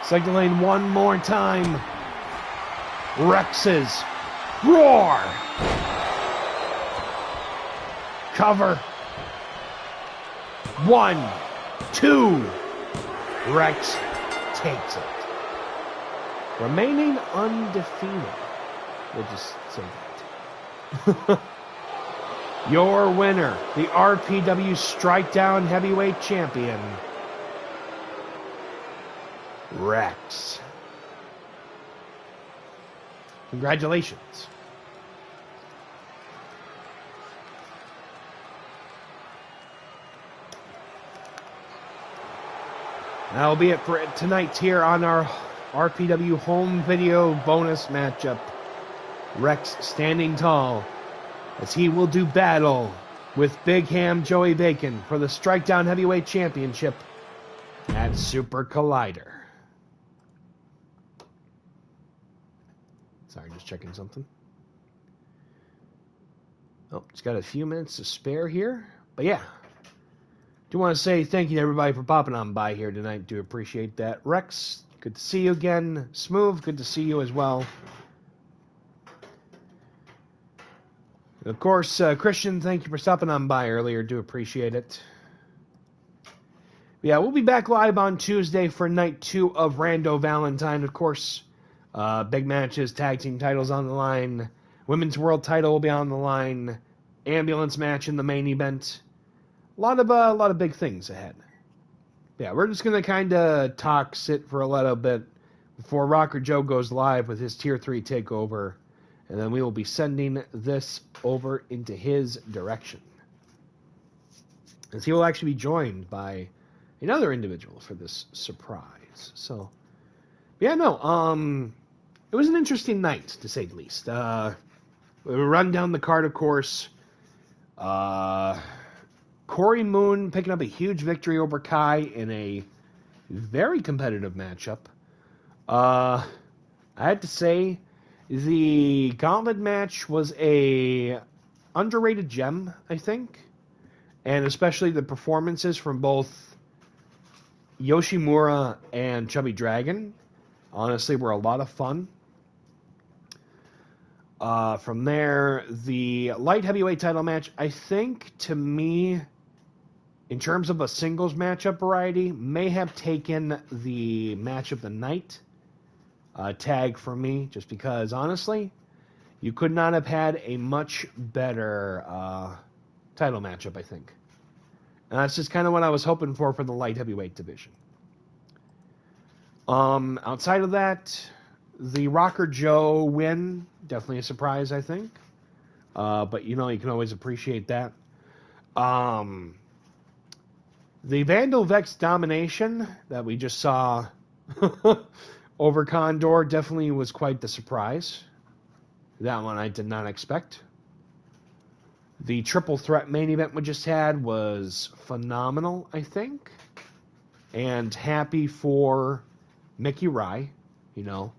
A: Signaling one more time. Rex's roar. Cover. 1, 2. Rex takes it. Remaining undefeated. We'll just say that. Your winner, the RPW Strike Down Heavyweight Champion, Rex. Congratulations. That'll be it for tonight here on our RPW home video bonus matchup. Rex standing tall as he will do battle with Big Ham Joey Bacon for the Strike Down Heavyweight Championship at Super Collider. Sorry, just checking something. Oh, just got a few minutes to spare here. But yeah, do want to say thank you to everybody for popping on by here tonight. Do appreciate that. Rex, good to see you again. Smooth, good to see you as well. Of course, Christian, thank you for stopping on by earlier. Do appreciate it. Yeah, we'll be back live on Tuesday for night 2 of Rando Valentine. Of course, big matches, tag team titles on the line. Women's World title will be on the line. Ambulance match in the main event. A lot of big things ahead. Yeah, we're just going to kind of sit for a little bit before Rocker Joe goes live with his Tier 3 takeover. And then we will be sending this over into his direction. As he will actually be joined by another individual for this surprise. So, yeah, no, it was an interesting night, to say the least. We run down the card, of course. Cori Moon picking up a huge victory over Kai in a very competitive matchup. I had to say, the Gauntlet match was a underrated gem, I think. And especially the performances from both Yoshimura and Chubby Dragon, honestly, were a lot of fun. From there, the light heavyweight title match, I think, to me, in terms of a singles matchup variety, may have taken the match of the night tag for me, just because, honestly, you could not have had a much better title matchup, I think. And that's just kind of what I was hoping for the light heavyweight division. Outside of that, the Rocker Joe win, definitely a surprise, I think. But, you know, you can always appreciate that. The Vendal Vex domination that we just saw over Condor definitely was quite the surprise. That one I did not expect. The triple threat main event we just had was phenomenal, I think. And happy for Micky Rye, you know.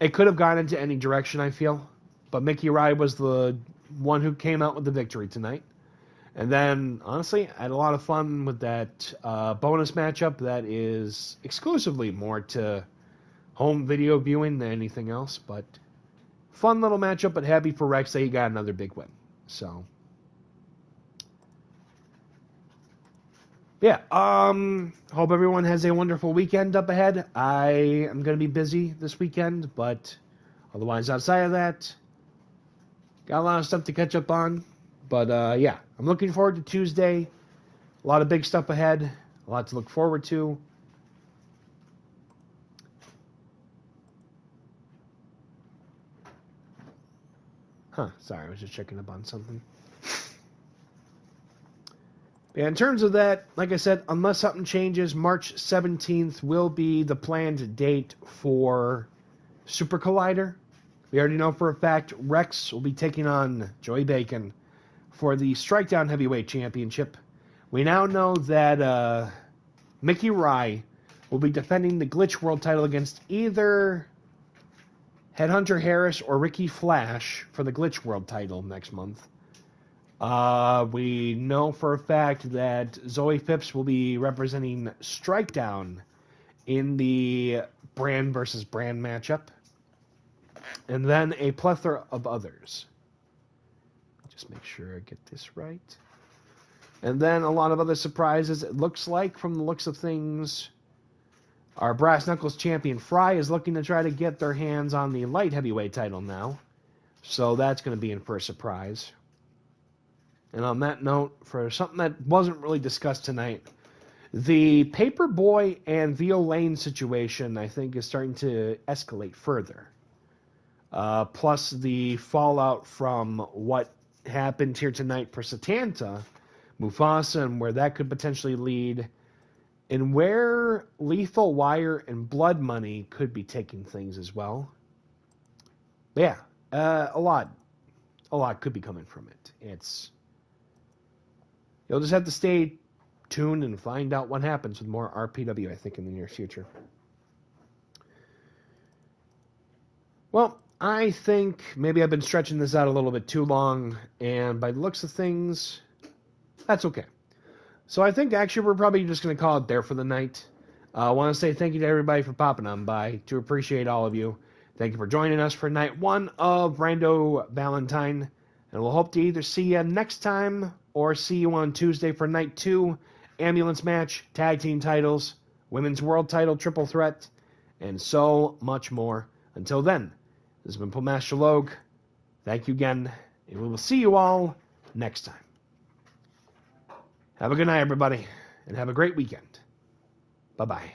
A: It could have gone into any direction, I feel. But Micky Rye was the one who came out with the victory tonight. And then, honestly, I had a lot of fun with that bonus matchup that is exclusively more to home video viewing than anything else. But fun little matchup, but happy for Rex that he got another big win. So, Yeah, hope everyone has a wonderful weekend up ahead. I am going to be busy this weekend, but otherwise outside of that, got a lot of stuff to catch up on. But yeah, I'm looking forward to Tuesday. A lot of big stuff ahead, a lot to look forward to. Sorry, I was just checking up on something. Yeah, in terms of that, like I said, unless something changes, March 17th will be the planned date for Super Collider. We already know for a fact Rex will be taking on Joey Bacon for the Strikedown Heavyweight Championship. We now know that Micky Rye will be defending the Glitch World title against either Headhunter Harris or Ricky Flash for the Glitch World title next month. We know for a fact that Zoe Phipps will be representing Strikedown in the brand versus brand matchup. And then a plethora of others. Just make sure I get this right. And then a lot of other surprises. It looks like, from the looks of things, our Brass Knuckles champion Fry is looking to try to get their hands on the light heavyweight title now. So that's going to be in for a surprise. And on that note, for something that wasn't really discussed tonight, the Paperboy and Vio Lane situation, I think, is starting to escalate further. Plus the fallout from what happened here tonight for Setanta, Mufasa, and where that could potentially lead, and where Lethal Wire and Blood Money could be taking things as well. But yeah, a lot could be coming from it. You'll just have to stay tuned and find out what happens with more RPW, I think, in the near future. Well, I think maybe I've been stretching this out a little bit too long, and by the looks of things, that's okay. So I think actually we're probably just going to call it there for the night. I want to say thank you to everybody for popping on by, to appreciate all of you. Thank you for joining us for night 1 of Rando Valentine, and we'll hope to either see you next time or see you on Tuesday for night 2, ambulance match, tag team titles, women's world title, triple threat, and so much more. Until then, this has been Pullmaster Logue. Thank you again, and we will see you all next time. Have a good night, everybody, and have a great weekend. Bye-bye.